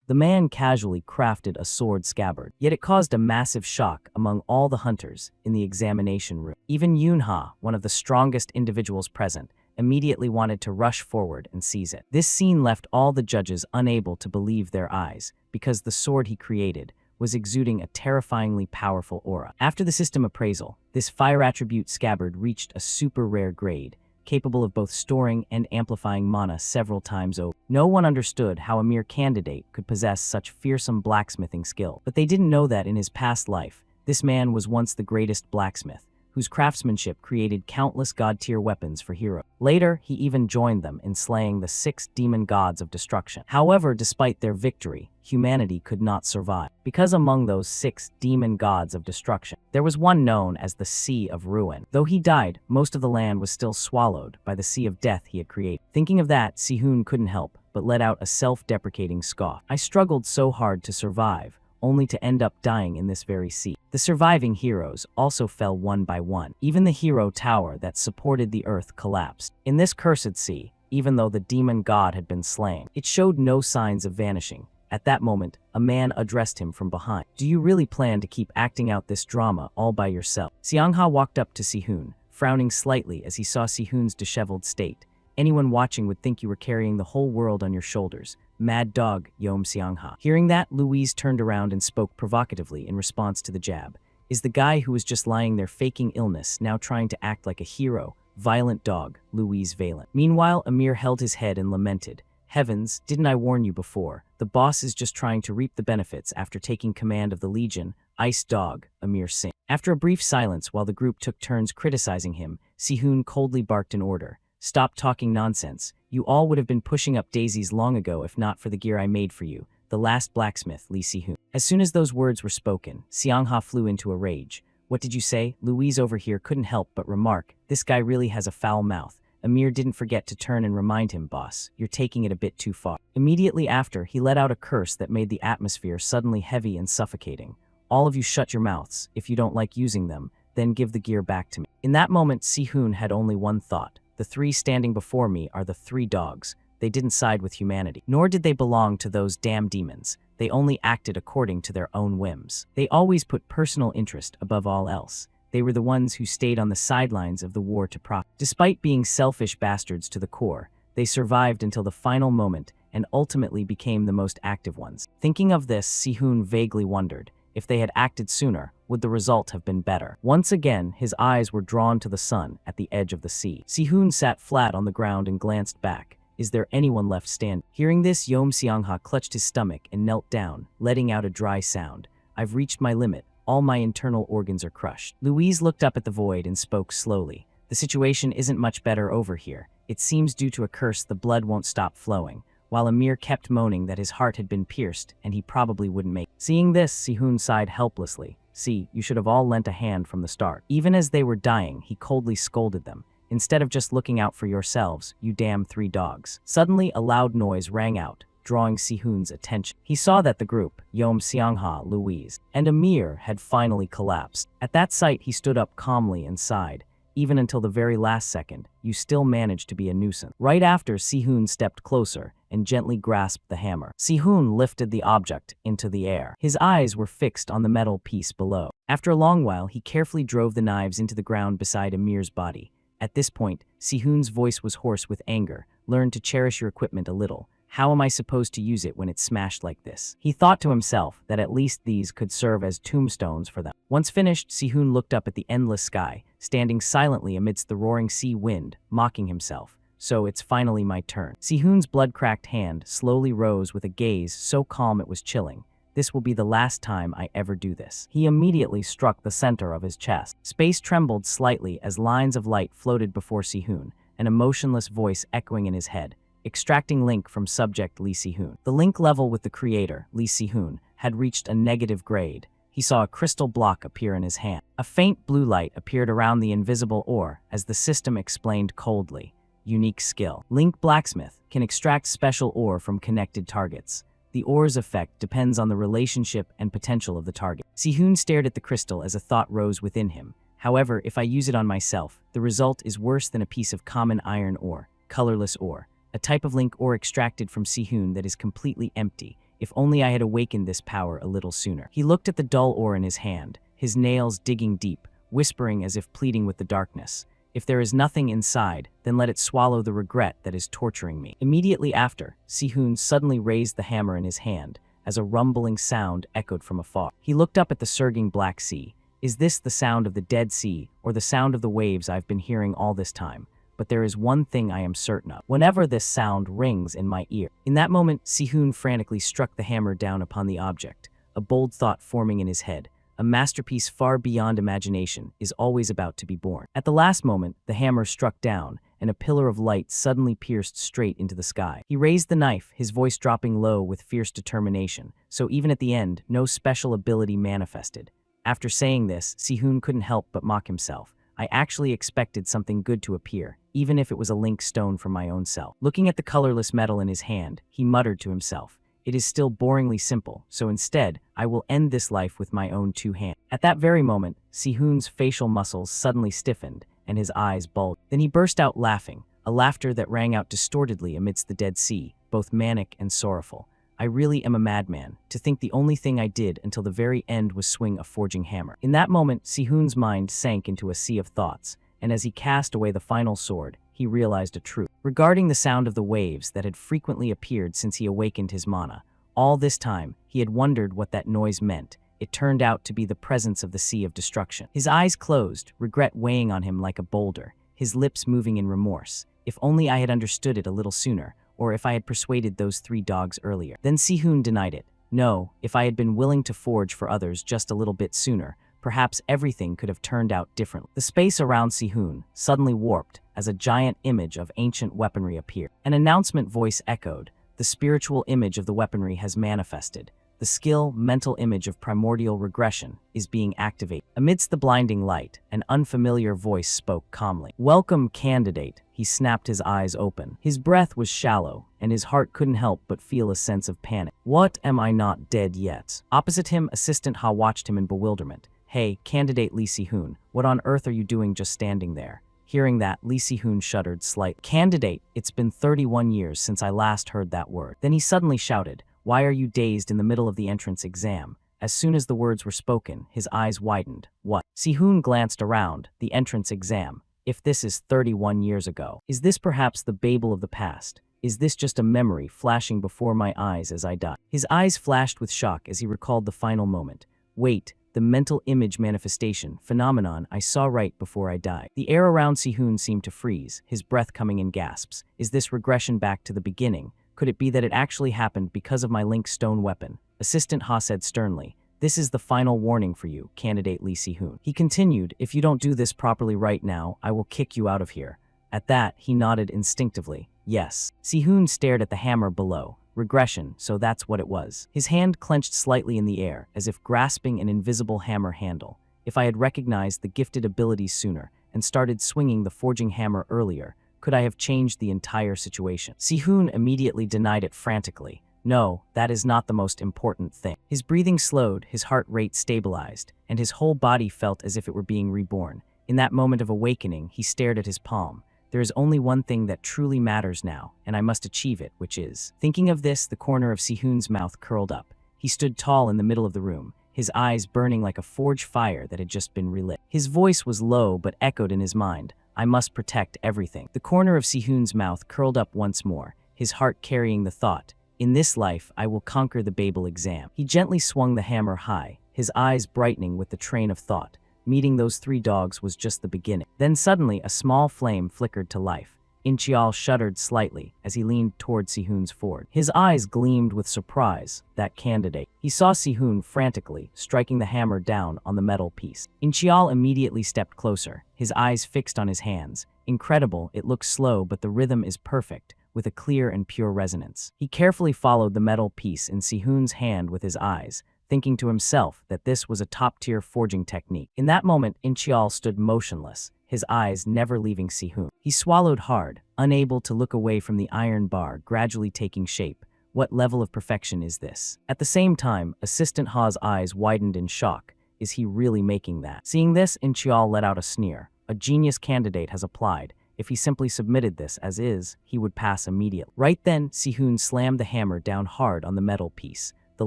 The man casually crafted a sword scabbard, yet it caused a massive shock among all the hunters in the examination room. Even Yunha, one of the strongest individuals present, immediately wanted to rush forward and seize it. This scene left all the judges unable to believe their eyes, because the sword he created was exuding a terrifyingly powerful aura. After the system appraisal, this fire attribute scabbard reached a super rare grade, capable of both storing and amplifying mana several times over. No one understood how a mere candidate could possess such fearsome blacksmithing skill, but they didn't know that in his past life, this man was once the greatest blacksmith, whose craftsmanship created countless god-tier weapons for heroes. Later, he even joined them in slaying the 6 demon gods of destruction. However, despite their victory, humanity could not survive, because among those 6 demon gods of destruction, there was one known as the Sea of Ruin. Though he died, most of the land was still swallowed by the Sea of Death he had created. Thinking of that, Sihun couldn't help but let out a self-deprecating scoff. I struggled so hard to survive, only to end up dying in this very sea. The surviving heroes also fell one by one. Even the hero tower that supported the earth collapsed. In this cursed sea, even though the demon god had been slain, it showed no signs of vanishing. At that moment, a man addressed him from behind. "Do you really plan to keep acting out this drama all by yourself?" Xiangha walked up to Sihun, frowning slightly as he saw Sihun's disheveled state. "Anyone watching would think you were carrying the whole world on your shoulders. Mad dog, Yom Xiangha." Hearing that, Louise turned around and spoke provocatively in response to the jab. "Is the guy who was just lying there faking illness now trying to act like a hero? Violent dog, Louise Valen." Meanwhile, Amir held his head and lamented. "Heavens, didn't I warn you before? The boss is just trying to reap the benefits after taking command of the Legion. Ice dog, Amir Singh." After a brief silence while the group took turns criticizing him, Sihun coldly barked an order. "Stop talking nonsense. You all would have been pushing up daisies long ago if not for the gear I made for you, the last blacksmith, Li Sihun." As soon as those words were spoken, Xiangha flew into a rage. "What did you say?" Louise over here couldn't help but remark, "This guy really has a foul mouth." Amir didn't forget to turn and remind him, "Boss, you're taking it a bit too far." Immediately after, he let out a curse that made the atmosphere suddenly heavy and suffocating. "All of you shut your mouths. If you don't like using them, then give the gear back to me." In that moment, Sihun had only one thought. The 3 standing before me are the 3 dogs. They didn't side with humanity, nor did they belong to those damn demons. They only acted according to their own whims. They always put personal interest above all else. They were the ones who stayed on the sidelines of the war to profit. Despite being selfish bastards to the core, they survived until the final moment and ultimately became the most active ones. Thinking of this, Sihun vaguely wondered, if they had acted sooner, would the result have been better? Once again, his eyes were drawn to the sun at the edge of the sea. Sihun sat flat on the ground and glanced back. Is there anyone left standing? Hearing this, Yom Xiangha clutched his stomach and knelt down, letting out a dry sound. "I've reached my limit. All my internal organs are crushed." Louise looked up at the void and spoke slowly. "The situation isn't much better over here. It seems due to a curse the blood won't stop flowing." While Amir kept moaning that his heart had been pierced and he probably wouldn't make it. Seeing this, Sihun sighed helplessly. "See, you should have all lent a hand from the start." Even as they were dying, he coldly scolded them. "Instead of just looking out for yourselves, you damn 3 dogs." Suddenly, a loud noise rang out, drawing Sihun's attention. He saw that the group, Yom Xiangha, Louise, and Amir had finally collapsed. At that sight, he stood up calmly and sighed. "Even until the very last second, you still managed to be a nuisance." Right after, Sihun stepped closer and gently grasped the hammer. Sihun lifted the object into the air. His eyes were fixed on the metal piece below. After a long while, he carefully drove the knives into the ground beside Amir's body. At this point, Sihun's voice was hoarse with anger. "Learn to cherish your equipment a little. How am I supposed to use it when it's smashed like this?" He thought to himself that at least these could serve as tombstones for them. Once finished, Sihun looked up at the endless sky, standing silently amidst the roaring sea wind, mocking himself. "So it's finally my turn." Sihun's blood-cracked hand slowly rose with a gaze so calm it was chilling. "This will be the last time I ever do this." He immediately struck the center of his chest. Space trembled slightly as lines of light floated before Sihun, an emotionless voice echoing in his head. Extracting link from subject Li Sihun. The link level with the creator, Li Sihun, had reached a negative grade. He saw a crystal block appear in his hand. A faint blue light appeared around the invisible ore as the system explained coldly. Unique skill. Link Blacksmith can extract special ore from connected targets. The ore's effect depends on the relationship and potential of the target. Sihun stared at the crystal as a thought rose within him. However, if I use it on myself, the result is worse than a piece of common iron ore, colorless ore. A type of link ore extracted from Sihun that is completely empty. If only I had awakened this power a little sooner. He looked at the dull ore in his hand, his nails digging deep, whispering as if pleading with the darkness. If there is nothing inside, then let it swallow the regret that is torturing me. Immediately after, Sihun suddenly raised the hammer in his hand, as a rumbling sound echoed from afar. He looked up at the surging Black Sea. Is this the sound of the Dead Sea, or the sound of the waves I've been hearing all this time? But there is one thing I am certain of. Whenever this sound rings in my ear. In that moment, Sihun frantically struck the hammer down upon the object, a bold thought forming in his head. A masterpiece far beyond imagination is always about to be born. At the last moment, the hammer struck down, and a pillar of light suddenly pierced straight into the sky. He raised the knife, his voice dropping low with fierce determination, so even at the end, no special ability manifested. After saying this, Sihun couldn't help but mock himself. I actually expected something good to appear, even if it was a link stone from my own self. Looking at the colorless metal in his hand, he muttered to himself, "It is still boringly simple, so instead, I will end this life with my own two hands." At that very moment, Sihun's facial muscles suddenly stiffened, and his eyes bulged. Then he burst out laughing, a laughter that rang out distortedly amidst the Dead Sea, both manic and sorrowful. I really am a madman, to think the only thing I did until the very end was swing a forging hammer. In that moment, Sihun's mind sank into a sea of thoughts, and as he cast away the final sword, he realized a truth. Regarding the sound of the waves that had frequently appeared since he awakened his mana, all this time, he had wondered what that noise meant. It turned out to be the presence of the sea of destruction. His eyes closed, regret weighing on him like a boulder, his lips moving in remorse. If only I had understood it a little sooner, or if I had persuaded those 3 dogs earlier. Then Sihun denied it. No, if I had been willing to forge for others just a little bit sooner, perhaps everything could have turned out differently. The space around Sihun suddenly warped as a giant image of ancient weaponry appeared. An announcement voice echoed, "The spiritual image of the weaponry has manifested. The skill, mental image of primordial regression is being activated." Amidst the blinding light, an unfamiliar voice spoke calmly. "Welcome, candidate." He snapped his eyes open. His breath was shallow, and his heart couldn't help but feel a sense of panic. "What, am I not dead yet?" Opposite him, Assistant Ha watched him in bewilderment. "Hey, candidate Lee Si-hoon, what on earth are you doing just standing there?" Hearing that, Lee Si-hoon shuddered slightly. "Candidate, it's been 31 years since I last heard that word." Then he suddenly shouted, "Why are you dazed in the middle of the entrance exam?" As soon as the words were spoken, his eyes widened. "What?" Si-hoon glanced around, the entrance exam. If this is 31 years ago, is this perhaps the Babel of the past? Is this just a memory flashing before my eyes as I die? His eyes flashed with shock as he recalled the final moment. Wait, the mental image manifestation phenomenon I saw right before I died. The air around Si-hoon seemed to freeze, his breath coming in gasps. Is this regression back to the beginning? Could it be that it actually happened because of my link stone weapon? Assistant Ha said sternly, "This is the final warning for you, candidate Lee Si-hoon." He continued, "If you don't do this properly right now, I will kick you out of here." At that, he nodded instinctively. Yes. Si-hoon stared at the hammer below. Regression, so that's what it was. His hand clenched slightly in the air, as if grasping an invisible hammer handle. If I had recognized the gifted abilities sooner, and started swinging the forging hammer earlier, could I have changed the entire situation? Si-hoon immediately denied it frantically. No, that is not the most important thing. His breathing slowed, his heart rate stabilized, and his whole body felt as if it were being reborn. In that moment of awakening, he stared at his palm. There is only one thing that truly matters now, and I must achieve it, which is... Thinking of this, the corner of Si-hoon's mouth curled up. He stood tall in the middle of the room, his eyes burning like a forge fire that had just been relit. His voice was low but echoed in his mind. I must protect everything. The corner of Si-hoon's mouth curled up once more, his heart carrying the thought, in this life, I will conquer the Babel exam. He gently swung the hammer high, his eyes brightening with the train of thought. Meeting those 3 dogs was just the beginning. Then suddenly, a small flame flickered to life. Inchial shuddered slightly as he leaned toward Si-hoon's forge. His eyes gleamed with surprise, that candidate. He saw Si-hoon frantically, striking the hammer down on the metal piece. Inchial immediately stepped closer, his eyes fixed on his hands. Incredible, it looks slow, but the rhythm is perfect, with a clear and pure resonance. He carefully followed the metal piece in Si-hoon's hand with his eyes, thinking to himself that this was a top-tier forging technique. In that moment, Inchial stood motionless, his eyes never leaving Si-hoon. He swallowed hard, unable to look away from the iron bar gradually taking shape. What level of perfection is this? At the same time, Assistant Ha's eyes widened in shock. Is he really making that? Seeing this, Inchial let out a sneer. A genius candidate has applied, If he simply submitted this as is, he would pass immediately. Right then, Sihun slammed the hammer down hard on the metal piece, the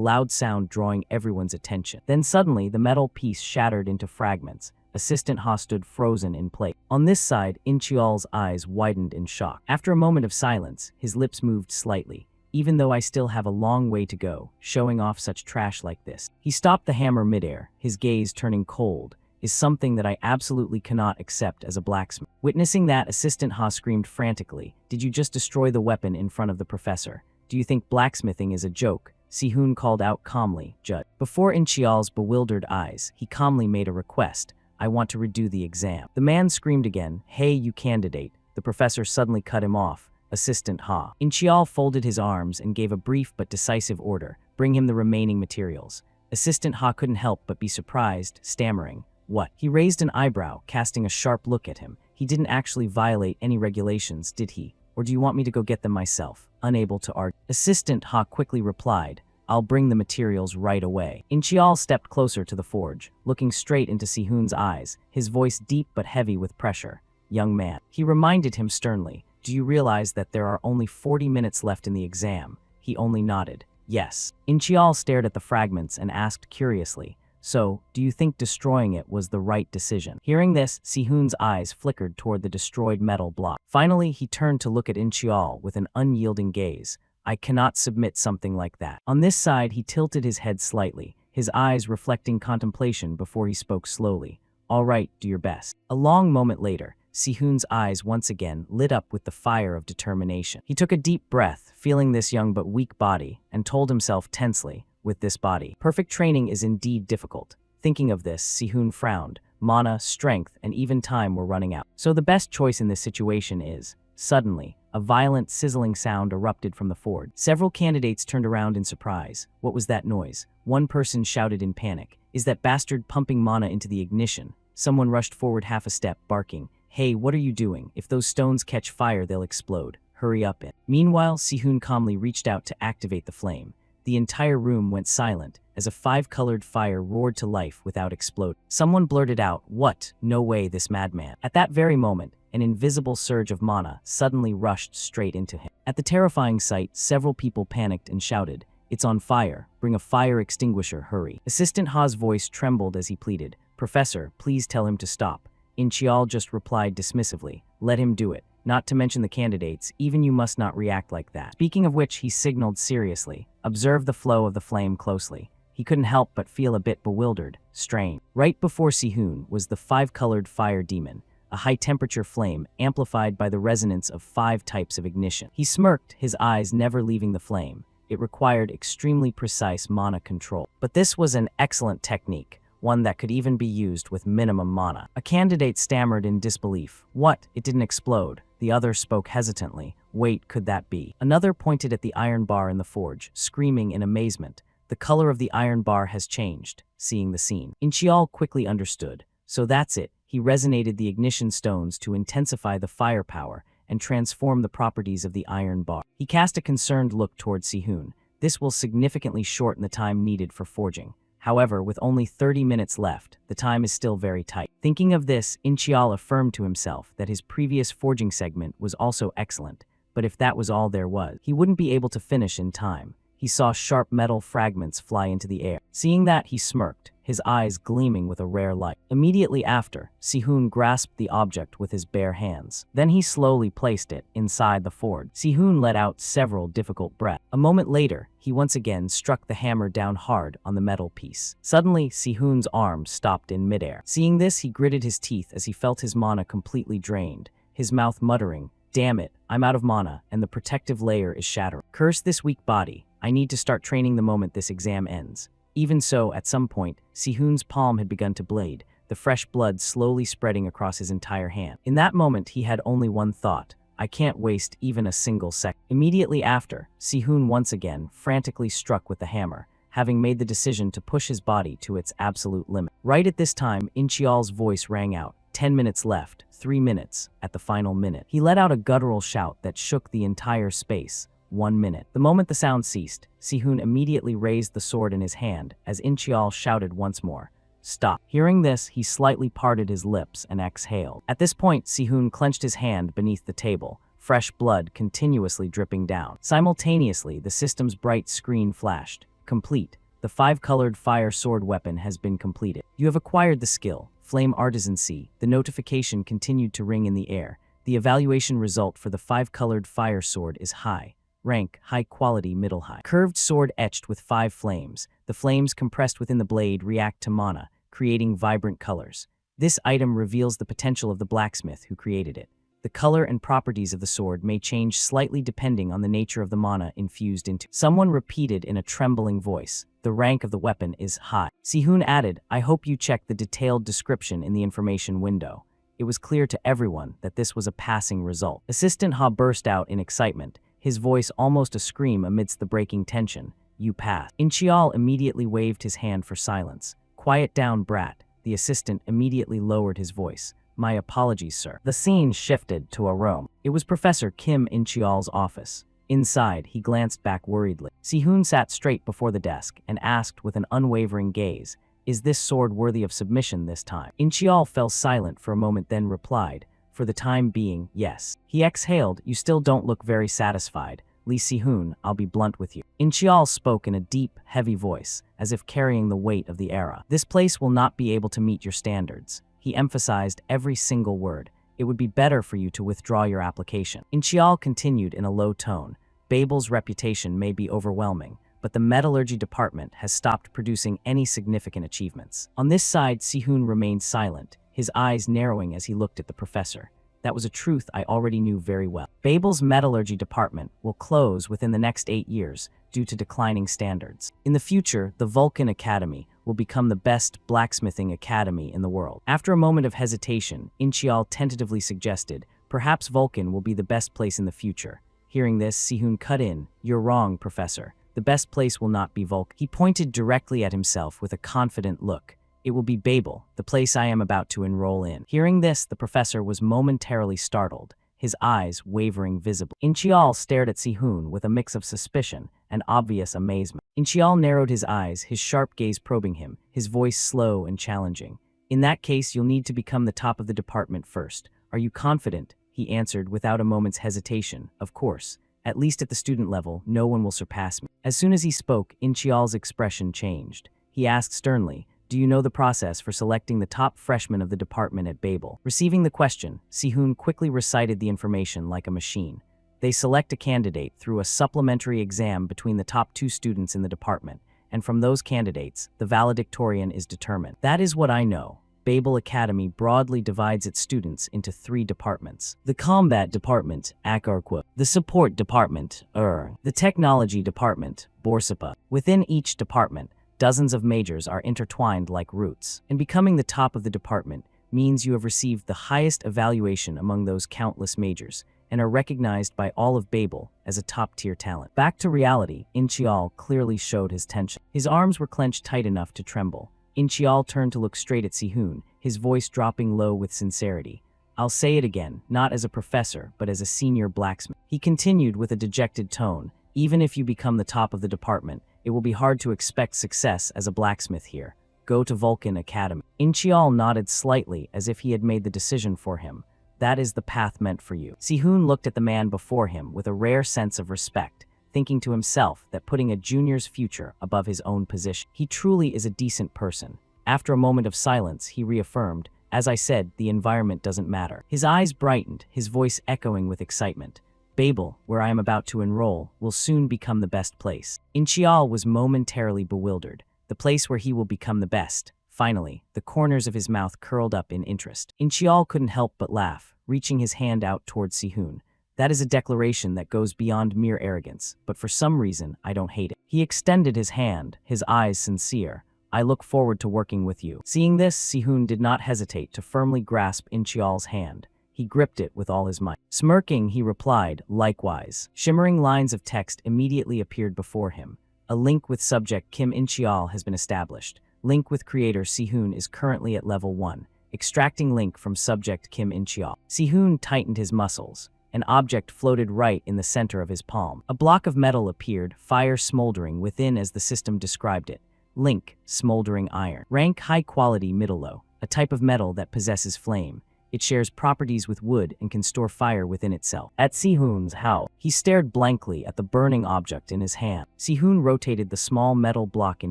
loud sound drawing everyone's attention. Then suddenly, the metal piece shattered into fragments. Assistant Ha stood frozen in place. On this side, Inchial's eyes widened in shock. After a moment of silence, his lips moved slightly. Even though I still have a long way to go, showing off such trash like this. He stopped the hammer midair, his gaze turning cold, is something that I absolutely cannot accept as a blacksmith. Witnessing that, Assistant Ha screamed frantically, "Did you just destroy the weapon in front of the professor? Do you think blacksmithing is a joke?" Sihun called out calmly, "Judge." Before Inchial's bewildered eyes, he calmly made a request. "I want to redo the exam." The man screamed again, "Hey, you candidate." The professor suddenly cut him off. "Assistant Ha." Inchial folded his arms and gave a brief but decisive order. "Bring him the remaining materials." Assistant Ha couldn't help but be surprised, stammering, "What?" He raised an eyebrow, casting a sharp look at him. "He didn't actually violate any regulations, did he? Or do you want me to go get them myself?" Unable to argue. Assistant Ha quickly replied, "I'll bring the materials right away." Inchial stepped closer to the forge, looking straight into Sihun's eyes, his voice deep but heavy with pressure. "Young man," he reminded him sternly, "do you realize that there are only 40 minutes left in the exam?" He only nodded. "Yes." Inchial stared at the fragments and asked curiously, "So, do you think destroying it was the right decision?" Hearing this, Sihun's eyes flickered toward the destroyed metal block. Finally, he turned to look at Inchial with an unyielding gaze. "I cannot submit something like that." On this side, he tilted his head slightly, his eyes reflecting contemplation before he spoke slowly. "All right, do your best." A long moment later, Sihun's eyes once again lit up with the fire of determination. He took a deep breath, feeling this young but weak body, and told himself tensely, "With this body, perfect training is indeed difficult." Thinking of this, Sihun frowned. Mana, strength, and even time were running out. So the best choice in this situation is... Suddenly, a violent, sizzling sound erupted from the forge. Several candidates turned around in surprise. What was that noise? One person shouted in panic, "Is that bastard pumping mana into the ignition?" Someone rushed forward half a step, barking, "Hey, what are you doing? If those stones catch fire, they'll explode. Hurry up it." Meanwhile, Sihun calmly reached out to activate the flame. The entire room went silent, as a five-colored fire roared to life without exploding. Someone blurted out, "What? No way, this madman." At that very moment, an invisible surge of mana suddenly rushed straight into him. At the terrifying sight, several people panicked and shouted, "It's on fire. Bring a fire extinguisher, hurry." Assistant Ha's voice trembled as he pleaded, "Professor, please tell him to stop." Inchial just replied dismissively, "Let him do it. Not to mention the candidates, even you must not react like that." Speaking of which, he signaled seriously, "Observe the flow of the flame closely." He couldn't help but feel a bit bewildered, strained. Right before Sihun was the five-colored fire demon, a high-temperature flame amplified by the resonance of 5 types of ignition. He smirked, his eyes never leaving the flame. It required extremely precise mana control. But this was an excellent technique, one that could even be used with minimum mana. A candidate stammered in disbelief. "What? It didn't explode." The other spoke hesitantly. "Wait, could that be?" Another pointed at the iron bar in the forge, screaming in amazement. "The color of the iron bar has changed." Seeing the scene, Inchial quickly understood. So that's it. He resonated the ignition stones to intensify the firepower and transform the properties of the iron bar. He cast a concerned look toward Sihun. This will significantly shorten the time needed for forging. However, with only 30 minutes left, the time is still very tight. Thinking of this, Inchial affirmed to himself that his previous forging segment was also excellent, but if that was all there was, he wouldn't be able to finish in time. He saw sharp metal fragments fly into the air. Seeing that, he smirked, his eyes gleaming with a rare light. Immediately after, Sihun grasped the object with his bare hands. Then he slowly placed it inside the forge. Sihun let out several difficult breaths. A moment later, he once again struck the hammer down hard on the metal piece. Suddenly, Sihun's arm stopped in midair. Seeing this, he gritted his teeth as he felt his mana completely drained, his mouth muttering, "Damn it, I'm out of mana, and the protective layer is shattering. Curse this weak body. I need to start training the moment this exam ends." Even so, at some point, Sihun's palm had begun to bleed, the fresh blood slowly spreading across his entire hand. In that moment, he had only one thought: I can't waste even a single second. Immediately after, Sihun once again frantically struck with the hammer, having made the decision to push his body to its absolute limit. Right at this time, Inchial's voice rang out. 10 minutes left, 3 minutes, at the final minute. He let out a guttural shout that shook the entire space. 1 minute. The moment the sound ceased, Sihun immediately raised the sword in his hand as Inchial shouted once more, Stop. Hearing this, he slightly parted his lips and exhaled. At this point, Sihun clenched his hand beneath the table, fresh blood continuously dripping down. Simultaneously, the system's bright screen flashed. Complete. The 5-colored fire sword weapon has been completed. You have acquired the skill, Flame Artisancy. The notification continued to ring in the air. The evaluation result for the 5-colored fire sword is high. Rank, high quality, middle high. Curved sword etched with 5 flames. The flames compressed within the blade react to mana, creating vibrant colors. This item reveals the potential of the blacksmith who created it. The color and properties of the sword may change slightly depending on the nature of the mana infused into. Someone repeated in a trembling voice, the rank of the weapon is high. Sihun added, I hope you checked the detailed description in the information window. It was clear to everyone that this was a passing result. Assistant Ha burst out in excitement, his voice almost a scream amidst the breaking tension. You passed. Inchial immediately waved his hand for silence. Quiet down, brat. The assistant immediately lowered his voice. My apologies, sir. The scene shifted to a room. It was Professor Kim Inchial's office. Inside, he glanced back worriedly. Sihun sat straight before the desk and asked with an unwavering gaze, is this sword worthy of submission this time? Inchial fell silent for a moment, then replied, for the time being, yes. He exhaled, you still don't look very satisfied. Li Sihun, I'll be blunt with you. Inchial spoke in a deep, heavy voice, as if carrying the weight of the era. This place will not be able to meet your standards. He emphasized every single word. It would be better for you to withdraw your application. Inchial continued in a low tone. Babel's reputation may be overwhelming, but the metallurgy department has stopped producing any significant achievements. On this side, Sihun remained silent, his eyes narrowing as he looked at the professor. That was a truth I already knew very well. Babel's metallurgy department will close within the next 8 years due to declining standards. In the future, the Vulcan Academy will become the best blacksmithing academy in the world. After a moment of hesitation, Inchial tentatively suggested, perhaps Vulcan will be the best place in the future. Hearing this, Sihun cut in, you're wrong, Professor. The best place will not be Vulcan. He pointed directly at himself with a confident look. It will be Babel, the place I am about to enroll in. Hearing this, the professor was momentarily startled, his eyes wavering visibly. Inchial stared at Sihun with a mix of suspicion and obvious amazement. Inchial narrowed his eyes, his sharp gaze probing him, his voice slow and challenging. In that case, you'll need to become the top of the department first. Are you confident? He answered without a moment's hesitation. Of course. At least at the student level, no one will surpass me. As soon as he spoke, Inchial's expression changed. He asked sternly, do you know the process for selecting the top freshman of the department at Babel? Receiving the question, Sihun quickly recited the information like a machine. They select a candidate through a supplementary exam between the top 2 students in the department, and from those candidates, the valedictorian is determined. That is what I know. Babel Academy broadly divides its students into 3 departments. The Combat Department, Akarqua. The Support Department, The Technology Department, Borsapa. Within each department, dozens of majors are intertwined like roots, and becoming the top of the department means you have received the highest evaluation among those countless majors and are recognized by all of Babel as a top-tier talent. Back to reality, Inchial clearly showed his tension. His arms were clenched tight enough to tremble. Inchial turned to look straight at Sihun, his voice dropping low with sincerity. I'll say it again, not as a professor, but as a senior blacksmith. He continued with a dejected tone, even if you become the top of the department, it will be hard to expect success as a blacksmith here. Go to Vulcan Academy. Inchial nodded slightly as if he had made the decision for him. That is the path meant for you. Sihun looked at the man before him with a rare sense of respect, thinking to himself that putting a junior's future above his own position. He truly is a decent person. After a moment of silence, he reaffirmed, as I said, the environment doesn't matter. His eyes brightened, his voice echoing with excitement. Babel, where I am about to enroll, will soon become the best place. Inchial was momentarily bewildered. The place where he will become the best. Finally, the corners of his mouth curled up in interest. Inchial couldn't help but laugh, reaching his hand out towards Sihun. That is a declaration that goes beyond mere arrogance, but for some reason, I don't hate it. He extended his hand, his eyes sincere. I look forward to working with you. Seeing this, Sihun did not hesitate to firmly grasp Inchial's hand. He gripped it with all his might. Smirking, he replied, likewise. Shimmering lines of text immediately appeared before him. A link with subject Kim Inchial has been established. Link with creator Sihun is currently at level 1. Extracting link from subject Kim Inchial. Sihun tightened his muscles. An object floated right in the center of his palm. A block of metal appeared, fire smoldering within as the system described it. Link, smoldering iron. Rank high quality middle low, a type of metal that possesses flame. It shares properties with wood and can store fire within itself. At Sihun's house, he stared blankly at the burning object in his hand. Sihun rotated the small metal block in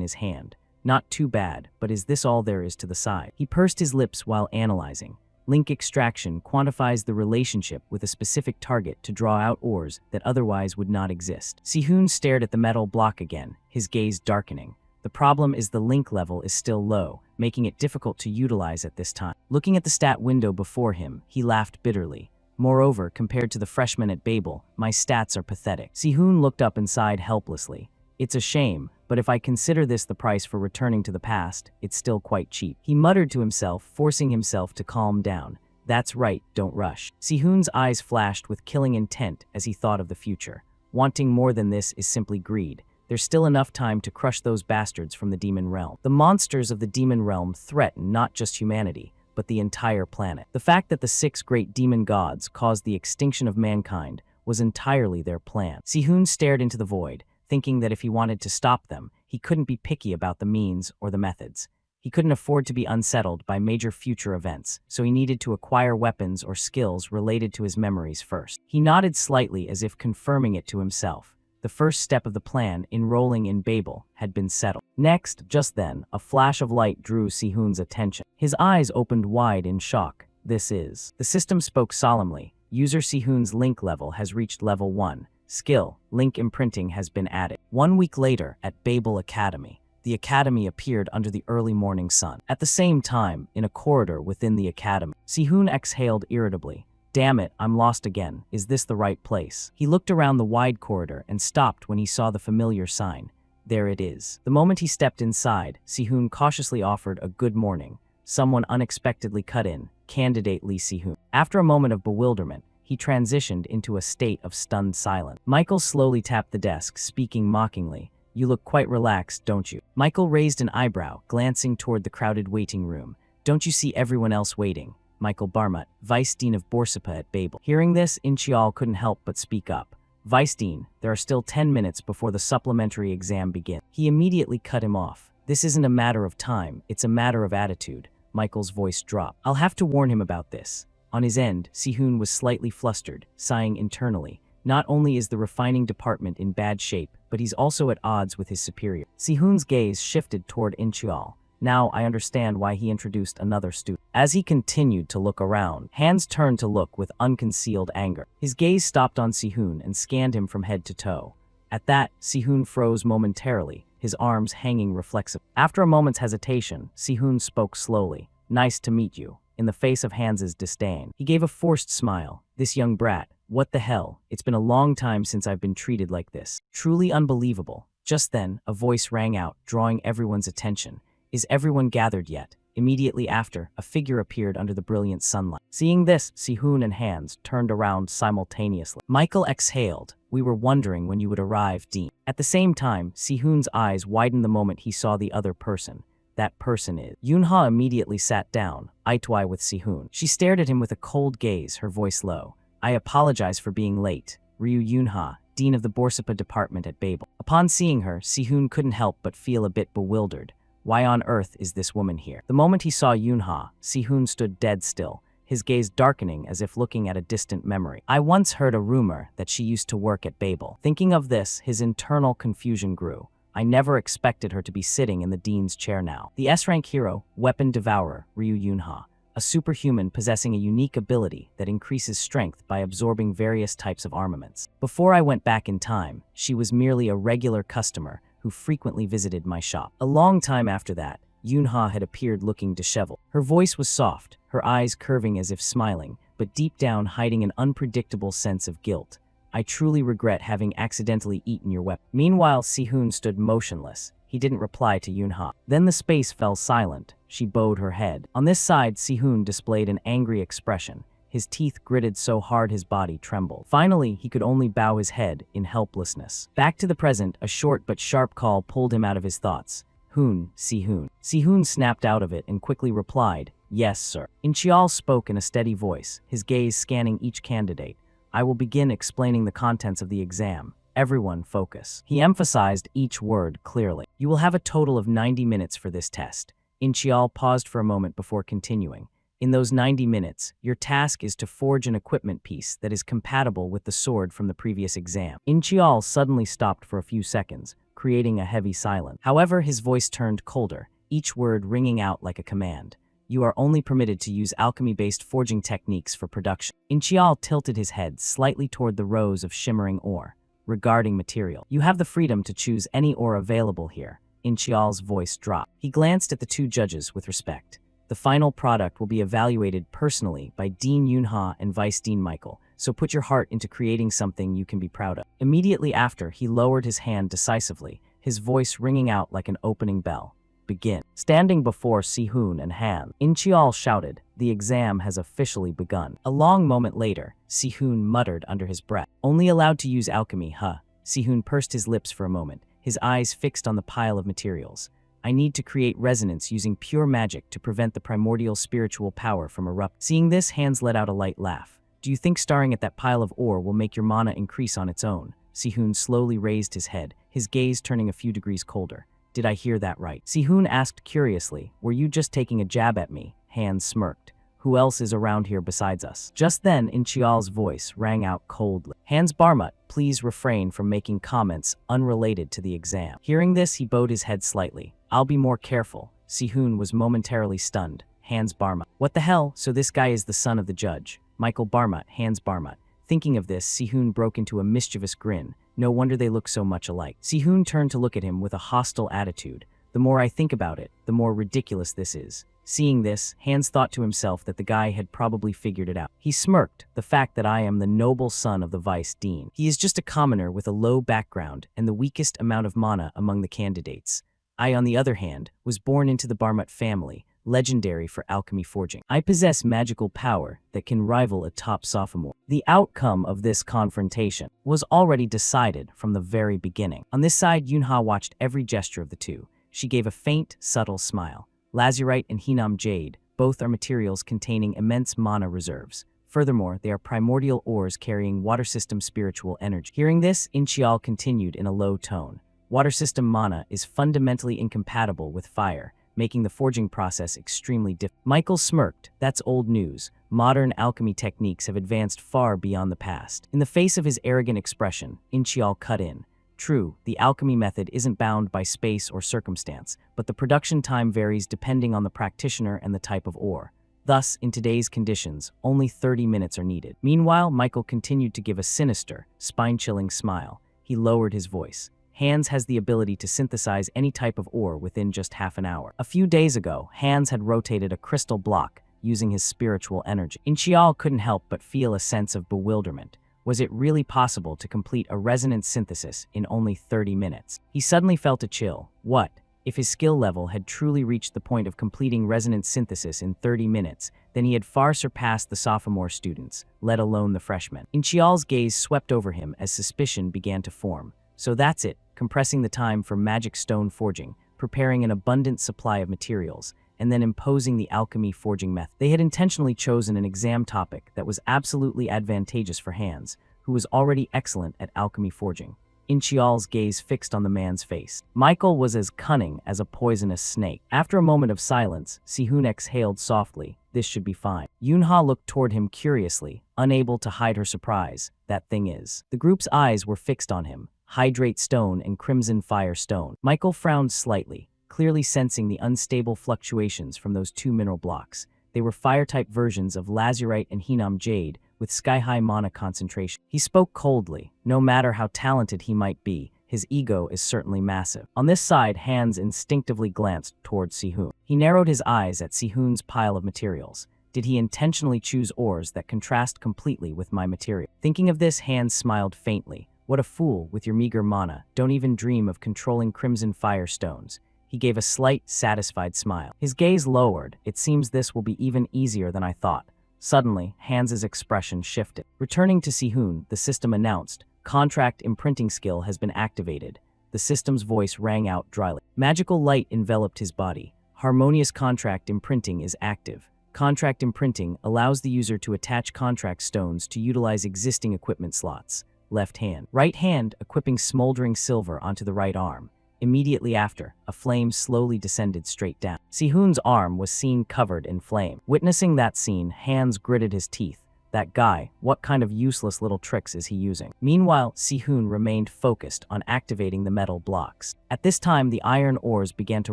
his hand. Not too bad, but is this all there is to the side? He pursed his lips while analyzing. Link extraction quantifies the relationship with a specific target to draw out ores that otherwise would not exist. Sihun stared at the metal block again, his gaze darkening. The problem is the link level is still low, making it difficult to utilize at this time. Looking at the stat window before him, he laughed bitterly. Moreover, compared to the freshmen at Babel, my stats are pathetic. Sihun looked up and sighed helplessly. It's a shame, but if I consider this the price for returning to the past, it's still quite cheap. He muttered to himself, forcing himself to calm down. That's right, don't rush. Sihun's eyes flashed with killing intent as he thought of the future. Wanting more than this is simply greed. There's still enough time to crush those bastards from the demon realm. The monsters of the demon realm threaten not just humanity, but the entire planet. The fact that the 6 great demon gods caused the extinction of mankind was entirely their plan. Sihun stared into the void, thinking that if he wanted to stop them, he couldn't be picky about the means or the methods. He couldn't afford to be unsettled by major future events, so he needed to acquire weapons or skills related to his memories first. He nodded slightly as if confirming it to himself. The first step of the plan, enrolling in Babel, had been settled. Next, just then, a flash of light drew Sihun's attention. His eyes opened wide in shock. This is... The system spoke solemnly. User Sihun's link level has reached level 1. Skill, link imprinting has been added. 1 week later, at Babel Academy, the academy appeared under the early morning sun. At the same time, in a corridor within the academy, Sihun exhaled irritably. Damn it, I'm lost again. Is this the right place? He looked around the wide corridor and stopped when he saw the familiar sign. There it is. The moment he stepped inside, Sihun cautiously offered a good morning. Someone unexpectedly cut in, candidate Lee Sihun. After a moment of bewilderment, he transitioned into a state of stunned silence. Michael slowly tapped the desk, speaking mockingly. You look quite relaxed, don't you? Michael raised an eyebrow, glancing toward the crowded waiting room. Don't you see everyone else waiting? Michael Barmut, Vice Dean of Borsippa at Babel. Hearing this, Inchial couldn't help but speak up. Vice Dean, there are still 10 minutes before the supplementary exam begins. He immediately cut him off. This isn't a matter of time, it's a matter of attitude. Michael's voice dropped. I'll have to warn him about this. On his end, Sihun was slightly flustered, sighing internally. Not only is the refining department in bad shape, but he's also at odds with his superior. Sihun's gaze shifted toward Inchial. Now I understand why he introduced another student. As he continued to look around, Hans turned to look with unconcealed anger. His gaze stopped on Sihun and scanned him from head to toe. At that, Sihun froze momentarily, his arms hanging reflexively. After a moment's hesitation, Sihun spoke slowly. Nice to meet you. In the face of Hans's disdain, he gave a forced smile. This young brat, what the hell? It's been a long time since I've been treated like this. Truly unbelievable. Just then, a voice rang out, drawing everyone's attention. Is everyone gathered yet? Immediately after, a figure appeared under the brilliant sunlight. Seeing this, Sihun and Hans turned around simultaneously. Michael exhaled. We were wondering when you would arrive, Dean. At the same time, Sihun's eyes widened the moment he saw the other person. That person is... Yunha immediately sat down, eye to eye with Sihun. She stared at him with a cold gaze, her voice low. I apologize for being late. Ryu Yunha, Dean of the Borsippa department at Babel. Upon seeing her, Sihun couldn't help but feel a bit bewildered. Why on earth is this woman here? The moment he saw Yunha, Sihun stood dead still, his gaze darkening as if looking at a distant memory. I once heard a rumor that she used to work at Babel. Thinking of this, his internal confusion grew. I never expected her to be sitting in the dean's chair now. The S-rank hero, Weapon Devourer, Ryu Yunha, a superhuman possessing a unique ability that increases strength by absorbing various types of armaments. Before I went back in time, she was merely a regular customer who frequently visited my shop. A long time after that, Yunha had appeared looking disheveled. Her voice was soft, her eyes curving as if smiling, but deep down hiding an unpredictable sense of guilt. I truly regret having accidentally eaten your weapon. Meanwhile, Sihun stood motionless. He didn't reply to Yunha. Then the space fell silent. She bowed her head. On this side, Sihun displayed an angry expression. His teeth gritted so hard his body trembled. Finally, he could only bow his head in helplessness. Back to the present, a short but sharp call pulled him out of his thoughts. Hoon, Sihun. Sihun snapped out of it and quickly replied, Yes, sir. Inchial spoke in a steady voice, his gaze scanning each candidate. I will begin explaining the contents of the exam. Everyone focus. He emphasized each word clearly. You will have a total of 90 minutes for this test. Inchial paused for a moment before continuing. In those 90 minutes, your task is to forge an equipment piece that is compatible with the sword from the previous exam. Inchial suddenly stopped for a few seconds, creating a heavy silence. However, his voice turned colder, each word ringing out like a command. You are only permitted to use alchemy-based forging techniques for production. Inchial tilted his head slightly toward the rows of shimmering ore. Regarding material, you have the freedom to choose any ore available here. Inchial's voice dropped. He glanced at the two judges with respect. The final product will be evaluated personally by Dean Yunha and Vice Dean Michael, so put your heart into creating something you can be proud of. Immediately after, he lowered his hand decisively, his voice ringing out like an opening bell. Begin. Standing before Sihoon and Han, Inchial shouted, "The exam has officially begun." A long moment later, Sihoon muttered under his breath, "Only allowed to use alchemy, huh?" Sihoon pursed his lips for a moment, his eyes fixed on the pile of materials. "I need to create resonance using pure magic to prevent the primordial spiritual power from erupting." Seeing this, Hans let out a light laugh. "Do you think staring at that pile of ore will make your mana increase on its own?" Sihoon slowly raised his head, his gaze turning a few degrees colder. "Did I hear that right?" Sihoon asked curiously. "Were you just taking a jab at me?" Hans smirked. "Who else is around here besides us?" Just then, Inchial's voice rang out coldly. "Hans Barmut, please refrain from making comments unrelated to the exam." Hearing this, he bowed his head slightly. "I'll be more careful." Sihoon was momentarily stunned. Hans Barmut. What the hell? So this guy is the son of the judge. Michael Barmut, Hans Barmut. Thinking of this, Sihoon broke into a mischievous grin. No wonder they look so much alike. Sihoon turned to look at him with a hostile attitude. "The more I think about it, the more ridiculous this is." Seeing this, Hans thought to himself that the guy had probably figured it out. He smirked, "The fact that I am the noble son of the vice dean. He is just a commoner with a low background and the weakest amount of mana among the candidates. I, on the other hand, was born into the Barmut family, legendary for alchemy forging. I possess magical power that can rival a top sophomore." The outcome of this confrontation was already decided from the very beginning. On this side, Yunha watched every gesture of the two. She gave a faint, subtle smile. Lazurite and Hinam Jade, both are materials containing immense mana reserves. Furthermore, they are primordial ores carrying water system spiritual energy. Hearing this, Inchial continued in a low tone. "Water system mana is fundamentally incompatible with fire, making the forging process extremely difficult." Michael smirked. "That's old news. Modern alchemy techniques have advanced far beyond the past." In the face of his arrogant expression, Inchial cut in. "True, the alchemy method isn't bound by space or circumstance, but the production time varies depending on the practitioner and the type of ore. Thus, in today's conditions, only 30 minutes are needed." Meanwhile, Michael continued to give a sinister, spine-chilling smile. He lowered his voice. "Hans has the ability to synthesize any type of ore within just half an hour. A few days ago, Hans had rotated a crystal block using his spiritual energy." Inchial couldn't help but feel a sense of bewilderment. Was it really possible to complete a resonance synthesis in only 30 minutes? He suddenly felt a chill. What? If his skill level had truly reached the point of completing resonance synthesis in 30 minutes, then he had far surpassed the sophomore students, let alone the freshmen. Inchial's gaze swept over him as suspicion began to form. So that's it, compressing the time for magic stone forging, preparing an abundant supply of materials, and then imposing the alchemy forging method. They had intentionally chosen an exam topic that was absolutely advantageous for Hans, who was already excellent at alchemy forging. Inchial's gaze fixed on the man's face. Michael was as cunning as a poisonous snake. After a moment of silence, Sihoon exhaled softly. "This should be fine." Yunha looked toward him curiously, unable to hide her surprise. "That thing is." The group's eyes were fixed on him. Hydrate stone and crimson fire stone. Michael frowned slightly, clearly sensing the unstable fluctuations from those two mineral blocks. They were fire-type versions of lazurite and Hinam Jade, with sky-high mana concentration. He spoke coldly. No matter how talented he might be, his ego is certainly massive. On this side, Hans instinctively glanced towards Sihoon. He narrowed his eyes at Sihoon's pile of materials. Did he intentionally choose ores that contrast completely with my material? Thinking of this, Hans smiled faintly. "What a fool, with your meager mana. Don't even dream of controlling crimson fire stones." He gave a slight, satisfied smile. His gaze lowered. "It seems this will be even easier than I thought." Suddenly, Hans's expression shifted. Returning to Sihoon, the system announced, "Contract imprinting skill has been activated." The system's voice rang out dryly. Magical light enveloped his body. "Harmonious contract imprinting is active." Contract imprinting allows the user to attach contract stones to utilize existing equipment slots. Left hand. Right hand, equipping smoldering silver onto the right arm. Immediately after, a flame slowly descended straight down. Si-hoon's arm was seen covered in flame. Witnessing that scene, Hans gritted his teeth. That guy, what kind of useless little tricks is he using? Meanwhile, Si-hoon remained focused on activating the metal blocks. At this time, the iron ores began to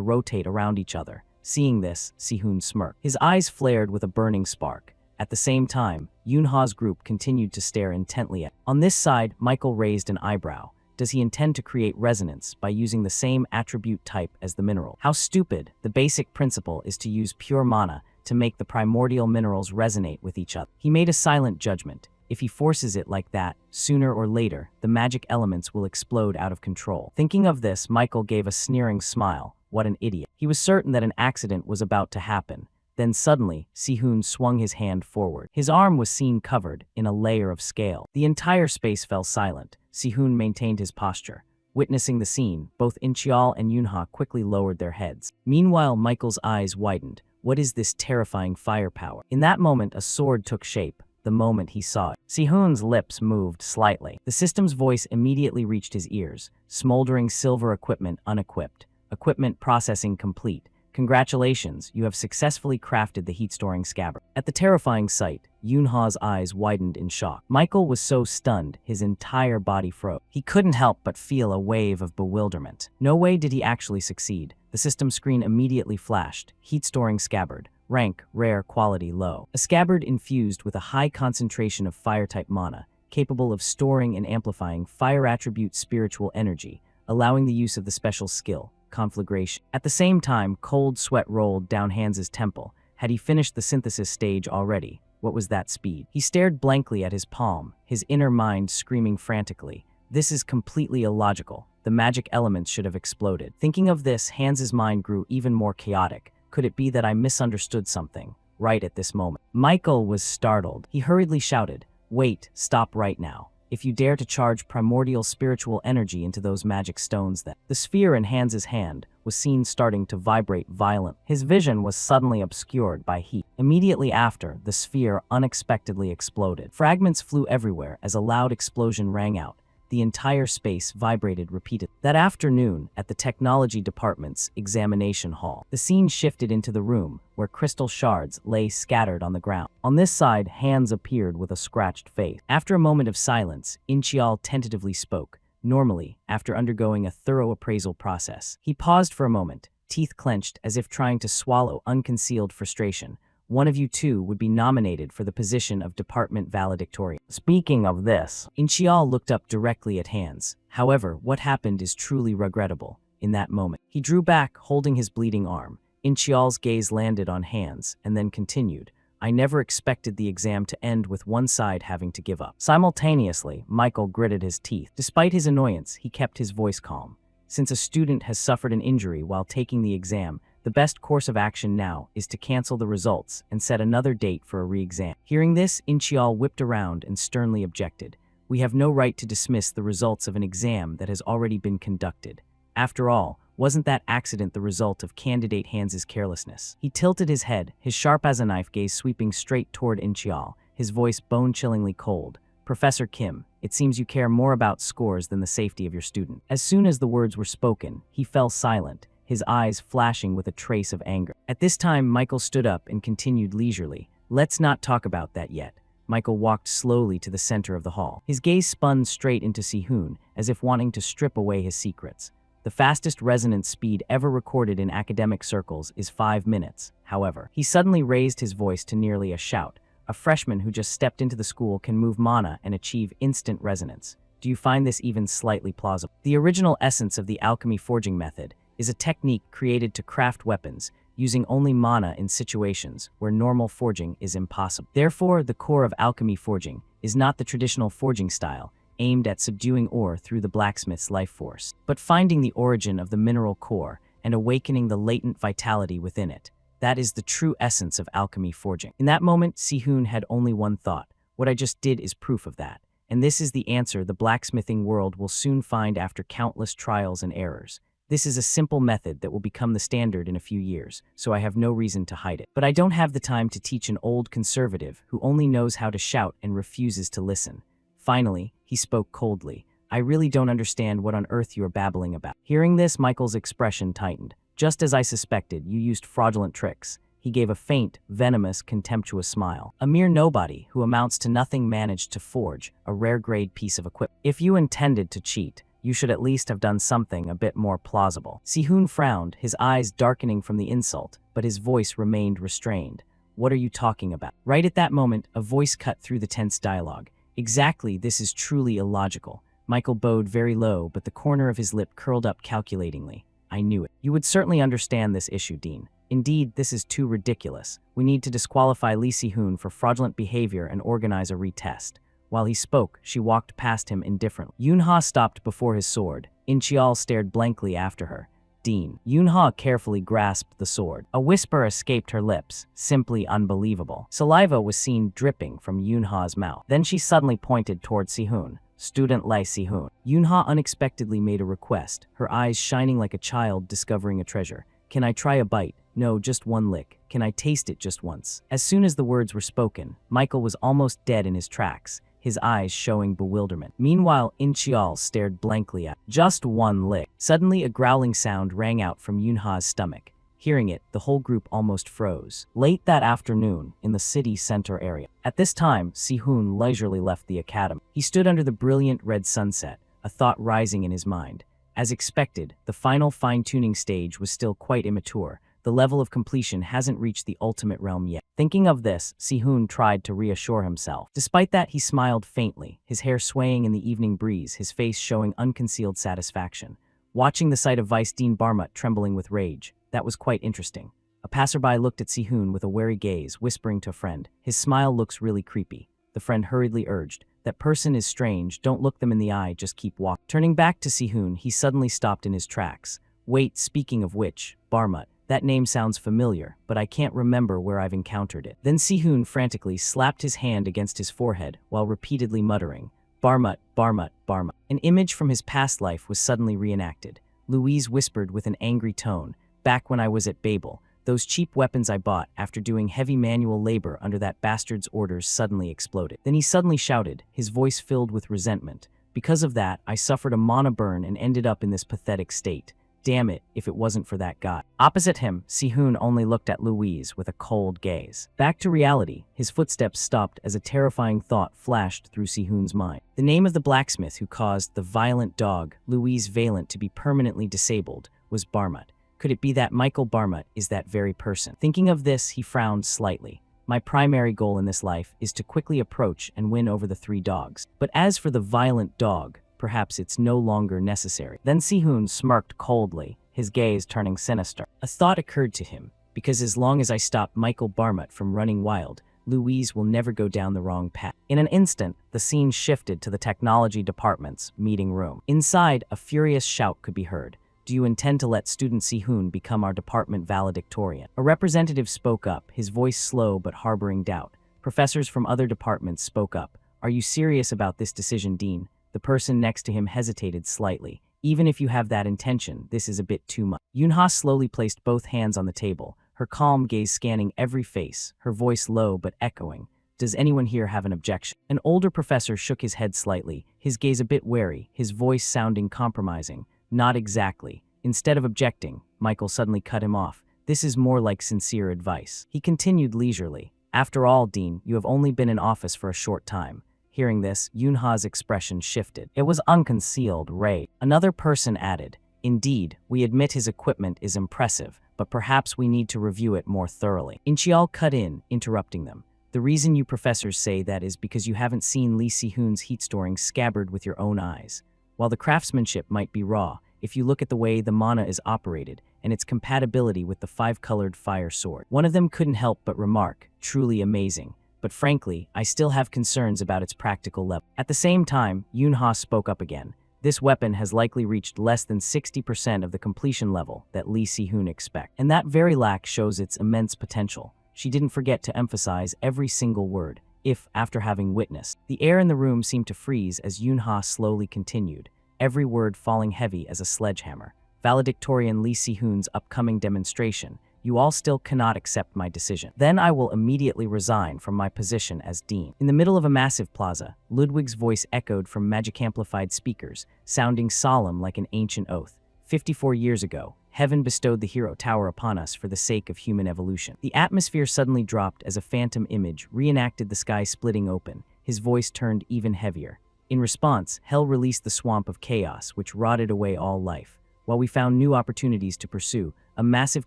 rotate around each other. Seeing this, Si-hoon smirked. His eyes flared with a burning spark. At the same time, Yoonha's group continued to stare intently at. On this side, Michael raised an eyebrow. Does he intend to create resonance by using the same attribute type as the mineral? How stupid! The basic principle is to use pure mana to make the primordial minerals resonate with each other. He made a silent judgment. If he forces it like that, sooner or later, the magic elements will explode out of control. Thinking of this, Michael gave a sneering smile. What an idiot. He was certain that an accident was about to happen. Then suddenly, Si-hoon swung his hand forward. His arm was seen covered in a layer of scale. The entire space fell silent. Si-hoon maintained his posture. Witnessing the scene, both Incheol and Yoonha quickly lowered their heads. Meanwhile, Michael's eyes widened. What is this terrifying firepower? In that moment, a sword took shape. The moment he saw it, Si-hoon's lips moved slightly. The system's voice immediately reached his ears. Smoldering silver equipment unequipped. Equipment processing complete. Congratulations, you have successfully crafted the heat-storing scabbard. At the terrifying sight, Yoonha's eyes widened in shock. Michael was so stunned, his entire body froze. He couldn't help but feel a wave of bewilderment. No way did he actually succeed. The system screen immediately flashed. Heat-storing scabbard. Rank, rare, quality, low. A scabbard infused with a high concentration of fire-type mana, capable of storing and amplifying fire attribute spiritual energy, allowing the use of the special skill, conflagration. At the same time, cold sweat rolled down Hans's temple. Had he finished the synthesis stage already? What was that speed? He stared blankly at his palm, his inner mind screaming frantically. This is completely illogical. The magic elements should have exploded. Thinking of this, Hans's mind grew even more chaotic. Could it be that I misunderstood something? Right at this moment, Michael was startled. He hurriedly shouted, "Wait, stop right now. If you dare to charge primordial spiritual energy into those magic stones then." The sphere in Hans's hand was seen starting to vibrate violently. His vision was suddenly obscured by heat. Immediately after, the sphere unexpectedly exploded. Fragments flew everywhere as a loud explosion rang out. The entire space vibrated repeatedly. That afternoon, at the technology department's examination hall, the scene shifted into the room where crystal shards lay scattered on the ground. On this side, Hans appeared with a scratched face. After a moment of silence, Incheol tentatively spoke. Normally, after undergoing a thorough appraisal process, he paused for a moment, teeth clenched as if trying to swallow unconcealed frustration. One of you two would be nominated for the position of department valedictorian. Speaking of this, Incheol looked up directly at Hans. However, what happened is truly regrettable. In that moment, he drew back, holding his bleeding arm. Incheol's gaze landed on Hans, and then continued. I never expected the exam to end with one side having to give up. Simultaneously, Michael gritted his teeth. Despite his annoyance, he kept his voice calm. Since a student has suffered an injury while taking the exam, the best course of action now is to cancel the results and set another date for a re-exam. Hearing this, Incheol whipped around and sternly objected. We have no right to dismiss the results of an exam that has already been conducted. After all, wasn't that accident the result of candidate Hans's carelessness? He tilted his head, his sharp as a knife gaze sweeping straight toward Incheol, his voice bone-chillingly cold. Professor Kim, it seems you care more about scores than the safety of your student. As soon as the words were spoken, he fell silent, his eyes flashing with a trace of anger. At this time, Michael stood up and continued leisurely. Let's not talk about that yet. Michael walked slowly to the center of the hall. His gaze spun straight into Si-hoon, as if wanting to strip away his secrets. The fastest resonance speed ever recorded in academic circles is 5 minutes. However, he suddenly raised his voice to nearly a shout. A freshman who just stepped into the school can move mana and achieve instant resonance. Do you find this even slightly plausible? The original essence of the alchemy forging method is a technique created to craft weapons using only mana in situations where normal forging is impossible. Therefore, the core of alchemy forging is not the traditional forging style, aimed at subduing ore through the blacksmith's life force, but finding the origin of the mineral core and awakening the latent vitality within it. That is the true essence of alchemy forging. In that moment, Si-hoon had only one thought. What I just did is proof of that. And this is the answer the blacksmithing world will soon find after countless trials and errors. This is a simple method that will become the standard in a few years, so I have no reason to hide it. But I don't have the time to teach an old conservative who only knows how to shout and refuses to listen. Finally, he spoke coldly. I really don't understand what on earth you are babbling about. Hearing this, Michael's expression tightened. Just as I suspected, you used fraudulent tricks. He gave a faint, venomous, contemptuous smile. A mere nobody who amounts to nothing managed to forge a rare-grade piece of equipment. If you intended to cheat, you should at least have done something a bit more plausible. Si-hoon frowned, his eyes darkening from the insult, but his voice remained restrained. What are you talking about? Right at that moment, a voice cut through the tense dialogue. Exactly, this is truly illogical. Michael bowed very low, but the corner of his lip curled up calculatingly. I knew it. You would certainly understand this issue, Dean. Indeed, this is too ridiculous. We need to disqualify Lee Si-hoon for fraudulent behavior and organize a retest. While he spoke, she walked past him indifferently. Yoon-ha stopped before his sword. In-cheol stared blankly after her. Dean. Yoon-ha carefully grasped the sword. A whisper escaped her lips. Simply unbelievable. Saliva was seen dripping from Yoon-ha's mouth. Then she suddenly pointed toward Si-hoon. Student Lee Si-hoon. Yoon-ha unexpectedly made a request, her eyes shining like a child discovering a treasure. Can I try a bite? No, just one lick. Can I taste it just once? As soon as the words were spoken, Michael was almost dead in his tracks, his eyes showing bewilderment. Meanwhile, In-cheol stared blankly at just one lick. Suddenly, a growling sound rang out from Yoon-ha's stomach. Hearing it, the whole group almost froze. Late that afternoon, in the city center area. At this time, Si-hoon leisurely left the academy. He stood under the brilliant red sunset, a thought rising in his mind. As expected, the final fine-tuning stage was still quite immature. The level of completion hasn't reached the ultimate realm yet. Thinking of this, Si-hoon tried to reassure himself. Despite that, he smiled faintly, his hair swaying in the evening breeze, his face showing unconcealed satisfaction. Watching the sight of Vice Dean Barmut trembling with rage, that was quite interesting. A passerby looked at Si-hoon with a wary gaze, whispering to a friend, "His smile looks really creepy." The friend hurriedly urged, "That person is strange, don't look them in the eye, just keep walking." Turning back to Si-hoon, he suddenly stopped in his tracks. "Wait, speaking of which, Barmut, that name sounds familiar, but I can't remember where I've encountered it." Then Si-hoon frantically slapped his hand against his forehead while repeatedly muttering, "Barmut, Barmut, Barmut." An image from his past life was suddenly reenacted. Louise whispered with an angry tone, "Back when I was at Babel, those cheap weapons I bought after doing heavy manual labor under that bastard's orders suddenly exploded." Then he suddenly shouted, his voice filled with resentment, "Because of that, I suffered a mana burn and ended up in this pathetic state. Damn it, if it wasn't for that guy." Opposite him, Si-hoon only looked at Louise with a cold gaze. Back to reality, his footsteps stopped as a terrifying thought flashed through Si-hoon's mind. The name of the blacksmith who caused the violent dog, Louise Valent, to be permanently disabled was Barmut. Could it be that Michael Barmut is that very person? Thinking of this, he frowned slightly. My primary goal in this life is to quickly approach and win over the 3 dogs. But as for the violent dog, perhaps it's no longer necessary. Then Si-hoon smirked coldly, his gaze turning sinister. A thought occurred to him, because as long as I stop Michael Barmut from running wild, Louise will never go down the wrong path. In an instant, the scene shifted to the technology department's meeting room. Inside, a furious shout could be heard. "Do you intend to let student Si-hoon become our department valedictorian?" A representative spoke up, his voice slow but harboring doubt. Professors from other departments spoke up. "Are you serious about this decision, Dean?" The person next to him hesitated slightly. "Even if you have that intention, this is a bit too much." Yoon-ha slowly placed both hands on the table, her calm gaze scanning every face, her voice low but echoing. "Does anyone here have an objection?" An older professor shook his head slightly, his gaze a bit wary, his voice sounding compromising. "Not exactly." Instead of objecting, Michael suddenly cut him off. "This is more like sincere advice." He continued leisurely. "After all, Dean, you have only been in office for a short time." Hearing this, Yoon-ha's expression shifted. It was unconcealed rage. Another person added, "Indeed, we admit his equipment is impressive, but perhaps we need to review it more thoroughly." In-cheol cut in, interrupting them. "The reason you professors say that is because you haven't seen Lee Si-hoon's heat-storing scabbard with your own eyes. While the craftsmanship might be raw, if you look at the way the mana is operated and its compatibility with the 5-colored fire sword." One of them couldn't help but remark, "Truly amazing. But frankly, I still have concerns about its practical level." At the same time, Yoon-ha spoke up again. "This weapon has likely reached less than 60% of the completion level that Lee Si-hoon expects. And that very lack shows its immense potential." She didn't forget to emphasize every single word, if, after having witnessed. The air in the room seemed to freeze as Yoon-ha slowly continued, every word falling heavy as a sledgehammer. "Valedictorian Lee Si-hoon's upcoming demonstration. you all still cannot accept my decision. Then I will immediately resign from my position as dean." In the middle of a massive plaza, Ludwig's voice echoed from magic-amplified speakers, sounding solemn like an ancient oath. 54 years ago, heaven bestowed the hero tower upon us for the sake of human evolution. The atmosphere suddenly dropped as a phantom image reenacted the sky splitting open. His voice turned even heavier. In response, hell released the swamp of chaos, which rotted away all life. While we found new opportunities to pursue, a massive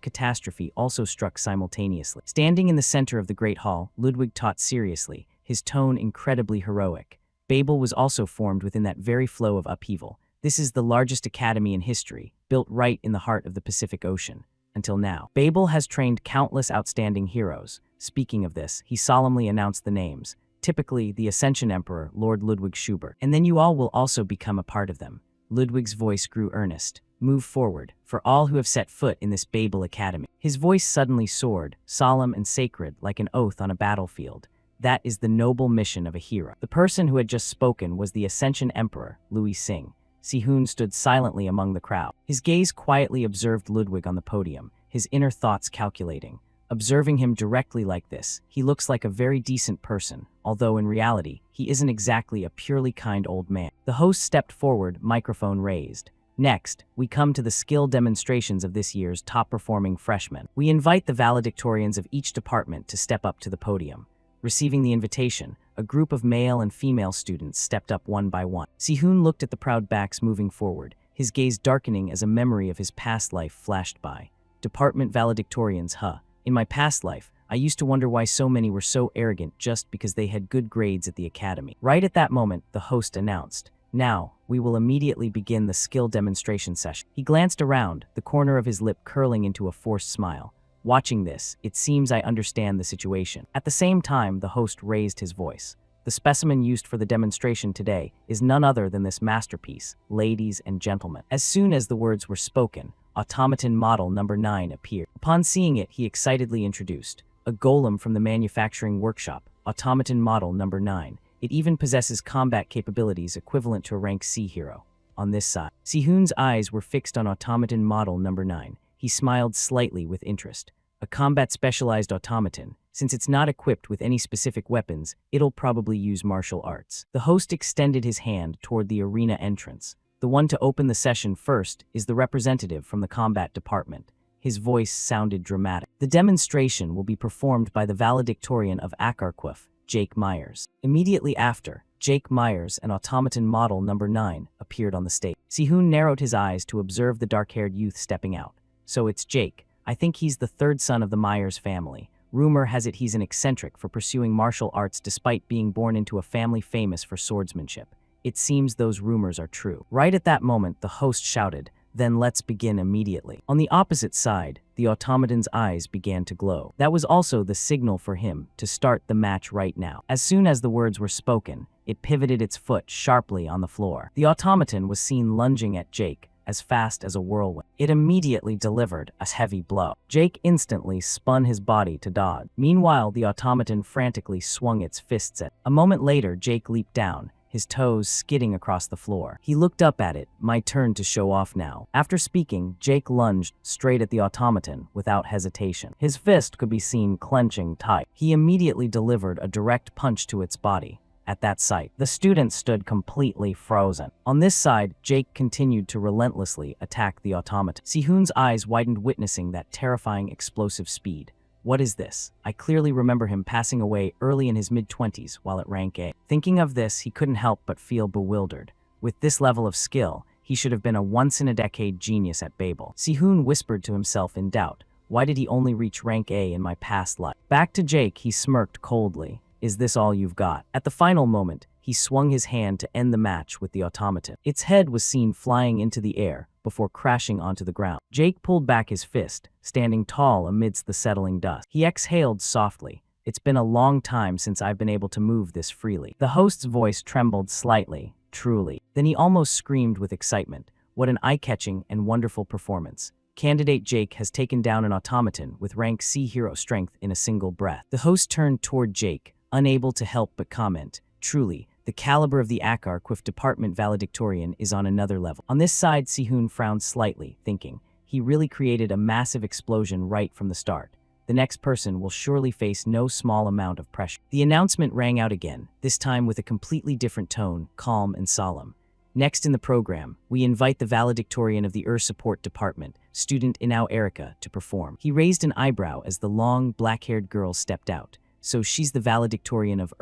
catastrophe also struck simultaneously. Standing in the center of the Great Hall, Ludwig taught seriously, his tone incredibly heroic. Babel was also formed within that very flow of upheaval. This is the largest academy in history, built right in the heart of the Pacific Ocean. Until now, Babel has trained countless outstanding heroes. Speaking of this, he solemnly announced the names, typically the Ascension Emperor, Lord Ludwig Schubert. And then you all will also become a part of them. Ludwig's voice grew earnest. "Move forward, for all who have set foot in this Babel Academy." His voice suddenly soared, solemn and sacred like an oath on a battlefield. That is the noble mission of a hero. The person who had just spoken was the Ascension Emperor, Louis Singh. Si-hoon stood silently among the crowd. His gaze quietly observed Ludwig on the podium, his inner thoughts calculating. Observing him directly like this, he looks like a very decent person, although in reality, he isn't exactly a purely kind old man. The host stepped forward, microphone raised. Next, we come to the skill demonstrations of this year's top-performing freshmen. We invite the valedictorians of each department to step up to the podium. Receiving the invitation, a group of male and female students stepped up one by one. Si-hoon looked at the proud backs moving forward, his gaze darkening as a memory of his past life flashed by. Department valedictorians, in my past life, I used to wonder why so many were so arrogant just because they had good grades at the academy. Right at that moment, the host announced, "Now, we will immediately begin the skill demonstration session." He glanced around, the corner of his lip curling into a forced smile. Watching this, it seems I understand the situation. At the same time, the host raised his voice. "The specimen used for the demonstration today is none other than this masterpiece, ladies and gentlemen." As soon as the words were spoken, automaton model number 9 appeared. Upon seeing it, he excitedly introduced, "A golem from the manufacturing workshop, automaton model number 9. It even possesses combat capabilities equivalent to a rank C hero." On this side, Si-hoon's eyes were fixed on automaton model number 9. He smiled slightly with interest. "A combat-specialized automaton. Since it's not equipped with any specific weapons, it'll probably use martial arts." The host extended his hand toward the arena entrance. The one to open the session first is the representative from the combat department. His voice sounded dramatic. "The demonstration will be performed by the valedictorian of Akarquif, Jake Myers." Immediately after, Jake Myers and automaton model number 9 appeared on the stage. Si-hoon narrowed his eyes to observe the dark-haired youth stepping out. "So it's Jake. I think he's the third son of the Myers family. Rumor has it he's an eccentric for pursuing martial arts despite being born into a family famous for swordsmanship. It seems those rumors are true." Right at that moment, the host shouted, "Then let's begin immediately." On the opposite side, the automaton's eyes began to glow. That was also the signal for him to start the match right now. As soon as the words were spoken, it pivoted its foot sharply on the floor. The automaton was seen lunging at Jake, as fast as a whirlwind. It immediately delivered a heavy blow. Jake instantly spun his body to dodge. Meanwhile, the automaton frantically swung its fists at. A moment later, Jake leaped down, his toes skidding across the floor. He looked up at it. "My turn to show off now." After speaking, Jake lunged straight at the automaton without hesitation. His fist could be seen clenching tight. He immediately delivered a direct punch to its body. At that sight, the students stood completely frozen. On this side, Jake continued to relentlessly attack the automaton. Si-hoon's eyes widened witnessing that terrifying explosive speed. "What is this? I clearly remember him passing away early in his mid-20s while at rank A." Thinking of this, he couldn't help but feel bewildered. With this level of skill, he should have been a once-in-a-decade genius at Babel. Si-hoon whispered to himself in doubt, "Why did he only reach rank A in my past life?" Back to Jake, he smirked coldly. "Is this all you've got?" At the final moment, he swung his hand to end the match with the automaton. Its head was seen flying into the air before crashing onto the ground. Jake pulled back his fist, standing tall amidst the settling dust. He exhaled softly. "It's been a long time since I've been able to move this freely." The host's voice trembled slightly. "Truly." Then he almost screamed with excitement. "What an eye-catching and wonderful performance. Candidate Jake has taken down an automaton with rank C hero strength in a single breath." The host turned toward Jake, unable to help but comment, "Truly, the caliber of the Akarquif department valedictorian is on another level." On this side, Si-hoon frowned slightly, thinking, he really created a massive explosion right from the start. The next person will surely face no small amount of pressure. The announcement rang out again, this time with a completely different tone, calm and solemn. Next in the program, we invite the valedictorian of the Support Department, student Inao Erica, to perform. He raised an eyebrow as the long, black-haired girl stepped out. So she's the valedictorian of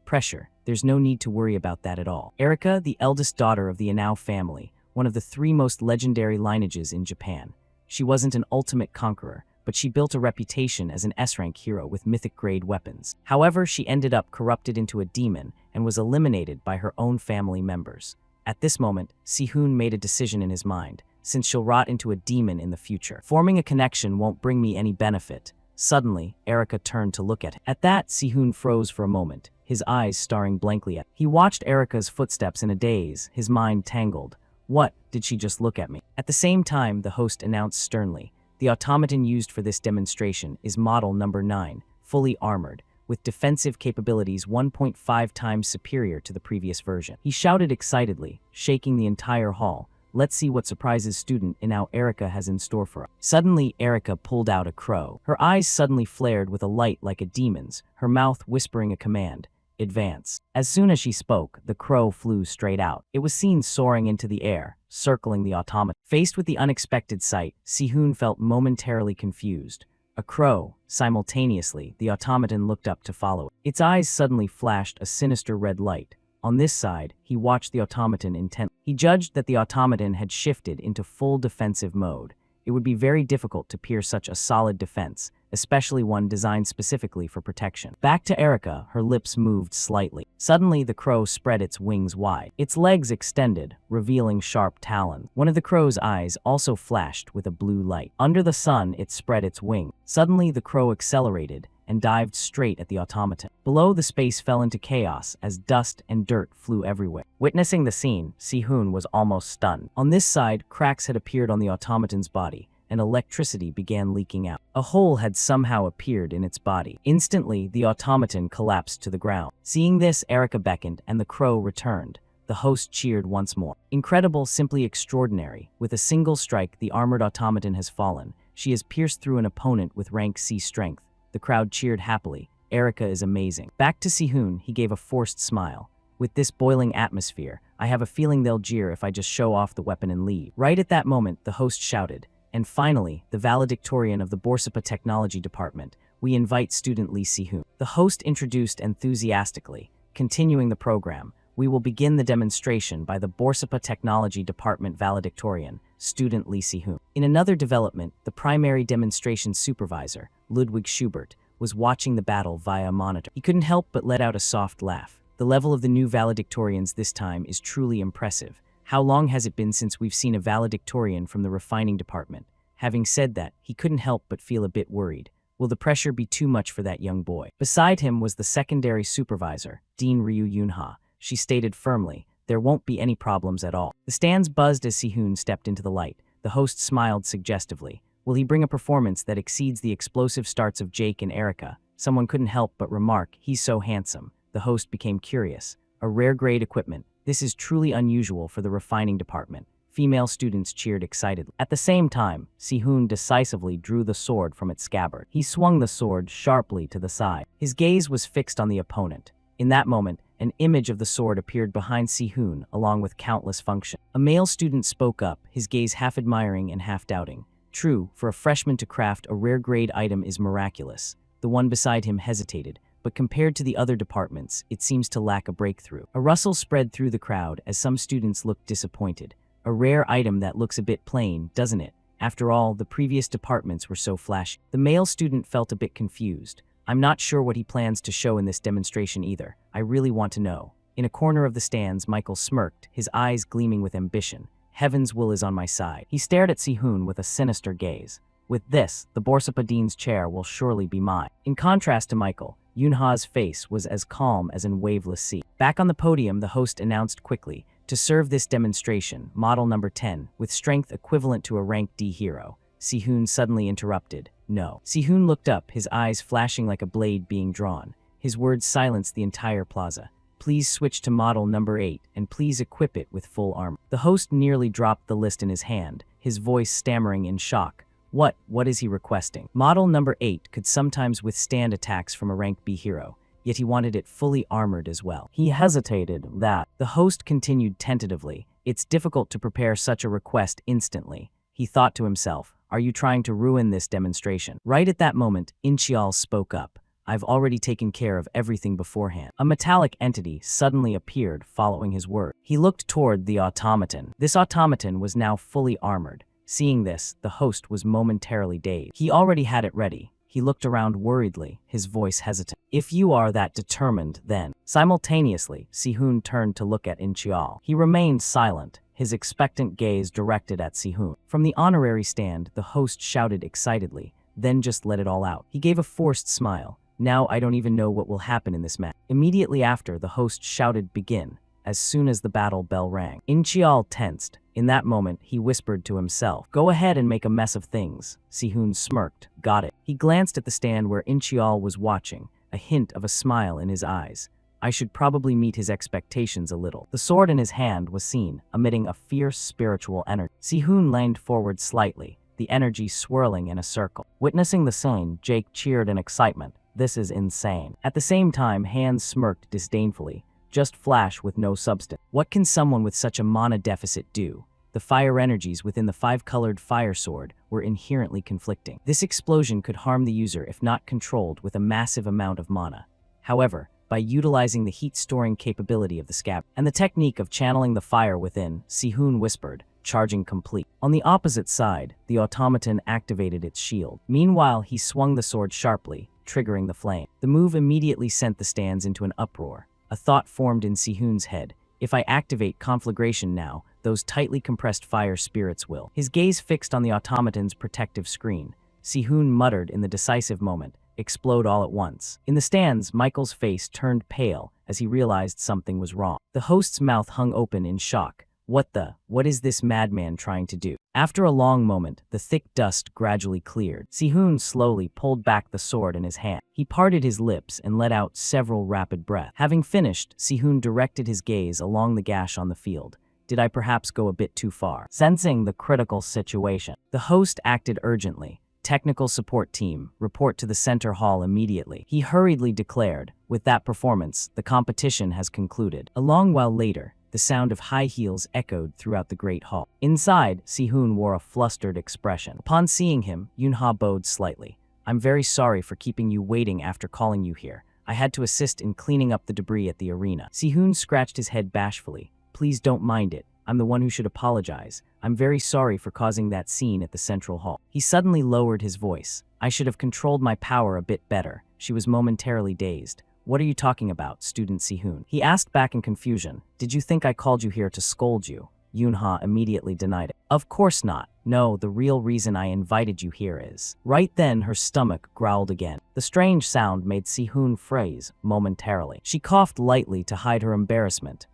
Pressure. There's no need to worry about that at all. Erica, the eldest daughter of the Inao family, one of the 3 most legendary lineages in Japan. She wasn't an ultimate conqueror, but she built a reputation as an S-rank hero with mythic-grade weapons. However, she ended up corrupted into a demon and was eliminated by her own family members. At this moment, Si-hoon made a decision in his mind, since she'll rot into a demon in the future. Forming a connection won't bring me any benefit. Suddenly, Erica turned to look at him. At that, Si-hoon froze for a moment, his eyes staring blankly at him. He watched Erica's footsteps in a daze, his mind tangled. What? Did she just look at me? At the same time, the host announced sternly, the automaton used for this demonstration is model number 9, fully armored, with defensive capabilities 1.5 times superior to the previous version. He shouted excitedly, shaking the entire hall. Let's see what surprises student Inao Erica has in store for us. Suddenly, Erica pulled out a crow. Her eyes suddenly flared with a light like a demon's, her mouth whispering a command. Advance. As soon as she spoke, the crow flew straight out. It was seen soaring into the air, circling the automaton. Faced with the unexpected sight, Si-hoon felt momentarily confused. A crow. Simultaneously, the automaton looked up to follow it. Its eyes suddenly flashed a sinister red light. On this side, he watched the automaton intently. He judged that the automaton had shifted into full defensive mode. It would be very difficult to pierce such a solid defense, especially one designed specifically for protection. Back to Erica, her lips moved slightly. Suddenly, the crow spread its wings wide. Its legs extended, revealing sharp talons. One of the crow's eyes also flashed with a blue light. Under the sun, it spread its wings. Suddenly, the crow accelerated and dived straight at the automaton. Below, the space fell into chaos as dust and dirt flew everywhere. Witnessing the scene, Si-hoon was almost stunned. On this side, cracks had appeared on the automaton's body, and electricity began leaking out. A hole had somehow appeared in its body. Instantly, the automaton collapsed to the ground. Seeing this, Erica beckoned, and the crow returned. The host cheered once more. Incredible, simply extraordinary. With a single strike, the armored automaton has fallen. She has pierced through an opponent with rank C strength. The crowd cheered happily. Erica is amazing. Back to Si-hoon, he gave a forced smile. With this boiling atmosphere, I have a feeling they'll jeer if I just show off the weapon and leave. Right at that moment, the host shouted. And finally, the valedictorian of the Borsapa Technology Department, we invite student Lee Si-hoon. The host introduced enthusiastically. Continuing the program, we will begin the demonstration by the Borsapa Technology Department valedictorian, student Lee Si-hoon. In another development, the primary demonstration supervisor, Ludwig Schubert, was watching the battle via a monitor. He couldn't help but let out a soft laugh. The level of the new valedictorians this time is truly impressive. How long has it been since we've seen a valedictorian from the refining department? Having said that, he couldn't help but feel a bit worried. Will the pressure be too much for that young boy? Beside him was the secondary supervisor, Dean Ryu Yunha. She stated firmly, there won't be any problems at all. The stands buzzed as Si-hoon stepped into the light. The host smiled suggestively. Will he bring a performance that exceeds the explosive starts of Jake and Erica? Someone couldn't help but remark, he's so handsome. The host became curious. A rare grade equipment. This is truly unusual for the refining department. Female students cheered excitedly. At the same time, Si-hoon decisively drew the sword from its scabbard. He swung the sword sharply to the side. His gaze was fixed on the opponent. In that moment, an image of the sword appeared behind Si-hoon, along with countless functions. A male student spoke up, his gaze half admiring and half doubting. True, for a freshman to craft a rare grade item is miraculous. The one beside him hesitated, but compared to the other departments, it seems to lack a breakthrough. A rustle spread through the crowd as some students looked disappointed. A rare item that looks a bit plain, doesn't it? After all, the previous departments were so flashy. The male student felt a bit confused. I'm not sure what he plans to show in this demonstration either. I really want to know. In a corner of the stands, Michael smirked, his eyes gleaming with ambition. Heaven's will is on my side. He stared at Si-hoon with a sinister gaze. With this, the Borsapa Dean's chair will surely be mine. In contrast to Michael, Yunha's face was as calm as a waveless sea. Back on the podium, the host announced quickly, to serve this demonstration, model number 10, with strength equivalent to a rank D hero. Si-hoon suddenly interrupted. No. Si-hoon looked up, his eyes flashing like a blade being drawn. His words silenced the entire plaza. Please switch to model number 8, and please equip it with full armor. The host nearly dropped the list in his hand, his voice stammering in shock. What is he requesting? Model number 8 could sometimes withstand attacks from a rank B hero, yet he wanted it fully armored as well. He hesitated. The host continued tentatively. It's difficult to prepare such a request instantly. He thought to himself, are you trying to ruin this demonstration? Right at that moment, Inchial spoke up. I've already taken care of everything beforehand. A metallic entity suddenly appeared following his word. He looked toward the automaton. This automaton was now fully armored. Seeing this, the host was momentarily dazed. He already had it ready. He looked around worriedly, his voice hesitant. If you are that determined, then. Simultaneously, Sihun turned to look at Inchial. He remained silent, his expectant gaze directed at Sihun. From the honorary stand, the host shouted excitedly, then just let it all out. He gave a forced smile. Now I don't even know what will happen in this match. Immediately after, the host shouted begin, as soon as the battle bell rang. Inchial tensed. In that moment, he whispered to himself, go ahead and make a mess of things. Sihun smirked. Got it. He glanced at the stand where Inchial was watching, a hint of a smile in his eyes. I should probably meet his expectations a little. The sword in his hand was seen, emitting a fierce spiritual energy. Sihun leaned forward slightly, the energy swirling in a circle. Witnessing the scene, Jake cheered in excitement. This is insane. At the same time, Hans smirked disdainfully. Just flash with no substance. What can someone with such a mana deficit do? The fire energies within the 5-colored fire sword were inherently conflicting. This explosion could harm the user if not controlled with a massive amount of mana. However, by utilizing the heat-storing capability of the scabbard and the technique of channeling the fire within, Sihun whispered, charging complete. On the opposite side, the automaton activated its shield. Meanwhile, he swung the sword sharply, triggering the flame. The move immediately sent the stands into an uproar. A thought formed in Sihun's head. If I activate conflagration now, those tightly compressed fire spirits will. His gaze fixed on the automaton's protective screen. Sihun muttered in the decisive moment, explode all at once. In the stands, Michael's face turned pale as he realized something was wrong. The host's mouth hung open in shock. What is this madman trying to do? After a long moment, the thick dust gradually cleared. Sihun slowly pulled back the sword in his hand. He parted his lips and let out several rapid breaths. Having finished, Sihun directed his gaze along the gash on the field. Did I perhaps go a bit too far? Sensing the critical situation, the host acted urgently. Technical support team, report to the center hall immediately. He hurriedly declared, with that performance, the competition has concluded. A long while later, the sound of high heels echoed throughout the great hall. Inside, Sihun wore a flustered expression. Upon seeing him, Yunha bowed slightly. I'm very sorry for keeping you waiting after calling you here. I had to assist in cleaning up the debris at the arena. Sihun scratched his head bashfully. Please don't mind it. I'm the one who should apologize. I'm very sorry for causing that scene at the central hall. He suddenly lowered his voice. I should have controlled my power a bit better. She was momentarily dazed. What are you talking about, student Sihun? He asked back in confusion. Did you think I called you here to scold you? Yunha immediately denied it. Of course not. No, the real reason I invited you here is. Right then, her stomach growled again. The strange sound made Sihun freeze momentarily. She coughed lightly to hide her embarrassment.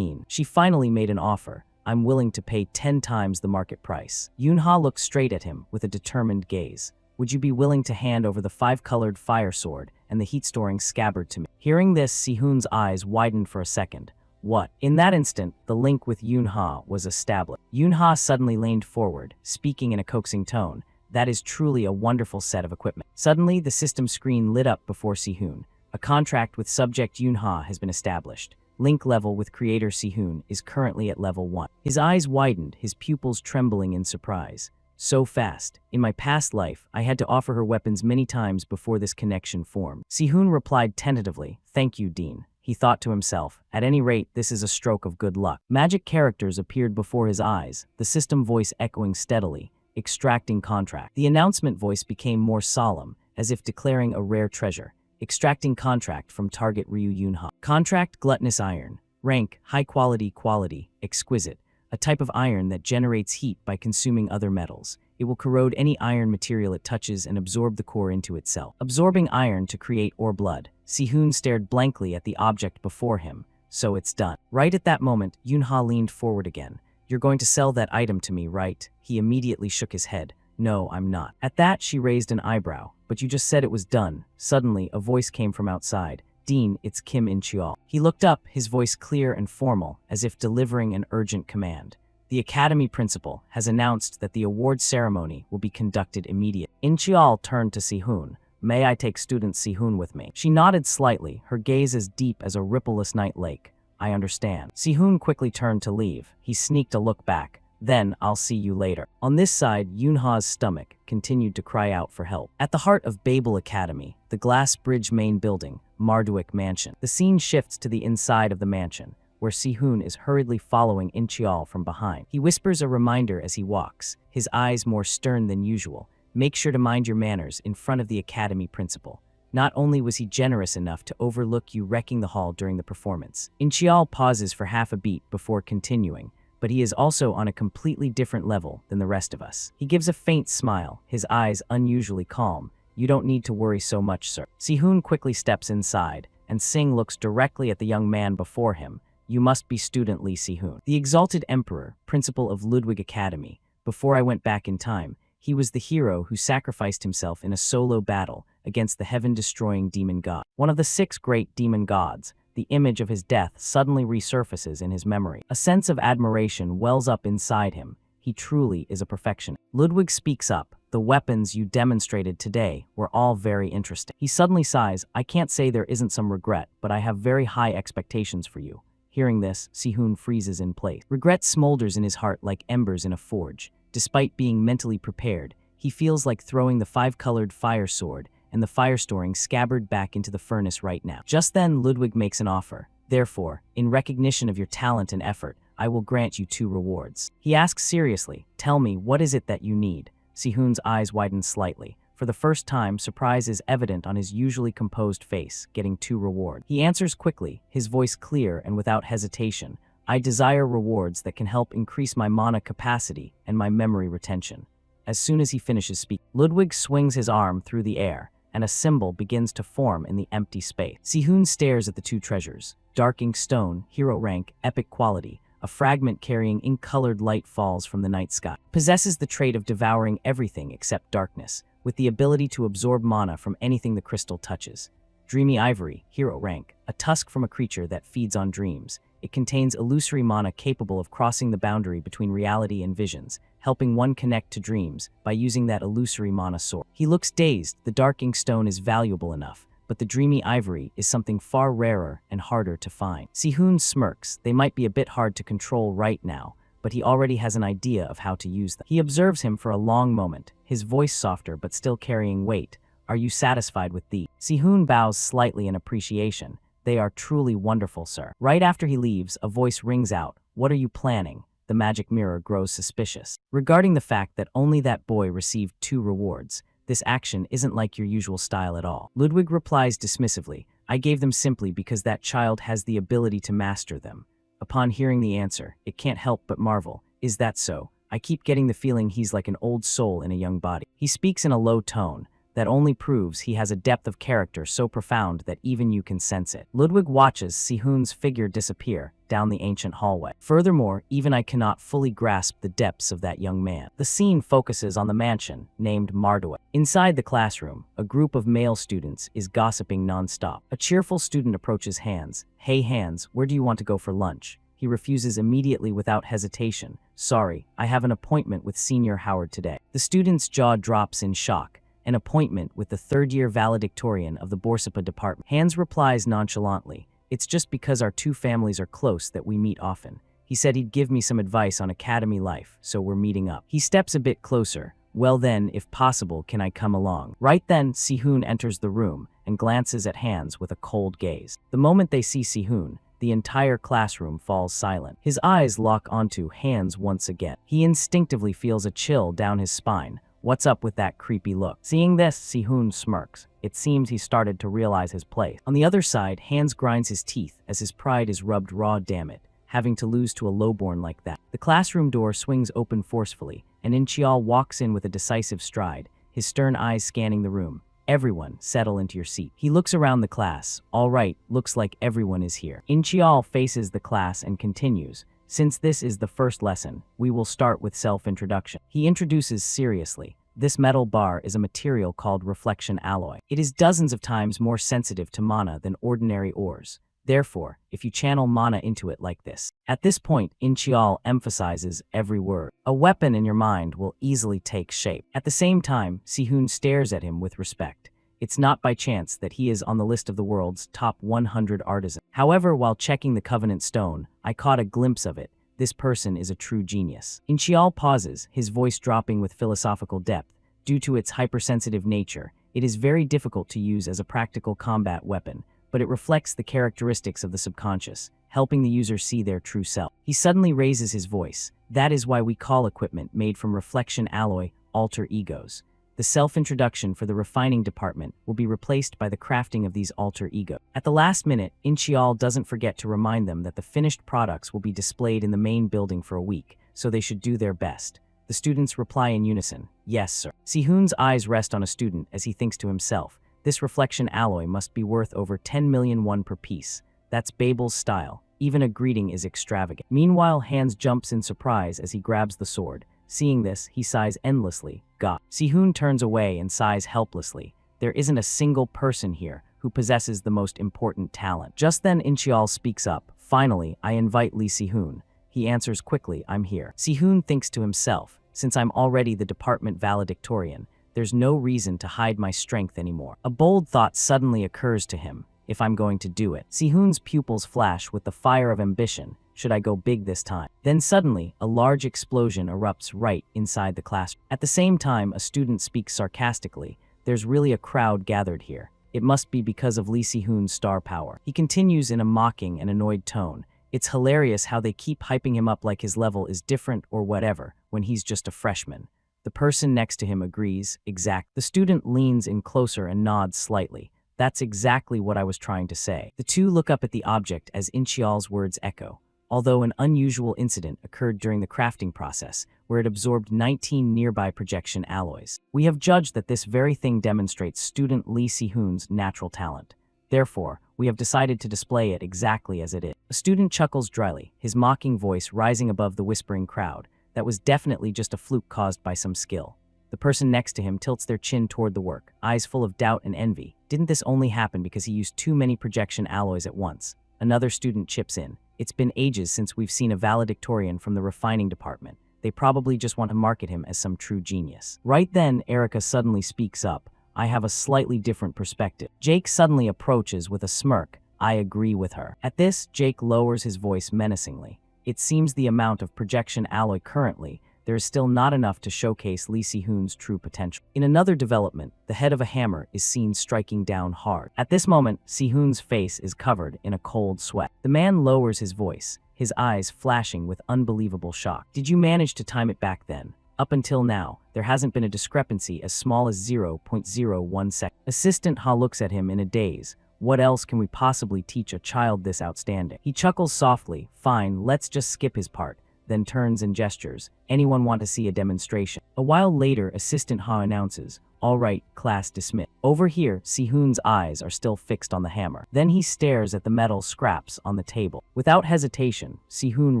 She finally made an offer. I'm willing to pay 10 times the market price. Yunha looked straight at him with a determined gaze. Would you be willing to hand over the 5-colored fire sword and the heat-storing scabbard to me? Hearing this, Sihun's eyes widened for a second. What? In that instant, the link with Yunha was established. Yunha suddenly leaned forward, speaking in a coaxing tone. That is truly a wonderful set of equipment. Suddenly, the system screen lit up before Sihun. A contract with subject Yunha has been established. Link level with creator Sihun is currently at level 1. His eyes widened, his pupils trembling in surprise. So fast. In my past life, I had to offer her weapons many times before this connection formed. Sihun replied tentatively, Thank you, Dean. He thought to himself, at any rate, this is a stroke of good luck. Magic characters appeared before his eyes, the system voice echoing steadily, extracting contract. The announcement voice became more solemn, as if declaring a rare treasure. Extracting contract from target Ryu Yunha. Contract gluttonous iron. Rank, high quality, exquisite. A type of iron that generates heat by consuming other metals. It will corrode any iron material it touches and absorb the core into itself. Absorbing iron to create ore blood. Sihun stared blankly at the object before him. So it's done. Right at that moment, Yunha leaned forward again. You're going to sell that item to me, right? He immediately shook his head. No, I'm not. At that, she raised an eyebrow. But you just said it was done. Suddenly, a voice came from outside. Dean, it's Kim In-cheol. He looked up, his voice clear and formal, as if delivering an urgent command. The academy principal has announced that the award ceremony will be conducted immediately. Incheol turned to Sihun. May I take student Sihun with me? She nodded slightly, her gaze as deep as a rippleless night lake. I understand. Sihun quickly turned to leave. He sneaked a look back. Then, I'll see you later. On this side, Yoonha's stomach continued to cry out for help. At the heart of Babel Academy, the glass bridge main building, Marduk Mansion. The scene shifts to the inside of the mansion, where Sihun is hurriedly following Incheol from behind. He whispers a reminder as he walks, his eyes more stern than usual. Make sure to mind your manners in front of the academy principal. Not only was he generous enough to overlook you wrecking the hall during the performance. Incheol pauses for half a beat before continuing, but he is also on a completely different level than the rest of us. He gives a faint smile, his eyes unusually calm. You don't need to worry so much, sir. Sihun quickly steps inside, and Singh looks directly at the young man before him. You must be student Lee Sihun. The exalted emperor, principal of Ludwig Academy. Before I went back in time, he was the hero who sacrificed himself in a solo battle against the heaven-destroying demon god. One of the 6 great demon gods. The image of his death suddenly resurfaces in his memory. A sense of admiration wells up inside him. He truly is a perfectionist. Ludwig speaks up. The weapons you demonstrated today were all very interesting. He suddenly sighs. I can't say there isn't some regret, but I have very high expectations for you. Hearing this, Sihun freezes in place. Regret smolders in his heart like embers in a forge. Despite being mentally prepared, he feels like throwing the 5-colored fire sword and the fire-storing scabbard back into the furnace right now. Just then, Ludwig makes an offer. Therefore, in recognition of your talent and effort, I will grant you 2 rewards. He asks seriously, tell me, what is it that you need? Sihun's eyes widen slightly. For the first time, surprise is evident on his usually composed face, getting 2 rewards. He answers quickly, his voice clear and without hesitation. I desire rewards that can help increase my mana capacity and my memory retention. As soon as he finishes speaking, Ludwig swings his arm through the air, and a symbol begins to form in the empty space. Sihun stares at the 2 treasures. Dark ink stone, hero rank, epic quality. A fragment carrying ink-colored light falls from the night sky. Possesses the trait of devouring everything except darkness, with the ability to absorb mana from anything the crystal touches. Dreamy ivory, hero rank. A tusk from a creature that feeds on dreams. It contains illusory mana capable of crossing the boundary between reality and visions, helping one connect to dreams by using that illusory mana source. He looks dazed. The dark ink stone is valuable enough, but the dreamy ivory is something far rarer and harder to find. Sihun smirks. They might be a bit hard to control right now, but he already has an idea of how to use them. He observes him for a long moment, his voice softer but still carrying weight. Are you satisfied with these? Sihun bows slightly in appreciation. They are truly wonderful, sir. Right after he leaves, a voice rings out. What are you planning? The magic mirror grows suspicious. Regarding the fact that only that boy received 2 rewards, this action isn't like your usual style at all. Ludwig replies dismissively, I gave them simply because that child has the ability to master them. Upon hearing the answer, it can't help but marvel. Is that so? I keep getting the feeling he's like an old soul in a young body. He speaks in a low tone. That only proves he has a depth of character so profound that even you can sense it. Ludwig watches Sihun's figure disappear down the ancient hallway. Furthermore, even I cannot fully grasp the depths of that young man. The scene focuses on the mansion, named Marduk. Inside the classroom, a group of male students is gossiping non-stop. A cheerful student approaches Hans. Hey Hans, where do you want to go for lunch? He refuses immediately without hesitation. Sorry, I have an appointment with Senior Howard today. The student's jaw drops in shock. An appointment with the 3rd-year valedictorian of the Borsapa department. Hans replies nonchalantly, it's just because our 2 families are close that we meet often. He said he'd give me some advice on academy life, so we're meeting up. He steps a bit closer. Well then, if possible, can I come along? Right then, Sihun enters the room and glances at Hans with a cold gaze. The moment they see Sihun, the entire classroom falls silent. His eyes lock onto Hans once again. He instinctively feels a chill down his spine. What's up with that creepy look? Seeing this, Sihun smirks. It seems he started to realize his place. On the other side, Hans grinds his teeth as his pride is rubbed raw. Damn it, having to lose to a lowborn like that. The classroom door swings open forcefully, and Incheol walks in with a decisive stride, his stern eyes scanning the room. Everyone, settle into your seat. He looks around the class. All right, looks like everyone is here. Incheol faces the class and continues. Since this is the first lesson, we will start with self-introduction. He introduces seriously. This metal bar is a material called reflection alloy. It is dozens of times more sensitive to mana than ordinary ores. Therefore, if you channel mana into it like this. At this point, Inchial emphasizes every word. A weapon in your mind will easily take shape. At the same time, Sihun stares at him with respect. It's not by chance that he is on the list of the world's top 100 artisans. However, while checking the Covenant Stone, I caught a glimpse of it. This person is a true genius. Inchial pauses, his voice dropping with philosophical depth. Due to its hypersensitive nature, it is very difficult to use as a practical combat weapon, but it reflects the characteristics of the subconscious, helping the user see their true self. He suddenly raises his voice. That is why we call equipment made from reflection alloy alter egos. The self-introduction for the refining department will be replaced by the crafting of these alter egos. At the last minute, Inchial doesn't forget to remind them that the finished products will be displayed in the main building for a week, so they should do their best. The students reply in unison, "Yes, sir." Sihun's eyes rest on a student as he thinks to himself, this reflection alloy must be worth over 10 million won per piece. That's Babel's style. Even a greeting is extravagant. Meanwhile, Hans jumps in surprise as he grabs the sword. Seeing this, he sighs endlessly. God. Sihun turns away and sighs helplessly. There isn't a single person here who possesses the most important talent. Just then, Inchial speaks up. Finally, I invite Lee Sihun. He answers quickly, I'm here. Sihun thinks to himself, since I'm already the department valedictorian, there's no reason to hide my strength anymore. A bold thought suddenly occurs to him, if I'm going to do it. Sihun's pupils flash with the fire of ambition. Should I go big this time? Then suddenly, a large explosion erupts right inside the classroom. At the same time, a student speaks sarcastically. There's really a crowd gathered here. It must be because of Lee Sihun's star power. He continues in a mocking and annoyed tone. It's hilarious how they keep hyping him up like his level is different or whatever, when he's just a freshman. The person next to him agrees, exact. The student leans in closer and nods slightly. That's exactly what I was trying to say. The two look up at the object as Inchial's words echo. Although an unusual incident occurred during the crafting process, where it absorbed 19 nearby projection alloys. We have judged that this very thing demonstrates student Lee Sihun's natural talent. Therefore, we have decided to display it exactly as it is. A student chuckles dryly, his mocking voice rising above the whispering crowd. That was definitely just a fluke caused by some skill. The person next to him tilts their chin toward the work, eyes full of doubt and envy. Didn't this only happen because he used too many projection alloys at once? Another student chips in. It's been ages since we've seen a valedictorian from the refining department. They probably just want to market him as some true genius. Right then, Erica suddenly speaks up. I have a slightly different perspective. Jake suddenly approaches with a smirk. I agree with her. At this, Jake lowers his voice menacingly. It seems the amount of projection alloy currently, there is still not enough to showcase Lee Si-hoon's true potential. In another development, the head of a hammer is seen striking down hard. At this moment, Si-hoon's face is covered in a cold sweat. The man lowers his voice, his eyes flashing with unbelievable shock. Did you manage to time it back then? Up until now, there hasn't been a discrepancy as small as 0.01 seconds. Assistant Ha looks at him in a daze. What else can we possibly teach a child this outstanding? He chuckles softly. Fine, let's just skip his part. Then turns and gestures. Anyone want to see a demonstration? A while later, Assistant Ha announces, all right, class dismissed. Over here, Si-hoon's eyes are still fixed on the hammer. Then he stares at the metal scraps on the table. Without hesitation, Si-hoon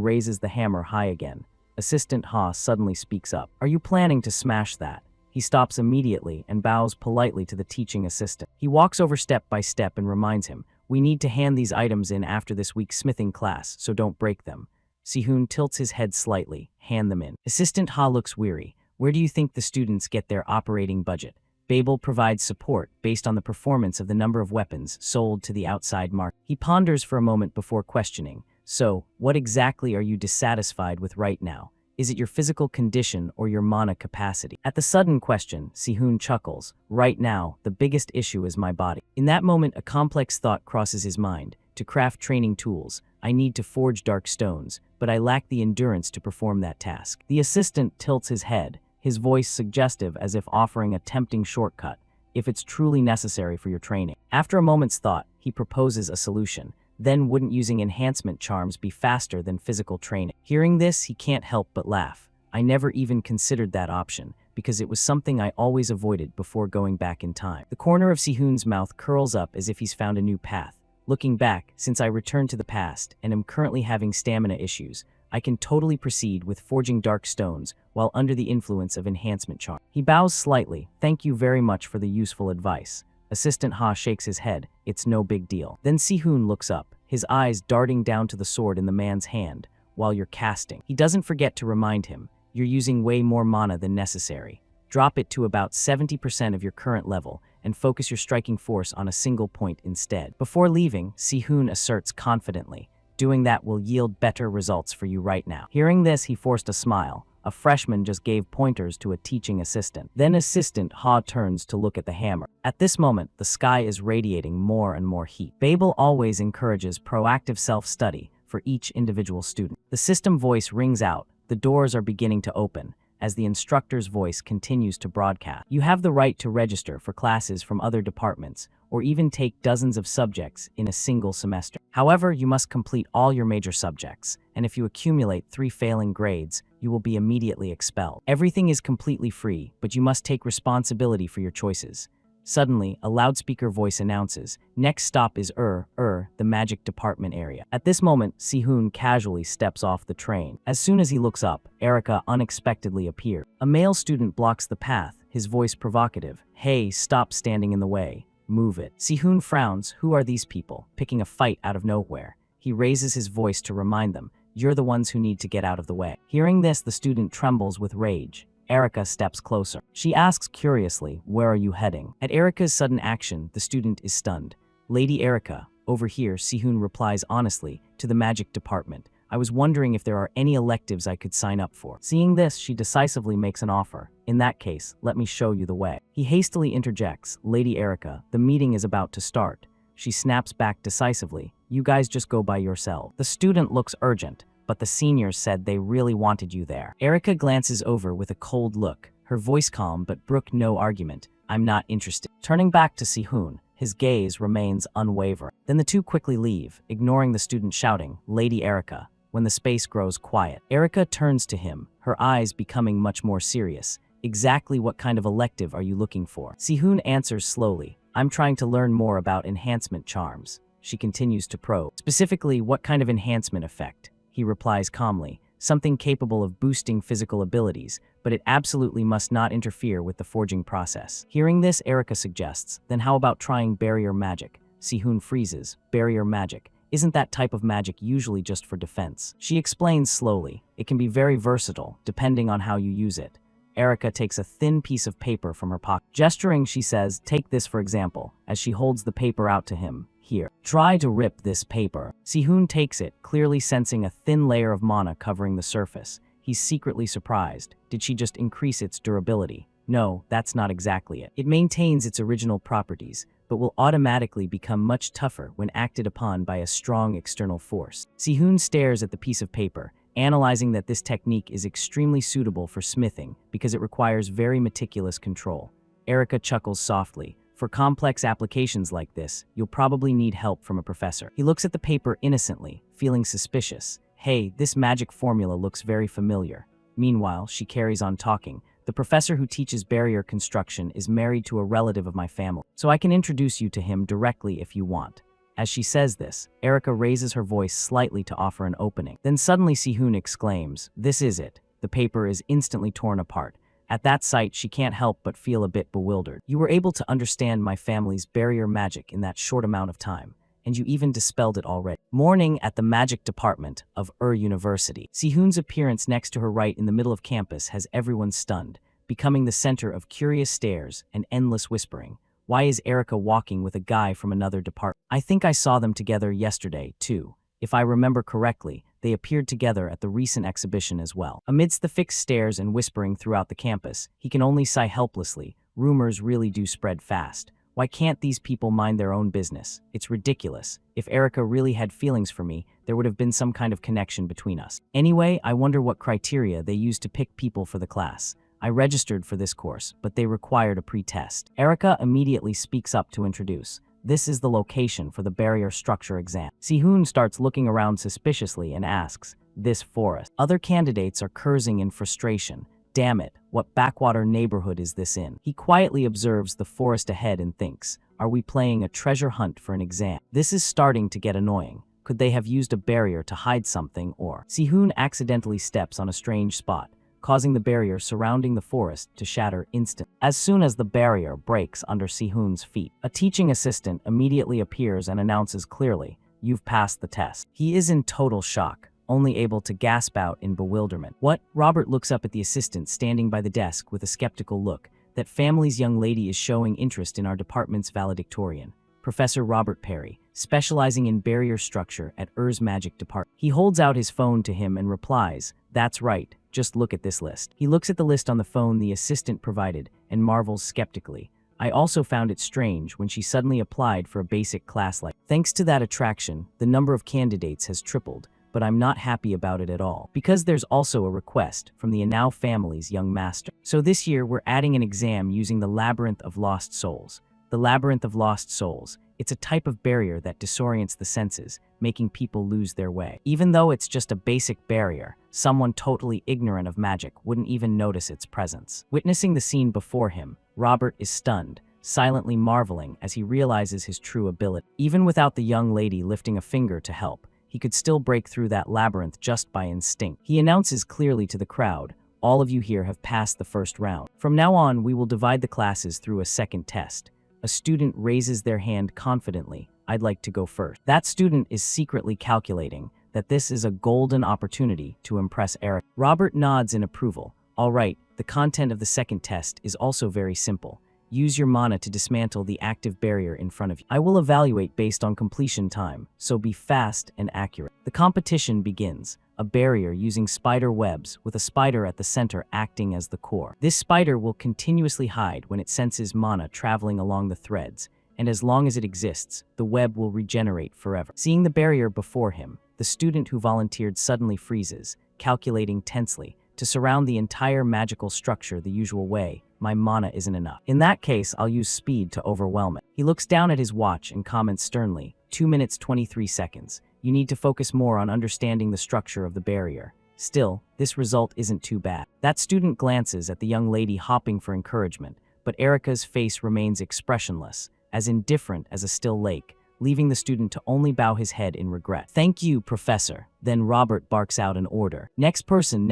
raises the hammer high again. Assistant Ha suddenly speaks up. Are you planning to smash that? He stops immediately and bows politely to the teaching assistant. He walks over step by step and reminds him, we need to hand these items in after this week's smithing class, so don't break them. Si-hoon tilts his head slightly. Hand them in. Assistant Ha looks weary. Where do you think the students get their operating budget? Babel provides support based on the performance of the number of weapons sold to the outside market. He ponders for a moment before questioning. So, what exactly are you dissatisfied with right now? Is it your physical condition or your mana capacity? At the sudden question, Si-hoon chuckles. Right now, the biggest issue is my body. In that moment, a complex thought crosses his mind. To craft training tools, I need to forge dark stones, but I lack the endurance to perform that task. The assistant tilts his head, his voice suggestive as if offering a tempting shortcut, if it's truly necessary for your training. After a moment's thought, he proposes a solution. Then wouldn't using enhancement charms be faster than physical training? Hearing this, he can't help but laugh. I never even considered that option, because it was something I always avoided before going back in time. The corner of Si-hoon's mouth curls up as if he's found a new path. Looking back, since I returned to the past and am currently having stamina issues, I can totally proceed with forging dark stones while under the influence of enhancement charm. He bows slightly. Thank you very much for the useful advice. Assistant Ha shakes his head. It's no big deal. Then Si-hoon looks up. his eyes darting down to the sword in the man's hand while you're casting. He doesn't forget to remind him, you're using way more mana than necessary. Drop it to about 70% of your current level and focus your striking force on a single point instead. Before leaving, Si-hoon asserts confidently, doing that will yield better results for you right now. Hearing this, he forced a smile. A freshman just gave pointers to a teaching assistant. Then Assistant Ha turns to look at the hammer. At this moment, the sky is radiating more and more heat. Babel always encourages proactive self-study for each individual student. The system voice rings out. The doors are beginning to open as the instructor's voice continues to broadcast. You have the right to register for classes from other departments or even take dozens of subjects in a single semester. However, you must complete all your major subjects, and if you accumulate 3 failing grades, you will be immediately expelled. Everything is completely free, but you must take responsibility for your choices. Suddenly, a loudspeaker voice announces, next stop is the magic department area. At this moment, Si-hoon casually steps off the train. As soon as he looks up, Erica unexpectedly appears. A male student blocks the path, his voice provocative. Hey, stop standing in the way. Move it. Si-hoon frowns. Who are these people? Picking a fight out of nowhere. He raises his voice to remind them, you're the ones who need to get out of the way. Hearing this, the student trembles with rage. Erica steps closer. She asks curiously, where are you heading? At Erica's sudden action, the student is stunned. Lady Erica, over here, Si-hoon replies honestly, to the magic department. I was wondering if there are any electives I could sign up for. Seeing this, she decisively makes an offer. In that case, let me show you the way. He hastily interjects, Lady Erica, the meeting is about to start. She snaps back decisively, you guys just go by yourself. The student looks urgent, but the seniors said they really wanted you there. Erica glances over with a cold look, her voice calm but brook no argument. I'm not interested. Turning back to Si-hoon, his gaze remains unwavering. Then the two quickly leave, ignoring the student shouting, Lady Erica. When the space grows quiet, Erica turns to him, her eyes becoming much more serious. Exactly what kind of elective are you looking for? Si-hoon answers slowly, I'm trying to learn more about enhancement charms. She continues to probe. Specifically, what kind of enhancement effect? He replies calmly, something capable of boosting physical abilities, but it absolutely must not interfere with the forging process. Hearing this, Erica suggests, then how about trying barrier magic? Si-hoon freezes, barrier magic. Isn't that type of magic usually just for defense? She explains slowly, it can be very versatile, depending on how you use it. Erica takes a thin piece of paper from her pocket. Gesturing, she says, take this for example, as she holds the paper out to him. Here, try to rip this paper. Si-hoon takes it, clearly sensing a thin layer of mana covering the surface. He's secretly surprised. Did she just increase its durability? No, that's not exactly it. It maintains its original properties, but will automatically become much tougher when acted upon by a strong external force. Si-hoon stares at the piece of paper, analyzing that this technique is extremely suitable for smithing because it requires very meticulous control. Erica chuckles softly. For complex applications like this, you'll probably need help from a professor. He looks at the paper innocently, feeling suspicious. Hey, this magic formula looks very familiar. Meanwhile, she carries on talking. The professor who teaches barrier construction is married to a relative of my family, so I can introduce you to him directly if you want. As she says this, Erica raises her voice slightly to offer an opening. Then suddenly Si-hoon exclaims, this is it. The paper is instantly torn apart. At that sight, she can't help but feel a bit bewildered. You were able to understand my family's barrier magic in that short amount of time, and you even dispelled it already. Morning at the magic department of University. Si-hoon's appearance next to her right in the middle of campus has everyone stunned, becoming the center of curious stares and endless whispering. Why is Erica walking with a guy from another department? I think I saw them together yesterday, too. If I remember correctly, they appeared together at the recent exhibition as well. Amidst the fixed stares and whispering throughout the campus, he can only sigh helplessly. Rumors really do spread fast. Why can't these people mind their own business? It's ridiculous. If Erica really had feelings for me, there would have been some kind of connection between us. Anyway, I wonder what criteria they use to pick people for the class. I registered for this course, but they required a pre-test. Erica immediately speaks up to introduce. This is the location for the barrier structure exam. Si-hoon starts looking around suspiciously and asks, this forest. Other candidates are cursing in frustration. Damn it, what backwater neighborhood is this in? He quietly observes the forest ahead and thinks, are we playing a treasure hunt for an exam? This is starting to get annoying. Could they have used a barrier to hide something or? Si-hoon accidentally steps on a strange spot, causing the barrier surrounding the forest to shatter instantly. As soon as the barrier breaks under Si-hoon's feet, a teaching assistant immediately appears and announces clearly, you've passed the test. He is in total shock, only able to gasp out in bewilderment. What? Robert looks up at the assistant standing by the desk with a skeptical look. That family's young lady is showing interest in our department's valedictorian, Professor Robert Perry, specializing in barrier structure at Ur's Magic Department. He holds out his phone to him and replies, "That's right, just look at this list." He looks at the list on the phone the assistant provided and marvels skeptically. I also found it strange when she suddenly applied for a basic class like. Thanks to that attraction, the number of candidates has tripled, but I'm not happy about it at all. Because there's also a request from the Anao family's young master. So this year we're adding an exam using the Labyrinth of Lost Souls. The Labyrinth of Lost Souls. It's a type of barrier that disorients the senses, making people lose their way. Even though it's just a basic barrier, someone totally ignorant of magic wouldn't even notice its presence. Witnessing the scene before him, Robert is stunned, silently marveling as he realizes his true ability. Even without the young lady lifting a finger to help, he could still break through that labyrinth just by instinct. He announces clearly to the crowd, "All of you here have passed the first round. From now on, we will divide the classes through a second test." A student raises their hand confidently. "I'd like to go first." That student is secretly calculating that this is a golden opportunity to impress Eric. Robert nods in approval. "All right, the content of the second test is also very simple. Use your mana to dismantle the active barrier in front of you. I will evaluate based on completion time, so be fast and accurate." The competition begins. A barrier using spider webs with a spider at the center acting as the core. This spider will continuously hide when it senses mana traveling along the threads, and as long as it exists, the web will regenerate forever. Seeing the barrier before him, the student who volunteered suddenly freezes, calculating tensely. To surround the entire magical structure the usual way, my mana isn't enough. In that case, I'll use speed to overwhelm it. He looks down at his watch and comments sternly, 2 minutes 23 seconds. You need to focus more on understanding the structure of the barrier. Still, this result isn't too bad. That student glances at the young lady hopping for encouragement, but Erica's face remains expressionless, as indifferent as a still lake, leaving the student to only bow his head in regret. "Thank you, Professor." Then Robert barks out an order. Next person,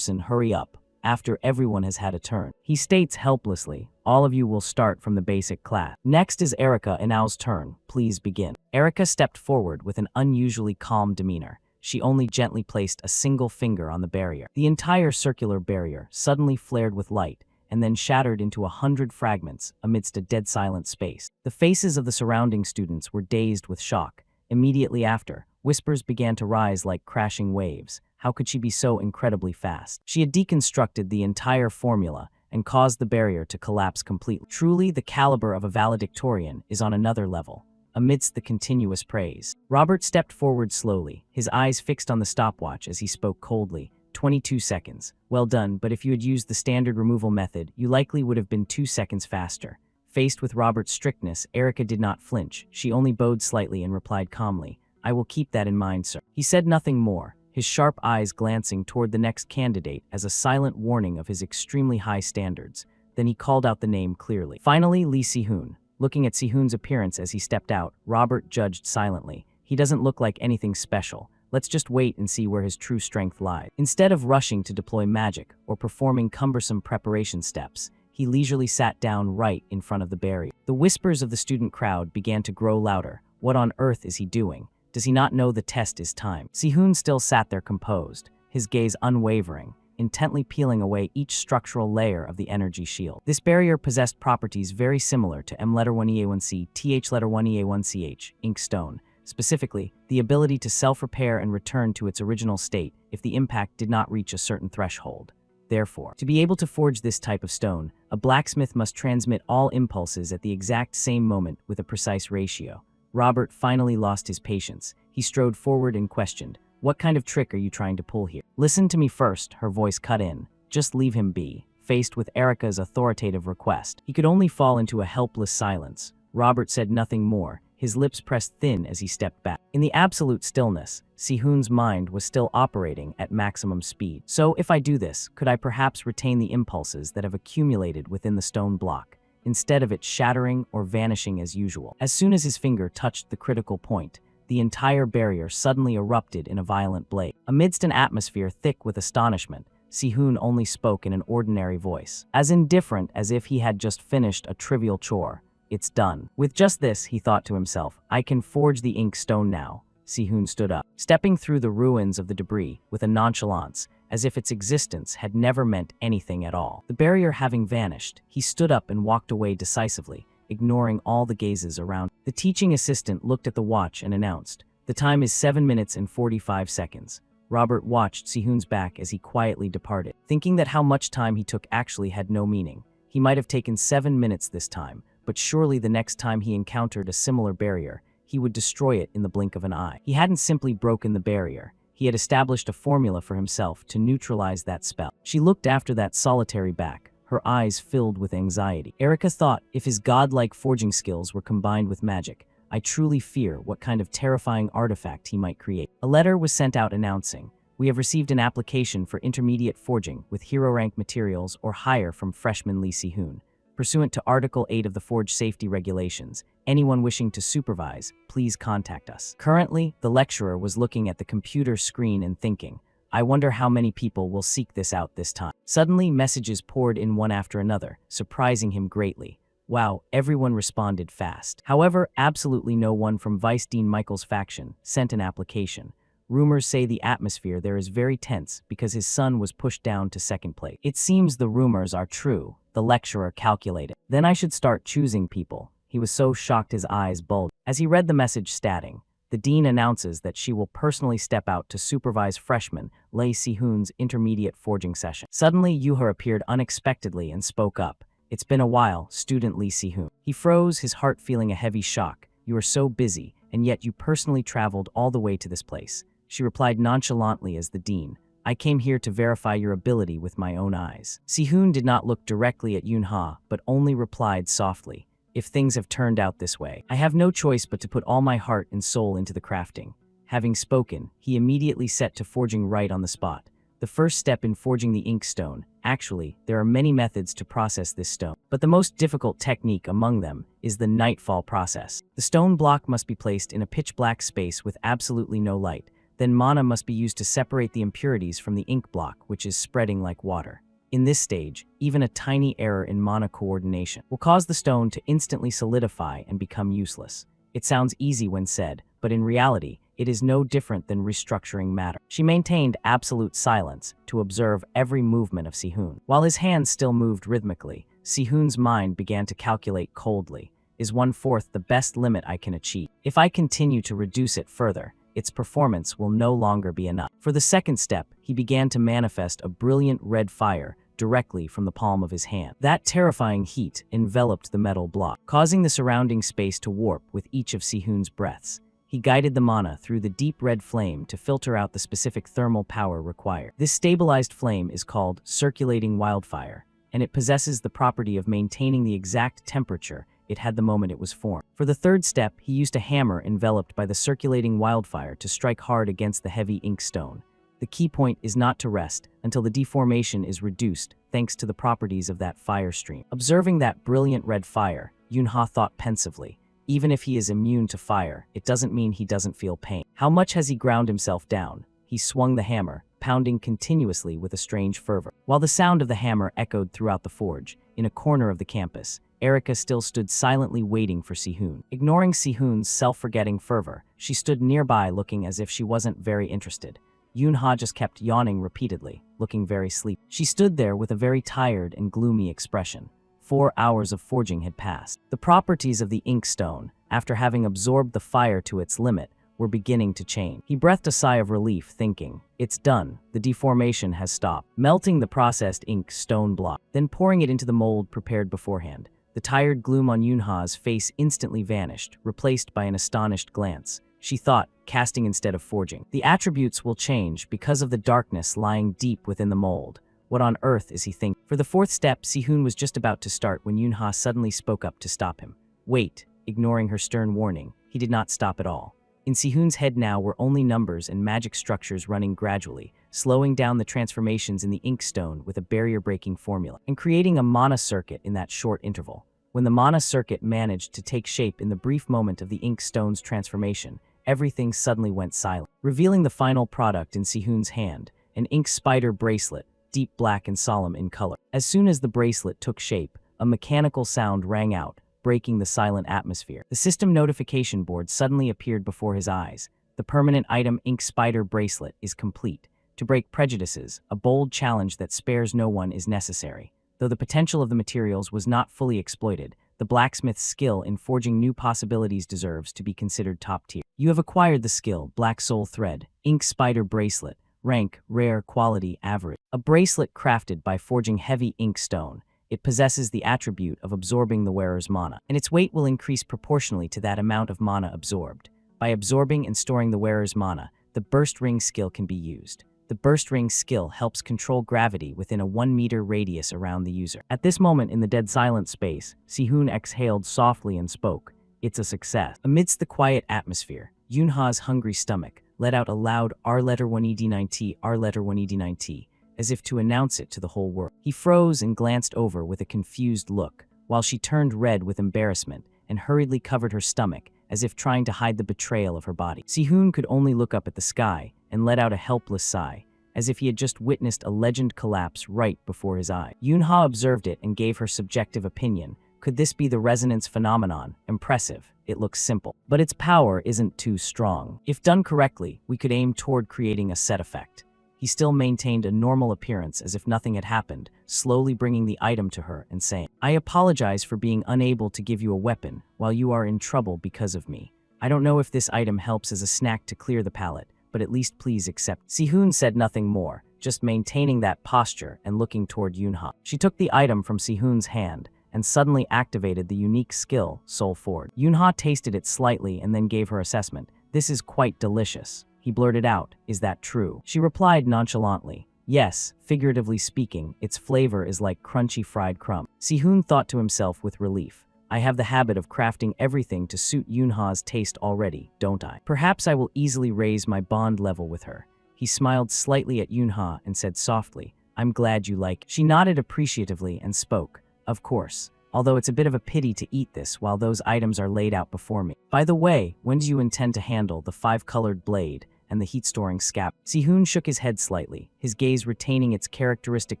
hurry up." After everyone has had a turn, he states helplessly, "All of you will start from the basic class." Next is Erica Inao's turn. "Please begin." Erica stepped forward with an unusually calm demeanor. She only gently placed a single finger on the barrier. The entire circular barrier suddenly flared with light, and then shattered into 100 fragments amidst a dead silent space. The faces of the surrounding students were dazed with shock. Immediately after, whispers began to rise like crashing waves. How could she be so incredibly fast? She had deconstructed the entire formula and caused the barrier to collapse completely. Truly, the caliber of a valedictorian is on another level. Amidst the continuous praise, Robert stepped forward slowly, his eyes fixed on the stopwatch as he spoke coldly. 22 seconds. "Well done, but if you had used the standard removal method, you likely would have been 2 seconds faster." Faced with Robert's strictness, Erica did not flinch. She only bowed slightly and replied calmly, "I will keep that in mind, sir." He said nothing more, his sharp eyes glancing toward the next candidate as a silent warning of his extremely high standards. Then he called out the name clearly. Finally, Lee Si-hoon. Looking at Si-hoon's appearance as he stepped out, Robert judged silently. He doesn't look like anything special. Let's just wait and see where his true strength lies. Instead of rushing to deploy magic or performing cumbersome preparation steps, he leisurely sat down right in front of the barrier. The whispers of the student crowd began to grow louder. What on earth is he doing? Does he not know the test is timed? Si-hoon still sat there composed, his gaze unwavering, intently peeling away each structural layer of the energy shield. This barrier possessed properties very similar to M1E1C, TH1E1CH, ink stone. Specifically, the ability to self-repair and return to its original state if the impact did not reach a certain threshold. Therefore, to be able to forge this type of stone, a blacksmith must transmit all impulses at the exact same moment with a precise ratio. Robert finally lost his patience. He strode forward and questioned, "What kind of trick are you trying to pull here?" "Listen to me first," her voice cut in. "Just leave him be." Faced with Erica's authoritative request, he could only fall into a helpless silence. Robert said nothing more, his lips pressed thin as he stepped back. In the absolute stillness, Si-hoon's mind was still operating at maximum speed. "So if I do this, could I perhaps retain the impulses that have accumulated within the stone block, instead of it shattering or vanishing as usual?" As soon as his finger touched the critical point, the entire barrier suddenly erupted in a violent blaze. Amidst an atmosphere thick with astonishment, Si-hoon only spoke in an ordinary voice, as indifferent as if he had just finished a trivial chore. "It's done." With just this, he thought to himself, "I can forge the ink stone now. Sihun stood up, stepping through the ruins of the debris with a nonchalance, as if its existence had never meant anything at all. The barrier having vanished, he stood up and walked away decisively, ignoring all the gazes around. The teaching assistant looked at the watch and announced, "The time is 7 minutes and 45 seconds. Robert watched Sihun's back as he quietly departed, thinking that how much time he took actually had no meaning. He might have taken 7 minutes this time, but surely the next time he encountered a similar barrier, he would destroy it in the blink of an eye. He hadn't simply broken the barrier. He had established a formula for himself to neutralize that spell. She looked after that solitary back, her eyes filled with anxiety. Erica thought, if his godlike forging skills were combined with magic, I truly fear what kind of terrifying artifact he might create. A letter was sent out announcing, "We have received an application for intermediate forging with hero rank materials or higher from freshman Lee Si-hoon. Pursuant to Article 8 of the Forge Safety Regulations, anyone wishing to supervise, please contact us." Currently, the lecturer was looking at the computer screen and thinking, I wonder how many people will seek this out this time. Suddenly, messages poured in one after another, surprising him greatly. Wow, everyone responded fast. However, absolutely no one from Vice Dean Michael's faction sent an application. Rumors say the atmosphere there is very tense because his son was pushed down to second place. It seems the rumors are true, the lecturer calculated. Then I should start choosing people. He was so shocked his eyes bulged. As he read the message statting, the dean announces that she will personally step out to supervise freshman Lee Si-hoon's intermediate forging session. Suddenly, Yuha appeared unexpectedly and spoke up. It's been a while, student Lee Si-hoon. He froze, his heart feeling a heavy shock. You are so busy, and yet you personally traveled all the way to this place. She replied nonchalantly as the dean, I came here to verify your ability with my own eyes. Si-hoon did not look directly at Yunha, but only replied softly, if things have turned out this way, I have no choice but to put all my heart and soul into the crafting. Having spoken, he immediately set to forging right on the spot. The first step in forging the ink stone, actually, there are many methods to process this stone, but the most difficult technique among them is the nightfall process. The stone block must be placed in a pitch-black space with absolutely no light. Then mana must be used to separate the impurities from the ink block, which is spreading like water. In this stage, even a tiny error in mana coordination will cause the stone to instantly solidify and become useless. It sounds easy when said, but in reality, it is no different than restructuring matter. She maintained absolute silence to observe every movement of Si-hoon. While his hands still moved rhythmically, Si-hoon's mind began to calculate coldly. Is 1/4 the best limit I can achieve? If I continue to reduce it further, its performance will no longer be enough. For the second step, he began to manifest a brilliant red fire directly from the palm of his hand. That terrifying heat enveloped the metal block, causing the surrounding space to warp with each of Si-hoon's breaths. He guided the mana through the deep red flame to filter out the specific thermal power required. This stabilized flame is called circulating wildfire, and it possesses the property of maintaining the exact temperature it had the moment it was formed. For the third step, he used a hammer enveloped by the circulating wildfire to strike hard against the heavy ink stone. The key point is not to rest until the deformation is reduced thanks to the properties of that fire stream. Observing that brilliant red fire, Yunha thought pensively, even if he is immune to fire, it doesn't mean he doesn't feel pain. How much has he ground himself down? He swung the hammer, pounding continuously with a strange fervor. While the sound of the hammer echoed throughout the forge, in a corner of the campus, Erica still stood silently waiting for Si-hoon. Ignoring Si-hoon's self-forgetting fervor, she stood nearby looking as if she wasn't very interested. Yunha just kept yawning repeatedly, looking very sleepy. She stood there with a very tired and gloomy expression. 4 hours of forging had passed. The properties of the ink stone, after having absorbed the fire to its limit, were beginning to change. He breathed a sigh of relief, thinking, it's done, the deformation has stopped. Melting the processed ink stone block, then pouring it into the mold prepared beforehand. The tired gloom on Yunha's face instantly vanished, replaced by an astonished glance. She thought, casting instead of forging. The attributes will change because of the darkness lying deep within the mold. What on earth is he thinking? For the fourth step, Si-hoon was just about to start when Yunha suddenly spoke up to stop him. Wait, ignoring her stern warning, he did not stop at all. In Si-hoon's head now were only numbers and magic structures running gradually, slowing down the transformations in the ink stone with a barrier-breaking formula, and creating a mana circuit in that short interval. When the mana circuit managed to take shape in the brief moment of the ink stone's transformation, everything suddenly went silent, revealing the final product in Si-hoon's hand, an ink spider bracelet, deep black and solemn in color. As soon as the bracelet took shape, a mechanical sound rang out, breaking the silent atmosphere. The system notification board suddenly appeared before his eyes. The The permanent item Ink Spider Bracelet is complete. To break prejudices, a bold challenge that spares no one is necessary. Though the potential of the materials was not fully exploited, the blacksmith's skill in forging new possibilities deserves to be considered top tier. You have acquired the skill Black Soul Thread, Ink Spider Bracelet, rank, rare, quality, average. A bracelet crafted by forging heavy ink stone. It possesses the attribute of absorbing the wearer's mana, and its weight will increase proportionally to that amount of mana absorbed. By absorbing and storing the wearer's mana, the Burst Ring skill can be used. The Burst Ring skill helps control gravity within a 1-meter radius around the user. At this moment in the dead silent space, Si-hoon exhaled softly and spoke. It's a success. Amidst the quiet atmosphere, Yoonha's hungry stomach let out a loud R-1ED9T, R-1ED9T, as if to announce it to the whole world. He froze and glanced over with a confused look, while she turned red with embarrassment and hurriedly covered her stomach, as if trying to hide the betrayal of her body. Si-hoon could only look up at the sky and let out a helpless sigh, as if he had just witnessed a legend collapse right before his eyes. Yoonha observed it and gave her subjective opinion. Could this be the resonance phenomenon? Impressive. It looks simple. But its power isn't too strong. If done correctly, we could aim toward creating a set effect. He still maintained a normal appearance as if nothing had happened, slowly bringing the item to her and saying, I apologize for being unable to give you a weapon while you are in trouble because of me. I don't know if this item helps as a snack to clear the palate, but at least please accept. Si-hoon said nothing more, just maintaining that posture and looking toward Yoonha. She took the item from Si-hoon's hand and suddenly activated the unique skill, Soul Forge. Yoonha tasted it slightly and then gave her assessment. This is quite delicious. He blurted out, is that true? She replied nonchalantly, yes, figuratively speaking, its flavor is like crunchy fried crumb. Si-hoon thought to himself with relief. I have the habit of crafting everything to suit Yoonha's taste already, don't I? Perhaps I will easily raise my bond level with her. He smiled slightly at Yoonha and said softly, I'm glad you like it. She nodded appreciatively and spoke, of course, although it's a bit of a pity to eat this while those items are laid out before me. By the way, when do you intend to handle the 5-colored blade and the heat-storing scabbard? Si-hoon shook his head slightly, his gaze retaining its characteristic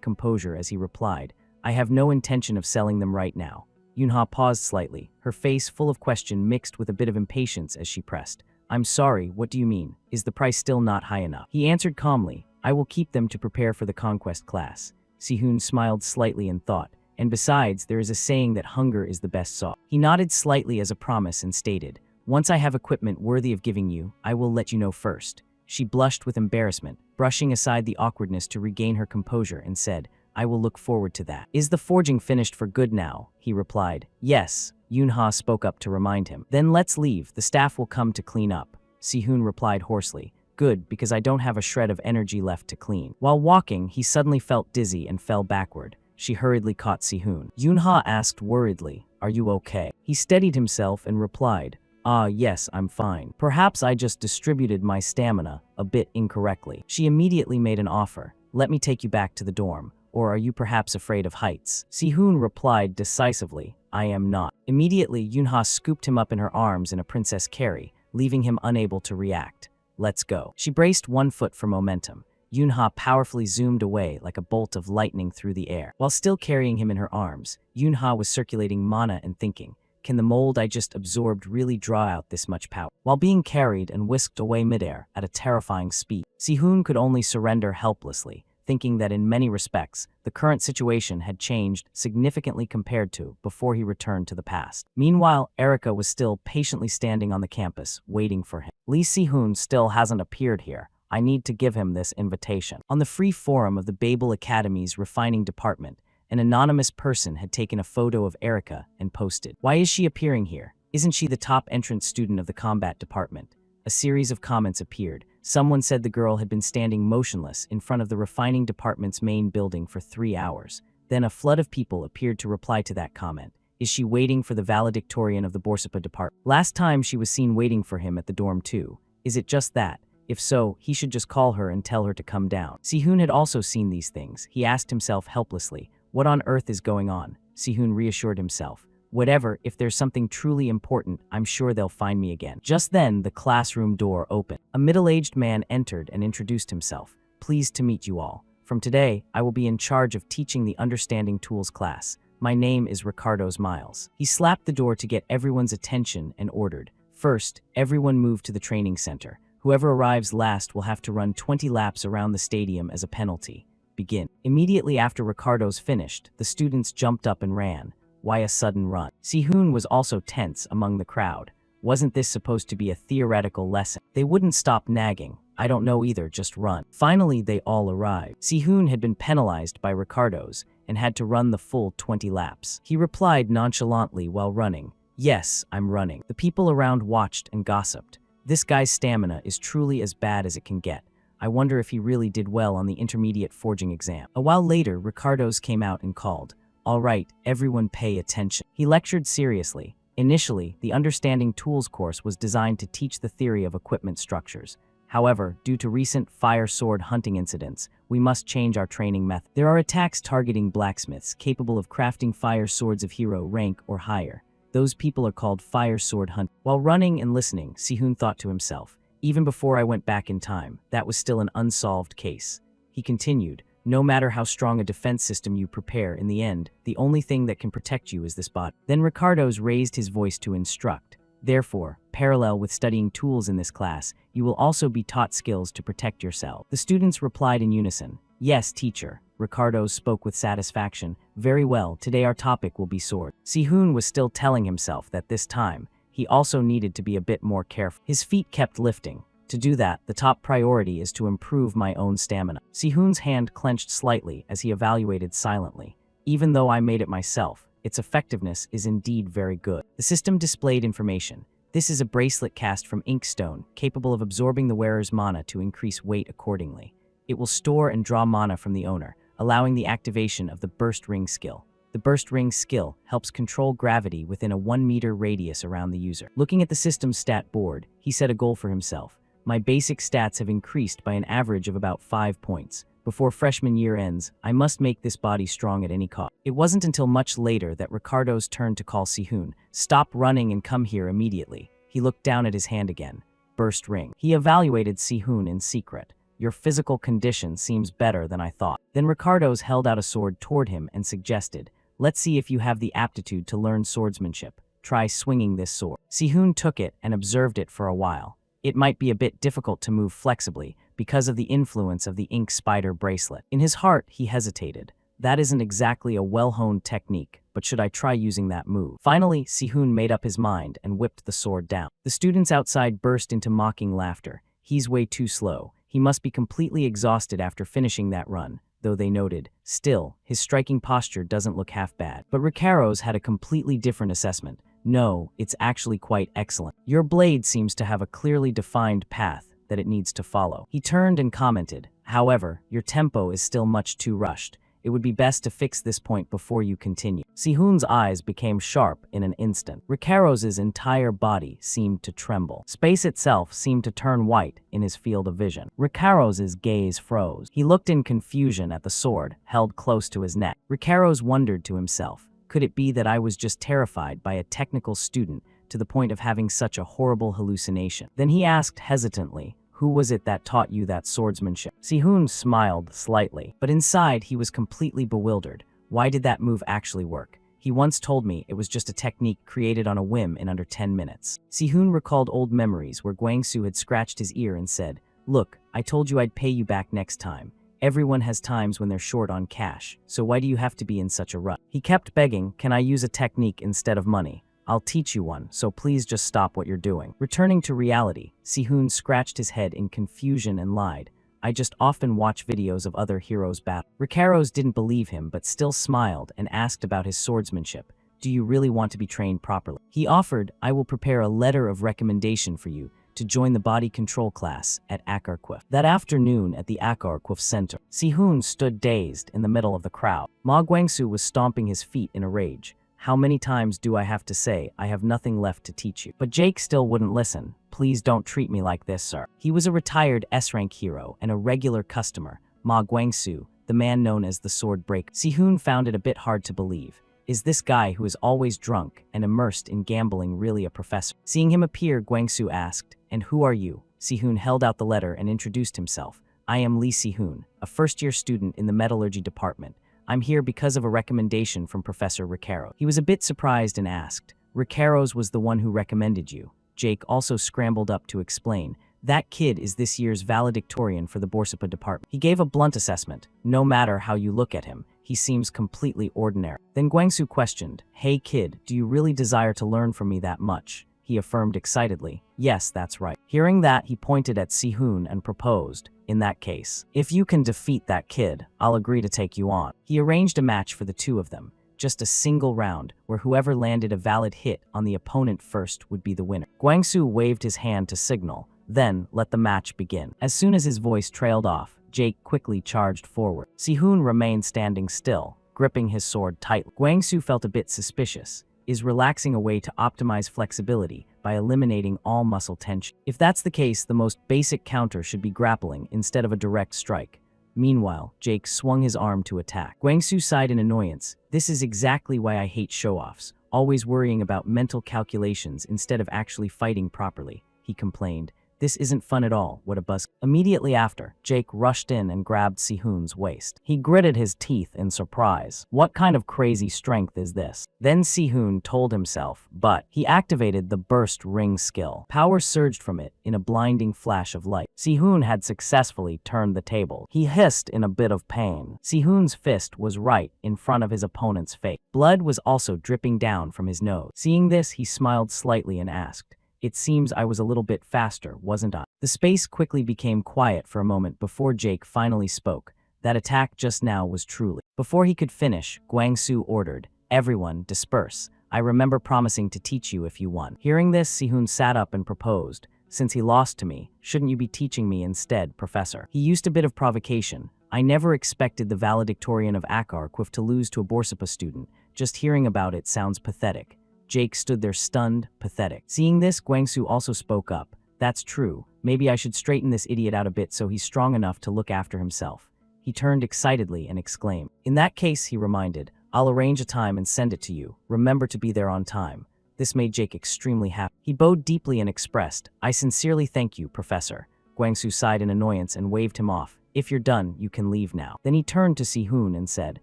composure as he replied, I have no intention of selling them right now. Yoonha paused slightly, her face full of question mixed with a bit of impatience as she pressed. I'm sorry, what do you mean? Is the price still not high enough? He answered calmly, I will keep them to prepare for the conquest class. Si-hoon smiled slightly and thought, and besides, there is a saying that hunger is the best sauce. He nodded slightly as a promise and stated, once I have equipment worthy of giving you, I will let you know first. She blushed with embarrassment, brushing aside the awkwardness to regain her composure and said, I will look forward to that. Is the forging finished for good now? He replied. Yes. Yoonha spoke up to remind him. Then let's leave. The staff will come to clean up. Si-hoon replied hoarsely. Good, because I don't have a shred of energy left to clean. While walking, he suddenly felt dizzy and fell backward. She hurriedly caught Si-hoon. Yoonha asked worriedly, Are you okay? He steadied himself and replied, Yes, I'm fine. Perhaps I just distributed my stamina a bit incorrectly. She immediately made an offer. Let me take you back to the dorm. Or are you perhaps afraid of heights? Si-hoon replied decisively, I am not. Immediately, Yoonha scooped him up in her arms in a princess carry, leaving him unable to react. Let's go. She braced one foot for momentum. Yoonha powerfully zoomed away like a bolt of lightning through the air. While still carrying him in her arms, Yoonha was circulating mana and thinking, can the mold I just absorbed really draw out this much power? While being carried and whisked away midair at a terrifying speed, Si-hoon could only surrender helplessly, thinking that in many respects, the current situation had changed significantly compared to before he returned to the past. Meanwhile, Erica was still patiently standing on the campus, waiting for him. Lee Si-hoon still hasn't appeared here. I need to give him this invitation. On the free forum of the Babel Academy's refining department, an anonymous person had taken a photo of Erica and posted, Why is she appearing here? Isn't she the top entrance student of the combat department? A series of comments appeared. Someone said the girl had been standing motionless in front of the refining department's main building for 3 hours. Then a flood of people appeared to reply to that comment. Is she waiting for the valedictorian of the Borsapa department? Last time she was seen waiting for him at the dorm too. Is it just that? If so, he should just call her and tell her to come down. Si-hoon had also seen these things. He asked himself helplessly, what on earth is going on? Si-hoon reassured himself. Whatever, if there's something truly important, I'm sure they'll find me again. Just then, the classroom door opened. A middle-aged man entered and introduced himself. Pleased to meet you all. From today, I will be in charge of teaching the Understanding Tools class. My name is Ricardo's Miles. He slapped the door to get everyone's attention and ordered. First, everyone moved to the training center. Whoever arrives last will have to run 20 laps around the stadium as a penalty. Begin. Immediately after Ricardo's finished, the students jumped up and ran. Why a sudden run? Sihoon was also tense among the crowd. Wasn't this supposed to be a theoretical lesson? They wouldn't stop nagging. I don't know either, just run. Finally, they all arrived. Sihoon had been penalized by Ricardo's and had to run the full 20 laps. He replied nonchalantly while running, "Yes, I'm running." The people around watched and gossiped. This guy's stamina is truly as bad as it can get. I wonder if he really did well on the intermediate forging exam. A while later, Ricardo's came out and called, "All right, everyone pay attention." He lectured seriously. Initially, the Understanding Tools course was designed to teach the theory of equipment structures. However, due to recent fire sword hunting incidents, we must change our training method. There are attacks targeting blacksmiths capable of crafting fire swords of hero rank or higher. Those people are called fire sword hunters. While running and listening, Sihoon thought to himself, even before I went back in time, that was still an unsolved case. He continued, no matter how strong a defense system you prepare, in the end, the only thing that can protect you is this body. Then Ricardo's raised his voice to instruct. Therefore, parallel with studying tools in this class, you will also be taught skills to protect yourself. The students replied in unison, "Yes, teacher." Ricardo spoke with satisfaction. "Very well, today our topic will be sword." Sihoon was still telling himself that this time, he also needed to be a bit more careful. His feet kept lifting. To do that, the top priority is to improve my own stamina. Sihoon's hand clenched slightly as he evaluated silently. Even though I made it myself, its effectiveness is indeed very good. The system displayed information. This is a bracelet cast from inkstone, capable of absorbing the wearer's mana to increase weight accordingly. It will store and draw mana from the owner, allowing the activation of the burst ring skill. The burst ring skill helps control gravity within a 1-meter radius around the user. Looking at the system's stat board, he set a goal for himself. My basic stats have increased by an average of about 5 points. Before freshman year ends, I must make this body strong at any cost. It wasn't until much later that Ricardo's turned to call Sihoon. "Stop running and come here immediately." He looked down at his hand again. Burst ring. He evaluated Sihoon in secret. "Your physical condition seems better than I thought." Then Ricardo's held out a sword toward him and suggested, "Let's see if you have the aptitude to learn swordsmanship. Try swinging this sword." Sihoon took it and observed it for a while. It might be a bit difficult to move flexibly because of the influence of the ink spider bracelet. In his heart, he hesitated. That isn't exactly a well-honed technique, but should I try using that move? Finally, Sihoon made up his mind and whipped the sword down. The students outside burst into mocking laughter. "He's way too slow. He must be completely exhausted after finishing that run," though they noted, "Still, his striking posture doesn't look half bad." But Ricardo's had a completely different assessment. "No, it's actually quite excellent. Your blade seems to have a clearly defined path that it needs to follow." He turned and commented, "However, your tempo is still much too rushed. It would be best to fix this point before you continue." Sihoon's eyes became sharp in an instant. Ricardo's entire body seemed to tremble. Space itself seemed to turn white in his field of vision. Ricardo's gaze froze. He looked in confusion at the sword held close to his neck. Ricardo's wondered to himself, could it be that I was just terrified by a technical student to the point of having such a horrible hallucination? Then he asked hesitantly, "Who was it that taught you that swordsmanship?" Sihoon smiled slightly, but inside he was completely bewildered. Why did that move actually work? He once told me it was just a technique created on a whim in under 10 minutes. Sihoon recalled old memories where Guangsu had scratched his ear and said, "Look, I told you I'd pay you back next time. Everyone has times when they're short on cash, so why do you have to be in such a rush?" He kept begging, "Can I use a technique instead of money? I'll teach you one, so please just stop what you're doing." Returning to reality, Sihoon scratched his head in confusion and lied, "I just often watch videos of other heroes battle." Ricardo's didn't believe him but still smiled and asked about his swordsmanship. "Do you really want to be trained properly?" He offered, "I will prepare a letter of recommendation for you to join the body control class at Akarquif." That afternoon at the Akarquif Center, Sihoon stood dazed in the middle of the crowd. Ma Guangsu was stomping his feet in a rage. "How many times do I have to say I have nothing left to teach you?" But Jake still wouldn't listen. "Please don't treat me like this, sir." He was a retired S-rank hero and a regular customer, Ma Guangsu, the man known as the Sword Breaker. Sihoon found it a bit hard to believe. Is this guy who is always drunk and immersed in gambling really a professor? Seeing him appear, Guangsu asked, "And who are you?" Sihoon held out the letter and introduced himself. "I am Lee Sihoon, a first-year student in the metallurgy department. I'm here because of a recommendation from Professor Ricardo." He was a bit surprised and asked, "Ricardo's was the one who recommended you?" Jake also scrambled up to explain, That kid is this year's valedictorian for the Borsapa department. He gave a blunt assessment. No matter how you look at him, he seems completely ordinary. Then Guangsu questioned, "Hey kid, do you really desire to learn from me that much?" He affirmed excitedly, "Yes, that's right." Hearing that, he pointed at Si-hoon and proposed, "In that case, if you can defeat that kid, I'll agree to take you on." He arranged a match for the two of them, just a single round, where whoever landed a valid hit on the opponent first would be the winner. Guangsu waved his hand to signal, then let the match begin. As soon as his voice trailed off, Jake quickly charged forward. Si-hoon remained standing still, gripping his sword tightly. Guangsu felt a bit suspicious. Is relaxing a way to optimize flexibility by eliminating all muscle tension? If that's the case, the most basic counter should be grappling instead of a direct strike. Meanwhile, Jake swung his arm to attack. Guangsu sighed in annoyance. "This is exactly why I hate show-offs, always worrying about mental calculations instead of actually fighting properly," he complained. "This isn't fun at all, what a buzz." Immediately after, Jake rushed in and grabbed Si-hoon's waist. He gritted his teeth in surprise. What kind of crazy strength is this? Then Si-hoon told himself, but he activated the burst ring skill. Power surged from it in a blinding flash of light. Si-hoon had successfully turned the table. He hissed in a bit of pain. Si-hoon's fist was right in front of his opponent's face. Blood was also dripping down from his nose. Seeing this, he smiled slightly and asked, "It seems I was a little bit faster, wasn't I?" The space quickly became quiet for a moment before Jake finally spoke. That attack just now was truly. Before he could finish, Guangsu ordered, "Everyone, disperse. I remember promising to teach you if you won." Hearing this, Si-hoon sat up and proposed, "Since he lost to me, shouldn't you be teaching me instead, Professor?" He used a bit of provocation. "I never expected the valedictorian of Akarquif to lose to a Borsapa student. Just hearing about it sounds pathetic." Jake stood there stunned, pathetic. Seeing this, Guangsu also spoke up. "That's true. Maybe I should straighten this idiot out a bit so he's strong enough to look after himself." He turned excitedly and exclaimed, "In that case," he reminded, "I'll arrange a time and send it to you. Remember to be there on time." This made Jake extremely happy. He bowed deeply and expressed, "I sincerely thank you, Professor." Guangsu sighed in annoyance and waved him off. "If you're done, you can leave now." Then he turned to Si-hoon and said,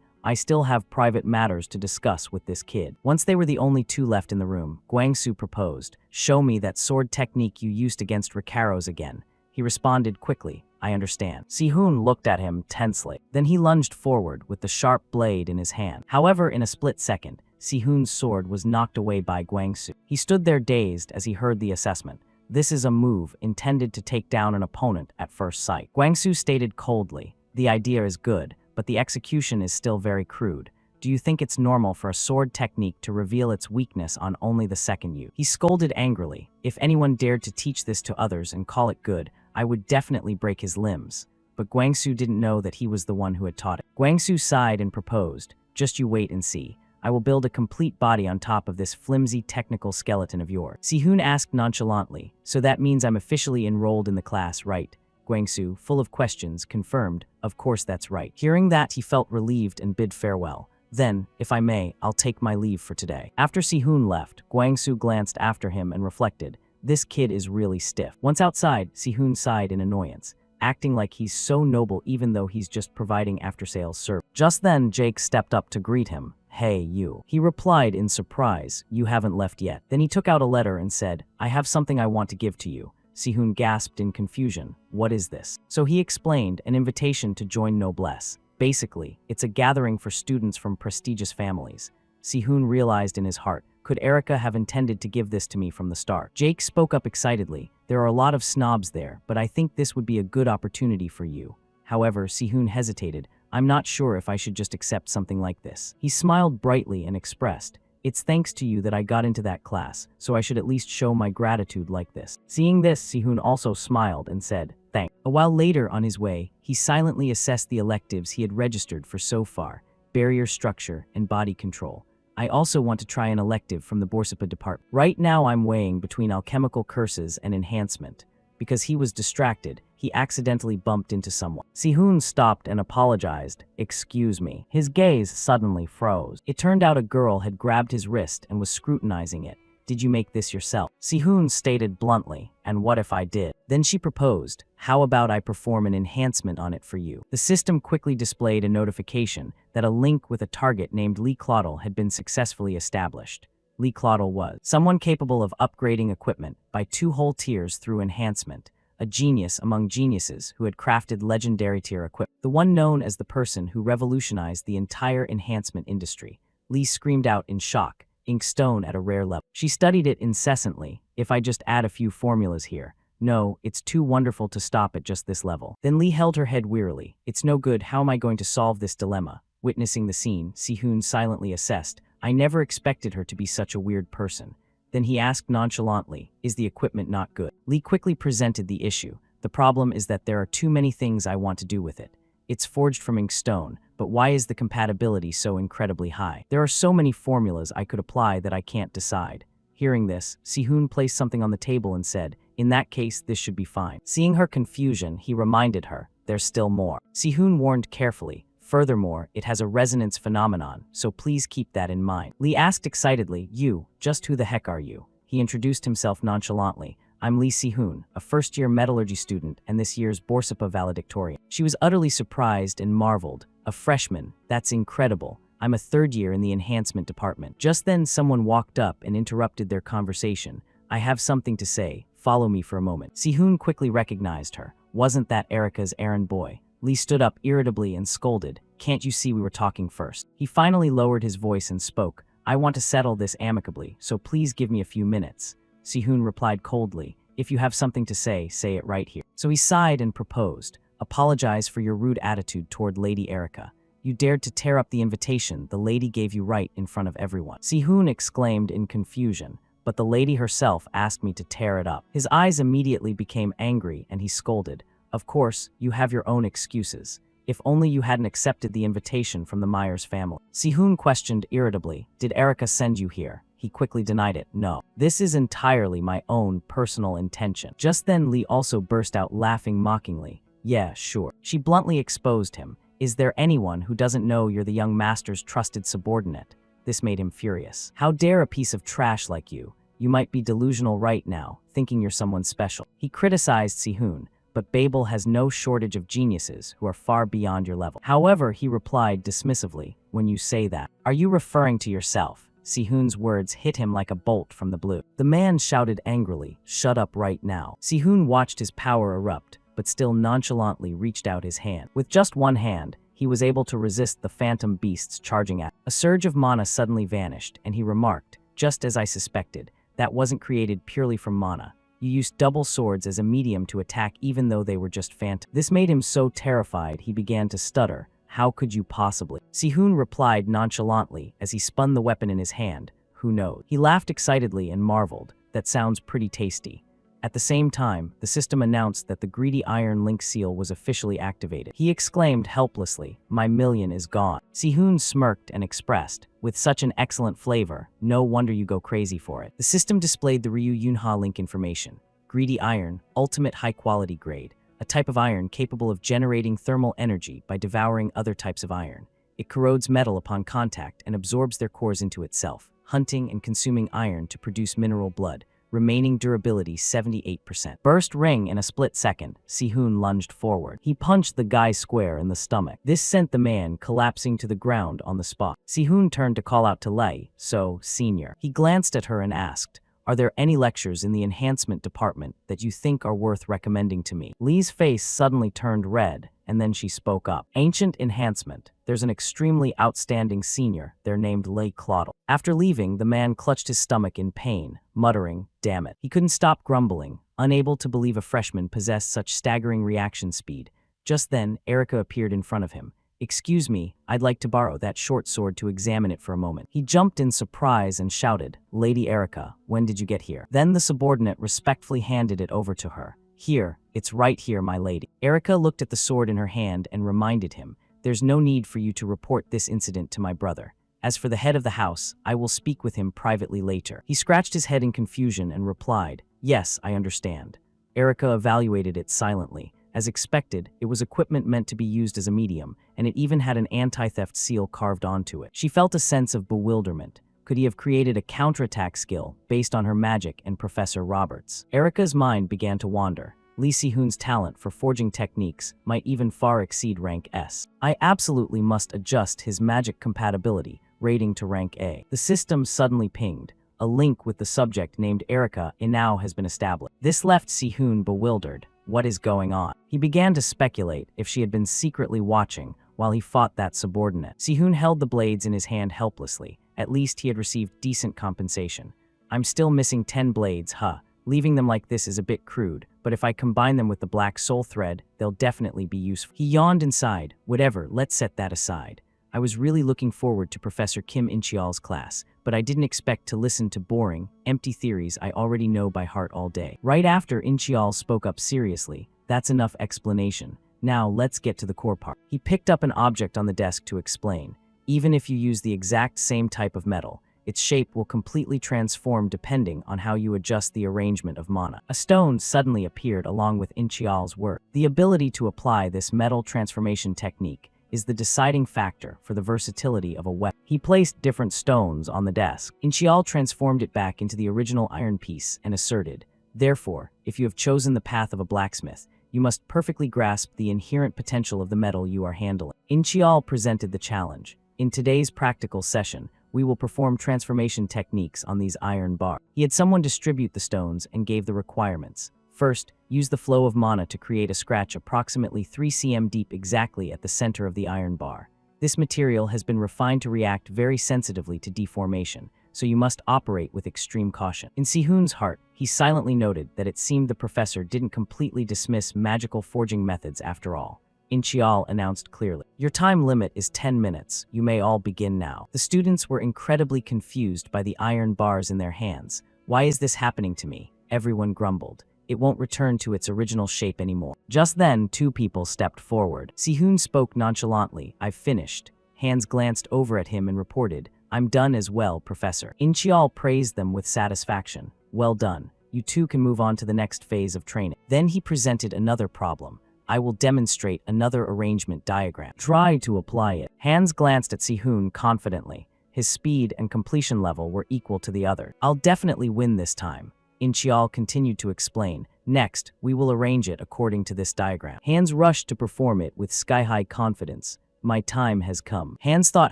"I still have private matters to discuss with this kid." Once they were the only two left in the room, Guangsu proposed, "Show me that sword technique you used against Ricaros again." He responded quickly, "I understand." Si-hoon looked at him tensely. Then he lunged forward with the sharp blade in his hand. However, in a split second, Si-hoon's sword was knocked away by Guangsu. He stood there dazed as he heard the assessment. This is a move intended to take down an opponent at first sight. Guangsu stated coldly, "The idea is good, but the execution is still very crude. Do you think it's normal for a sword technique to reveal its weakness on only the second use?" He scolded angrily. "If anyone dared to teach this to others and call it good, I would definitely break his limbs." But Guangsu didn't know that he was the one who had taught it. Guangsu sighed and proposed, "Just you wait and see. I will build a complete body on top of this flimsy technical skeleton of yours." Si-hoon asked nonchalantly, "So that means I'm officially enrolled in the class, right?" Guangsu, full of questions, confirmed, "Of course that's right." Hearing that, he felt relieved and bid farewell. "Then, if I may, I'll take my leave for today." After Si-hoon left, Guangsu glanced after him and reflected, "This kid is really stiff." Once outside, Si-hoon sighed in annoyance, acting like he's so noble even though he's just providing after-sales service. Just then, Jake stepped up to greet him. "Hey, you." He replied in surprise, "You haven't left yet." Then he took out a letter and said, "I have something I want to give to you." Si-hoon gasped in confusion. "What is this?" So he explained, an invitation to join Noblesse. Basically, it's a gathering for students from prestigious families. Si-hoon realized in his heart, could Erica have intended to give this to me from the start? Jake spoke up excitedly, "There are a lot of snobs there, but I think this would be a good opportunity for you." However, Si-hoon hesitated. "I'm not sure if I should just accept something like this." He smiled brightly and expressed, "It's thanks to you that I got into that class, so I should at least show my gratitude like this." Seeing this, Si-hoon also smiled and said, "Thanks." A while later, on his way, he silently assessed the electives he had registered for so far, barrier structure and body control. "I also want to try an elective from the Borsapa department. Right now I'm weighing between alchemical curses and enhancement." Because he was distracted, he accidentally bumped into someone. Si-hoon stopped and apologized. "Excuse me." His gaze suddenly froze. It turned out a girl had grabbed his wrist and was scrutinizing it. "Did you make this yourself?" Si-hoon stated bluntly, "And what if I did?" Then she proposed, "How about I perform an enhancement on it for you?" The system quickly displayed a notification that a link with a target named Lee Claudel had been successfully established. Lee Claudel was someone capable of upgrading equipment by 2 whole tiers through enhancement, a genius among geniuses who had crafted legendary tier equipment. The one known as the person who revolutionized the entire enhancement industry. Lee screamed out in shock, inkstone at a rare level. She studied it incessantly. If I just add a few formulas here. No, it's too wonderful to stop at just this level. Then Lee held her head wearily. It's no good, how am I going to solve this dilemma? Witnessing the scene, Si-hoon silently assessed. I never expected her to be such a weird person. Then he asked nonchalantly, is the equipment not good? Lee quickly presented the issue. The problem is that there are too many things I want to do with it. It's forged from inkstone, but why is the compatibility so incredibly high? There are so many formulas I could apply that I can't decide. Hearing this, Si-hoon placed something on the table and said, in that case, this should be fine. Seeing her confusion, he reminded her, there's still more. Si-hoon warned carefully, furthermore, it has a resonance phenomenon, so please keep that in mind. Lee asked excitedly, you, just who the heck are you? He introduced himself nonchalantly. I'm Lee Si-hoon, a first-year metallurgy student and this year's Borsapa valedictorian. She was utterly surprised and marveled. A freshman, that's incredible. I'm a third year in the enhancement department. Just then someone walked up and interrupted their conversation. I have something to say, follow me for a moment. Si-hoon quickly recognized her. Wasn't that Erica's errand boy? Lee stood up irritably and scolded. Can't you see we were talking first? He finally lowered his voice and spoke. I want to settle this amicably, so please give me a few minutes. Si-hoon replied coldly, if you have something to say it right here. So he sighed and proposed, apologize for your rude attitude toward Lady Erica. You dared to tear up the invitation the lady gave you right in front of everyone. Si-hoon exclaimed in confusion, but the lady herself asked me to tear it up. His eyes immediately became angry and he scolded, of course, you have your own excuses. If only you hadn't accepted the invitation from the Myers family. Si-hoon questioned irritably, did Erica send you here? He quickly denied it. No. This is entirely my own personal intention. Just then Lee also burst out laughing mockingly. Yeah, sure. She bluntly exposed him. Is there anyone who doesn't know you're the young master's trusted subordinate? This made him furious. How dare a piece of trash like you? You might be delusional right now, thinking you're someone special. He criticized Si-hoon, but Babel has no shortage of geniuses who are far beyond your level. However, he replied dismissively, when you say that, are you referring to yourself? Si-hoon's words hit him like a bolt from the blue. The man shouted angrily, shut up right now. Si-hoon watched his power erupt, but still nonchalantly reached out his hand. With just one hand, he was able to resist the phantom beasts charging at him. A surge of mana suddenly vanished, and he remarked, just as I suspected, that wasn't created purely from mana. You used double swords as a medium to attack even though they were just phantom. This made him so terrified he began to stutter. How could you possibly? Si-hoon replied nonchalantly as he spun the weapon in his hand. Who knows? He laughed excitedly and marveled. That sounds pretty tasty. At the same time, the system announced that the greedy iron link seal was officially activated. He exclaimed helplessly, my million is gone. Si-hoon smirked and expressed, with such an excellent flavor, no wonder you go crazy for it. The system displayed the Ryu Yunha link information. Greedy iron, ultimate high-quality grade. A type of iron capable of generating thermal energy by devouring other types of iron. It corrodes metal upon contact and absorbs their cores into itself, hunting and consuming iron to produce mineral blood. Remaining durability 78%. Burst ring in a split second, Si-hoon lunged forward. He punched the guy square in the stomach. This sent the man collapsing to the ground on the spot. Si-hoon turned to call out to Lei, so, senior. He glanced at her and asked, are there any lectures in the enhancement department that you think are worth recommending to me? Lee's face suddenly turned red, and then she spoke up. Ancient enhancement. There's an extremely outstanding senior. They're named Lei Claudel. After leaving, the man clutched his stomach in pain, muttering, damn it. He couldn't stop grumbling, unable to believe a freshman possessed such staggering reaction speed. Just then, Erica appeared in front of him. Excuse me, I'd like to borrow that short sword to examine it for a moment. He jumped in surprise and shouted, Lady Erica, when did you get here? Then the subordinate respectfully handed it over to her. Here, it's right here, my lady. Erica looked at the sword in her hand and reminded him, there's no need for you to report this incident to my brother. As for the head of the house, I will speak with him privately later. He scratched his head in confusion and replied, yes, I understand. Erica evaluated it silently. As expected, it was equipment meant to be used as a medium, and it even had an anti-theft seal carved onto it. She felt a sense of bewilderment. Could he have created a counterattack skill based on her magic and Professor Roberts? Erica's mind began to wander. Lee Si-hoon's talent for forging techniques might even far exceed rank S. I absolutely must adjust his magic compatibility, rating to rank A. The system suddenly pinged. A link with the subject named Erica now has been established. This left Si-hoon bewildered. What is going on? He began to speculate if she had been secretly watching while he fought that subordinate. Sihun held the blades in his hand helplessly. At least he had received decent compensation. I'm still missing 10 blades, huh? Leaving them like this is a bit crude, but if I combine them with the black soul thread, they'll definitely be useful. He yawned and sighed. Whatever, let's set that aside. I was really looking forward to Professor Kim In-cheol's class, but I didn't expect to listen to boring, empty theories I already know by heart all day. Right after In-cheol spoke up seriously, that's enough explanation. Now let's get to the core part. He picked up an object on the desk to explain. Even if you use the exact same type of metal, its shape will completely transform depending on how you adjust the arrangement of mana. A stone suddenly appeared along with In-cheol's work. The ability to apply this metal transformation technique is the deciding factor for the versatility of a weapon. He placed different stones on the desk. In-cheol transformed it back into the original iron piece and asserted, therefore, if you have chosen the path of a blacksmith, you must perfectly grasp the inherent potential of the metal you are handling. In-cheol presented the challenge. In today's practical session, we will perform transformation techniques on these iron bars. He had someone distribute the stones and gave the requirements. First, use the flow of mana to create a scratch approximately 3 cm deep exactly at the center of the iron bar. This material has been refined to react very sensitively to deformation, so you must operate with extreme caution. In Sihun's heart, he silently noted that it seemed the professor didn't completely dismiss magical forging methods after all. In-cheol announced clearly, "Your time limit is 10 minutes. You may all begin now." The students were incredibly confused by the iron bars in their hands. "Why is this happening to me?" Everyone grumbled. "It won't return to its original shape anymore." Just then, 2 people stepped forward. Sihun spoke nonchalantly. "I've finished." Hands glanced over at him and reported, "I'm done as well, Professor." In-cheol praised them with satisfaction. "Well done. You two can move on to the next phase of training." Then he presented another problem. "I will demonstrate another arrangement diagram. Try to apply it." Hands glanced at Sihun confidently. His speed and completion level were equal to the other. "I'll definitely win this time." In-cheol continued to explain, "Next, we will arrange it according to this diagram." Hands rushed to perform it with sky-high confidence. "My time has come." Hands thought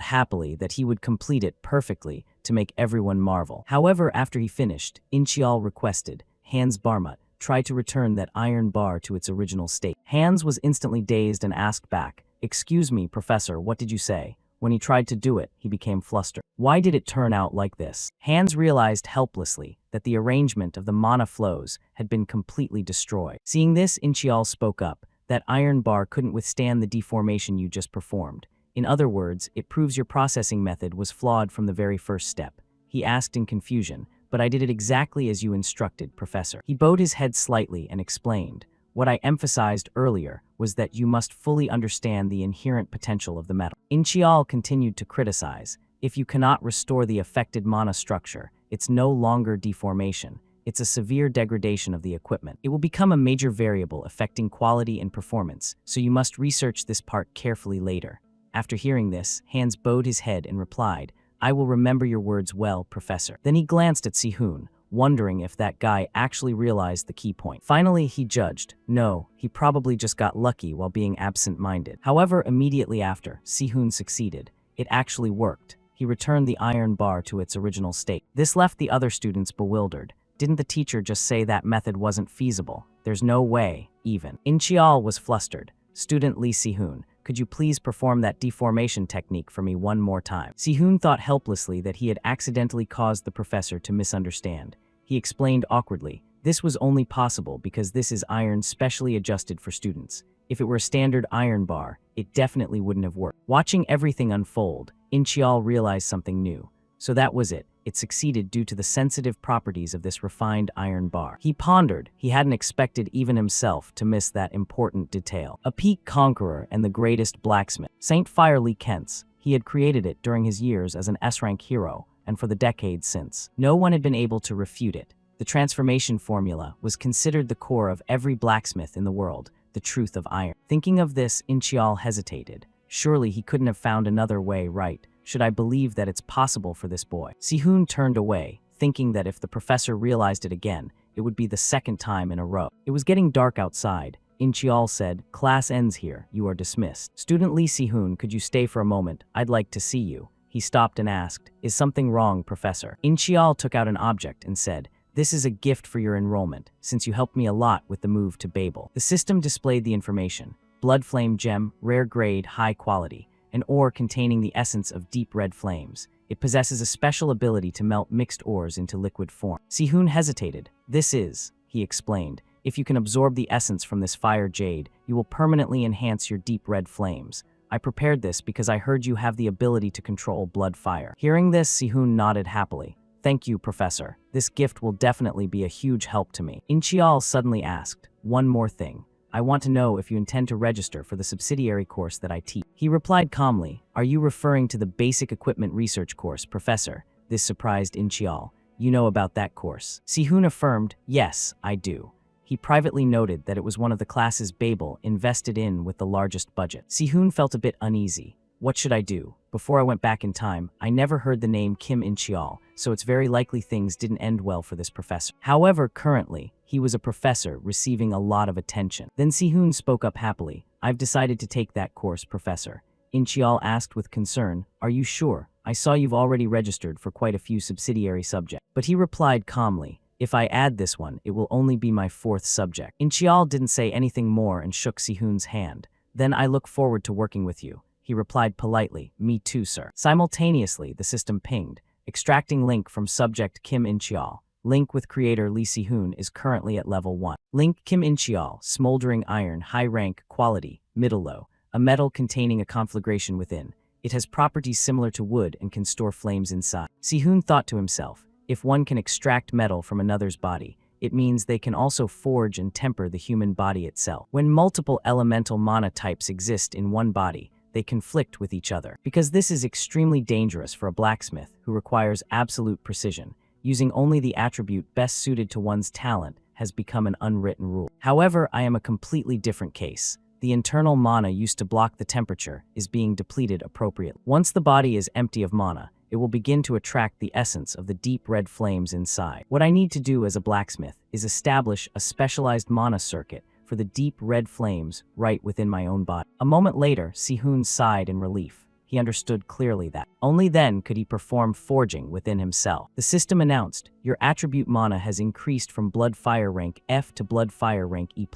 happily that he would complete it perfectly to make everyone marvel. However, after he finished, In-cheol requested, "Hands Barmut, try to return that iron bar to its original state." Hands was instantly dazed and asked back, "Excuse me, Professor, what did you say?" When he tried to do it, he became flustered. Why did it turn out like this? Hands realized helplessly that the arrangement of the mana flows had been completely destroyed. Seeing this, In-cheol spoke up. "That iron bar couldn't withstand the deformation you just performed. In other words, it proves your processing method was flawed from the very first step." He asked in confusion, "But I did it exactly as you instructed, Professor." He bowed his head slightly and explained, "What I emphasized earlier was that you must fully understand the inherent potential of the metal." In-cheol continued to criticize, "If you cannot restore the affected mana structure, it's no longer deformation. It's a severe degradation of the equipment. It will become a major variable affecting quality and performance, so you must research this part carefully later." After hearing this, Hands bowed his head and replied, "I will remember your words well, Professor." Then he glanced at Sihun, wondering if that guy actually realized the key point. Finally, he judged, no, he probably just got lucky while being absent-minded. However, immediately after, Sihun succeeded. It actually worked. He returned the iron bar to its original state. This left the other students bewildered. Didn't the teacher just say that method wasn't feasible? There's no way, even. In-cheol was flustered. "Student Lee Sihun, could you please perform that deformation technique for me one more time?" Sihun thought helplessly that he had accidentally caused the professor to misunderstand. He explained awkwardly, "This was only possible because this is iron specially adjusted for students. If it were a standard iron bar, it definitely wouldn't have worked." Watching everything unfold, In-cheol realized something new. So that was it. It succeeded due to the sensitive properties of this refined iron bar. He pondered. He hadn't expected even himself to miss that important detail. A peak conqueror and the greatest blacksmith, Saint Fire Lee Kent's. He had created it during his years as an S-rank hero, and for the decades since. No one had been able to refute it. The transformation formula was considered the core of every blacksmith in the world, the truth of iron. Thinking of this, In-cheol hesitated. Surely he couldn't have found another way, right? Should I believe that it's possible for this boy? Sihun turned away, thinking that if the professor realized it again, it would be the second time in a row. It was getting dark outside. In-cheol said, "Class ends here. You are dismissed." "Student Lee Sihun, could you stay for a moment? I'd like to see you." He stopped and asked, "Is something wrong, Professor?" In-cheol took out an object and said, This is a gift for your enrollment, since you helped me a lot with the move to Babel. The system displayed the information: blood flame gem, rare grade, high quality, an ore containing the essence of deep red flames. It possesses a special ability to melt mixed ores into liquid form. Sihun hesitated. This is, he explained, if you can absorb the essence from this fire jade, you will permanently enhance your deep red flames. I prepared this because I heard you have the ability to control blood fire. Hearing this, Sihun nodded happily. Thank you, Professor. This gift will definitely be a huge help to me. Inchial suddenly asked, one more thing. I want to know if you intend to register for the subsidiary course that I teach. He replied calmly, are you referring to the Basic Equipment Research course, Professor? This surprised Inchial. You know about that course. Sihun affirmed, yes, I do. He privately noted that it was one of the classes Babel invested in with the largest budget. Sihun felt a bit uneasy. What should I do? Before I went back in time, I never heard the name Kim Inchial, so it's very likely things didn't end well for this professor. However, currently, he was a professor receiving a lot of attention. Then Sihun spoke up happily. I've decided to take that course, Professor. Inchial asked with concern, are you sure? I saw you've already registered for quite a few subsidiary subjects. But he replied calmly, if I add this one, it will only be my 4th subject. Inchial didn't say anything more and shook Sihun's hand. Then I look forward to working with you. He replied politely, me too, sir. Simultaneously, the system pinged, extracting link from subject Kim Inchial. Link with creator Lee Sihun is currently at level 1. Link Kim Inchial, smoldering iron, high rank, quality, middle low, a metal containing a conflagration within. It has properties similar to wood and can store flames inside. Sihun thought to himself, if one can extract metal from another's body, it means they can also forge and temper the human body itself. When multiple elemental mana types exist in one body, they conflict with each other. Because this is extremely dangerous for a blacksmith who requires absolute precision, using only the attribute best suited to one's talent has become an unwritten rule. However, I am a completely different case. The internal mana used to block the temperature is being depleted appropriately. Once the body is empty of mana, it will begin to attract the essence of the deep red flames inside. What I need to do as a blacksmith is establish a specialized mana circuit for the deep red flames right within my own body. A moment later, Sihun sighed in relief. He understood clearly that only then could he perform forging within himself. The system announced, your attribute mana has increased from blood fire rank F to blood fire rank E+.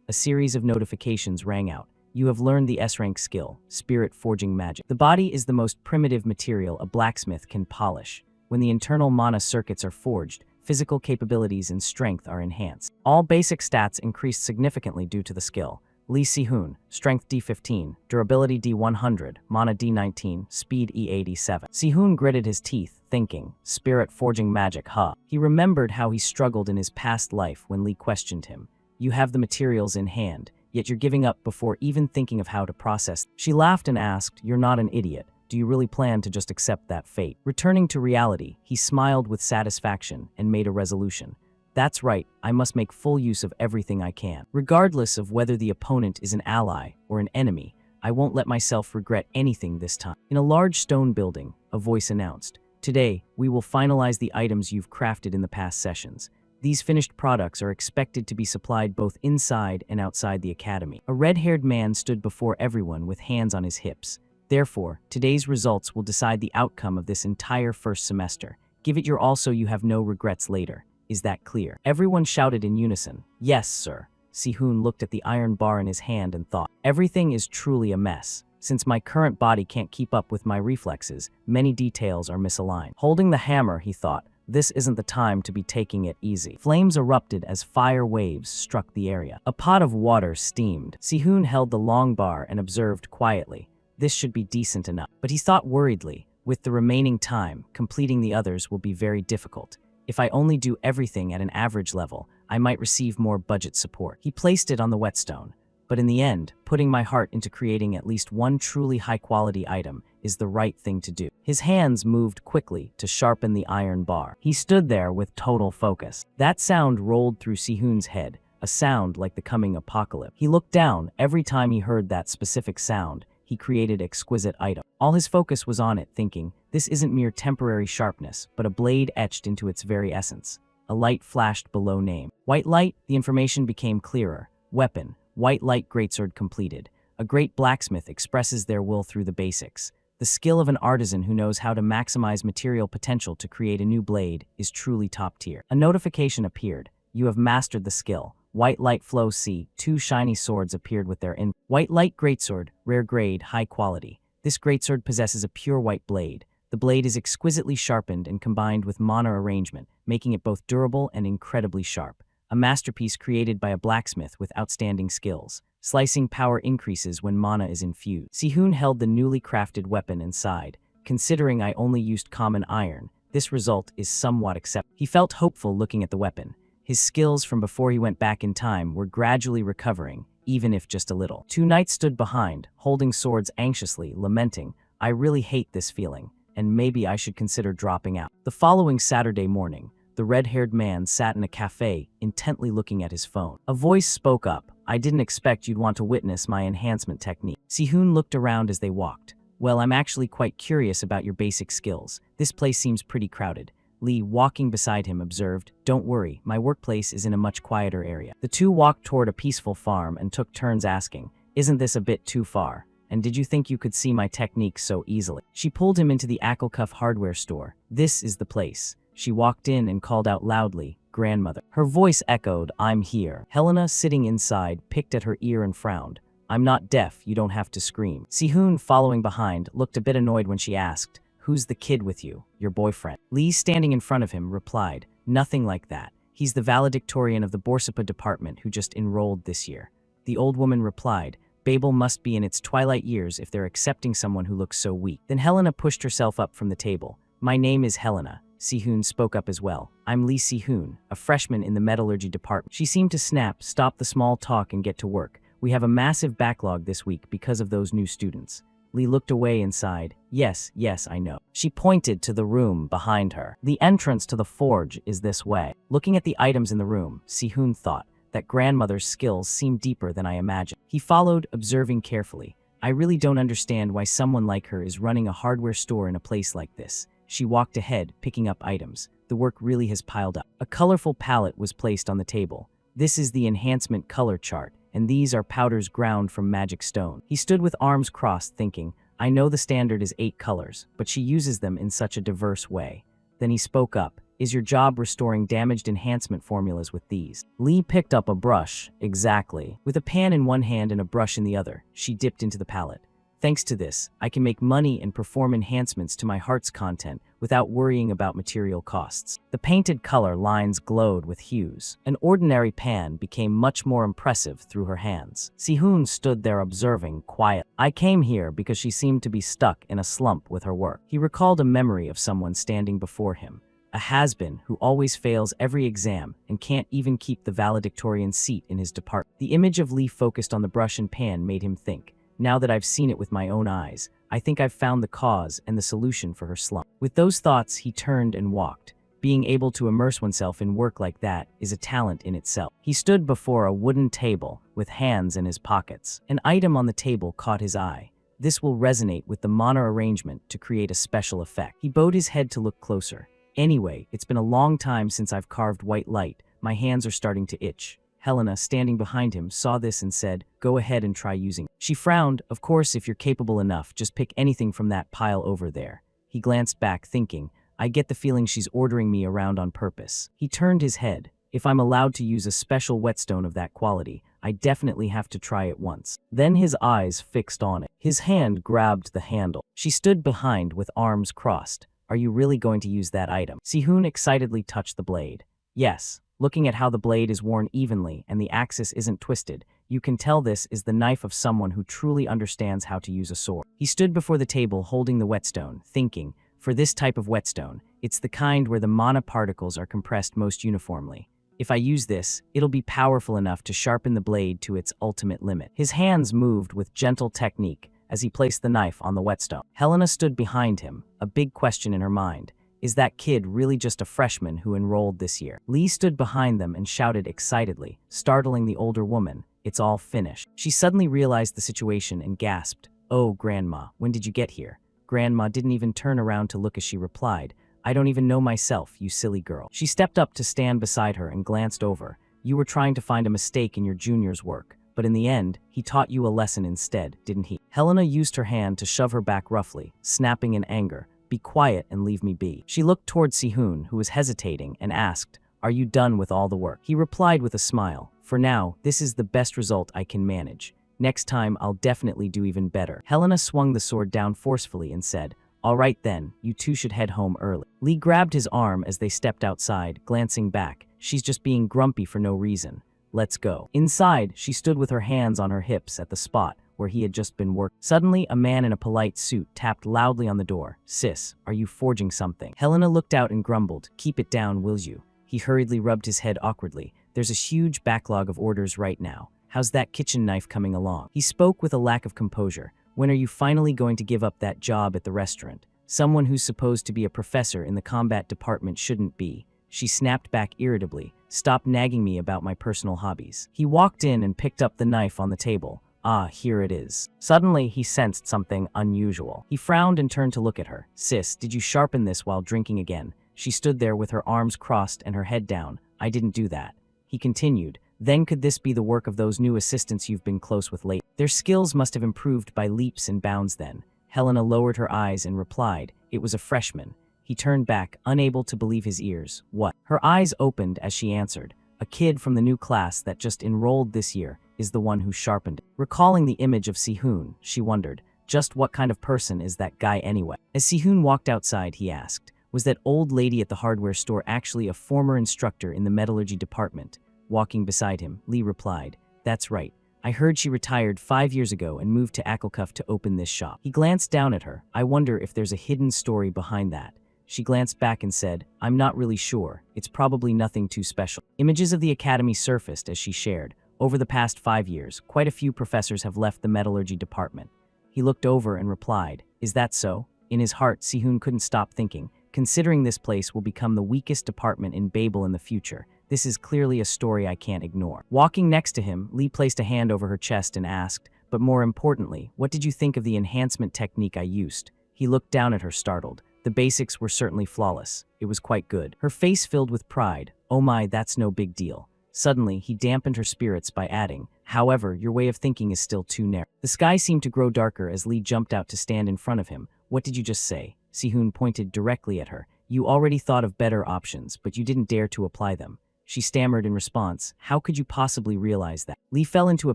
A series of notifications rang out. You have learned the S-rank skill, Spirit Forging Magic. The body is the most primitive material a blacksmith can polish. When the internal mana circuits are forged, physical capabilities and strength are enhanced. All basic stats increased significantly due to the skill. Lee Sihun, Strength D15, Durability D100, Mana D19, Speed E87. Sihun gritted his teeth, thinking, Spirit Forging Magic, huh? He remembered how he struggled in his past life when Lee questioned him. You have the materials in hand, yet you're giving up before even thinking of how to process. She laughed and asked, you're not an idiot. Do you really plan to just accept that fate? Returning to reality, he smiled with satisfaction and made a resolution. That's right, I must make full use of everything I can. Regardless of whether the opponent is an ally or an enemy, I won't let myself regret anything this time. In a large stone building, a voice announced, today, we will finalize the items you've crafted in the past sessions. These finished products are expected to be supplied both inside and outside the academy. A red-haired man stood before everyone with hands on his hips. Therefore, today's results will decide the outcome of this entire first semester. Give it your all so you have no regrets later. Is that clear? Everyone shouted in unison. Yes, sir. Sihun looked at the iron bar in his hand and thought, everything is truly a mess. Since my current body can't keep up with my reflexes, many details are misaligned. Holding the hammer, he thought, this isn't the time to be taking it easy. Flames erupted as fire waves struck the area. A pot of water steamed. Sihun held the long bar and observed quietly. This should be decent enough. But he thought worriedly, with the remaining time, completing the others will be very difficult. If I only do everything at an average level, I might receive more budget support. He placed it on the whetstone. But in the end, putting my heart into creating at least one truly high-quality item is the right thing to do. His hands moved quickly to sharpen the iron bar. He stood there with total focus. That sound rolled through Sihun's head, a sound like the coming apocalypse. He looked down. Every time he heard that specific sound, he created exquisite item. All his focus was on it, thinking, this isn't mere temporary sharpness, but a blade etched into its very essence. A light flashed below name. White light, the information became clearer. Weapon. White light greatsword completed. A great blacksmith expresses their will through the basics. The skill of an artisan who knows how to maximize material potential to create a new blade is truly top tier. A notification appeared. You have mastered the skill. White light flow C. 2 shiny swords appeared with their White light greatsword, rare grade, high quality. This greatsword possesses a pure white blade. The blade is exquisitely sharpened and combined with mana arrangement, making it both durable and incredibly sharp. A masterpiece created by a blacksmith with outstanding skills. Slicing power increases when mana is infused. Sihun held the newly crafted weapon and sighed. Considering I only used common iron, this result is somewhat acceptable. He felt hopeful looking at the weapon. His skills from before he went back in time were gradually recovering, even if just a little. 2 knights stood behind, holding swords anxiously, lamenting, I really hate this feeling, and maybe I should consider dropping out. The following Saturday morning, the red-haired man sat in a cafe, intently looking at his phone. A voice spoke up, I didn't expect you'd want to witness my enhancement technique. Sihun looked around as they walked. Well, I'm actually quite curious about your basic skills. This place seems pretty crowded. Lee, walking beside him, observed, don't worry, my workplace is in a much quieter area. The two walked toward a peaceful farm and took turns asking, isn't this a bit too far? And did you think you could see my techniques so easily? She pulled him into the Acklecuff hardware store. This is the place. She walked in and called out loudly, grandmother. Her voice echoed, I'm here. Helena, sitting inside, picked at her ear and frowned. I'm not deaf, you don't have to scream. Sihun, following behind, looked a bit annoyed when she asked, who's the kid with you? Your boyfriend? Lee, standing in front of him, replied, nothing like that. He's the valedictorian of the Borsapa department who just enrolled this year. The old woman replied, Babel must be in its twilight years if they're accepting someone who looks so weak. Then Helena pushed herself up from the table. My name is Helena. Sihun spoke up as well. I'm Lee Sihun, a freshman in the metallurgy department. She seemed to snap, stop the small talk and get to work. We have a massive backlog this week because of those new students. Lee looked away and sighed. Yes, I know. She pointed to the room behind her. The entrance to the forge is this way. Looking at the items in the room, Sihun thought that grandmother's skills seemed deeper than I imagined. He followed, observing carefully. I really don't understand why someone like her is running a hardware store in a place like this. She walked ahead, picking up items. The work really has piled up. A colorful palette was placed on the table. This is the enhancement color chart, and these are powders ground from magic stone. He stood with arms crossed, thinking, I know the standard is 8 colors, but she uses them in such a diverse way. Then he spoke up. Is your job restoring damaged enhancement formulas with these? Lee picked up a brush. Exactly. With a pan in one hand and a brush in the other, she dipped into the palette. Thanks to this, I can make money and perform enhancements to my heart's content without worrying about material costs. The painted color lines glowed with hues. An ordinary pan became much more impressive through her hands. Sihun stood there observing, quiet. I came here because she seemed to be stuck in a slump with her work. He recalled a memory of someone standing before him. A has-been who always fails every exam and can't even keep the valedictorian seat in his department. The image of Lee focused on the brush and pan made him think. Now that I've seen it with my own eyes, I think I've found the cause and the solution for her slump. With those thoughts, he turned and walked. Being able to immerse oneself in work like that is a talent in itself. He stood before a wooden table with hands in his pockets. An item on the table caught his eye. This will resonate with the mana arrangement to create a special effect. He bowed his head to look closer. Anyway, it's been a long time since I've carved white light. My hands are starting to itch. Helena, standing behind him, saw this and said, go ahead and try using it. She frowned. Of course, if you're capable enough, just pick anything from that pile over there. He glanced back, thinking, I get the feeling she's ordering me around on purpose. He turned his head. If I'm allowed to use a special whetstone of that quality, I definitely have to try it once. Then his eyes fixed on it. His hand grabbed the handle. She stood behind with arms crossed. Are you really going to use that item? Sihun excitedly touched the blade. Yes. Looking at how the blade is worn evenly and the axis isn't twisted, you can tell this is the knife of someone who truly understands how to use a sword. He stood before the table holding the whetstone, thinking, for this type of whetstone, it's the kind where the mana particles are compressed most uniformly. If I use this, it'll be powerful enough to sharpen the blade to its ultimate limit. His hands moved with gentle technique as he placed the knife on the whetstone. Helena stood behind him, a big question in her mind. Is that kid really just a freshman who enrolled this year? Lee stood behind them and shouted excitedly, startling the older woman, it's all finished. She suddenly realized the situation and gasped, oh, Grandma, when did you get here? Grandma didn't even turn around to look as she replied, I don't even know myself, you silly girl. She stepped up to stand beside her and glanced over. You were trying to find a mistake in your junior's work, but in the end, he taught you a lesson instead, didn't he? Helena used her hand to shove her back roughly, snapping in anger, "Be quiet and leave me be." She looked toward Sihun, who was hesitating, and asked, "Are you done with all the work?" He replied with a smile, "For now, this is the best result I can manage. Next time, I'll definitely do even better." Helena swung the sword down forcefully and said, "All right then, you two should head home early." Lee grabbed his arm as they stepped outside, glancing back. "She's just being grumpy for no reason. Let's go." Inside, she stood with her hands on her hips at the spot where he had just been working. Suddenly, a man in a polite suit tapped loudly on the door. "Sis, are you forging something?" Helena looked out and grumbled, "Keep it down, will you?" He hurriedly rubbed his head awkwardly. "There's a huge backlog of orders right now. How's that kitchen knife coming along?" He spoke with a lack of composure. "When are you finally going to give up that job at the restaurant? Someone who's supposed to be a professor in the combat department shouldn't be." She snapped back irritably. "Stop nagging me about my personal hobbies." He walked in and picked up the knife on the table. "Ah, here it is." Suddenly, he sensed something unusual. He frowned and turned to look at her. "Sis, did you sharpen this while drinking again?" She stood there with her arms crossed and her head down. "I didn't do that." He continued, "Then could this be the work of those new assistants you've been close with lately? Their skills must have improved by leaps and bounds then." Helena lowered her eyes and replied, "It was a freshman." He turned back, unable to believe his ears. "What?" Her eyes opened as she answered, "A kid from the new class that just enrolled this year is the one who sharpened it." Recalling the image of Sihun, she wondered, just what kind of person is that guy anyway? As Sihun walked outside, he asked, "Was that old lady at the hardware store actually a former instructor in the metallurgy department?" Walking beside him, Lee replied, "That's right. I heard she retired 5 years ago and moved to Akelkuf to open this shop." He glanced down at her. "I wonder if there's a hidden story behind that." She glanced back and said, "I'm not really sure. It's probably nothing too special." Images of the academy surfaced as she shared. "Over the past 5 years, quite a few professors have left the metallurgy department." He looked over and replied, "Is that so?" In his heart, Sihun couldn't stop thinking, considering this place will become the weakest department in Babel in the future. This is clearly a story I can't ignore. Walking next to him, Lee placed a hand over her chest and asked, "But more importantly, what did you think of the enhancement technique I used?" He looked down at her, startled. The basics were certainly flawless. It was quite good. Her face filled with pride. "Oh my, that's no big deal." Suddenly, he dampened her spirits by adding, "However, your way of thinking is still too narrow." The sky seemed to grow darker as Lee jumped out to stand in front of him. "What did you just say?" Sihun pointed directly at her. "You already thought of better options, but you didn't dare to apply them." She stammered in response, "How could you possibly realize that?" Lee fell into a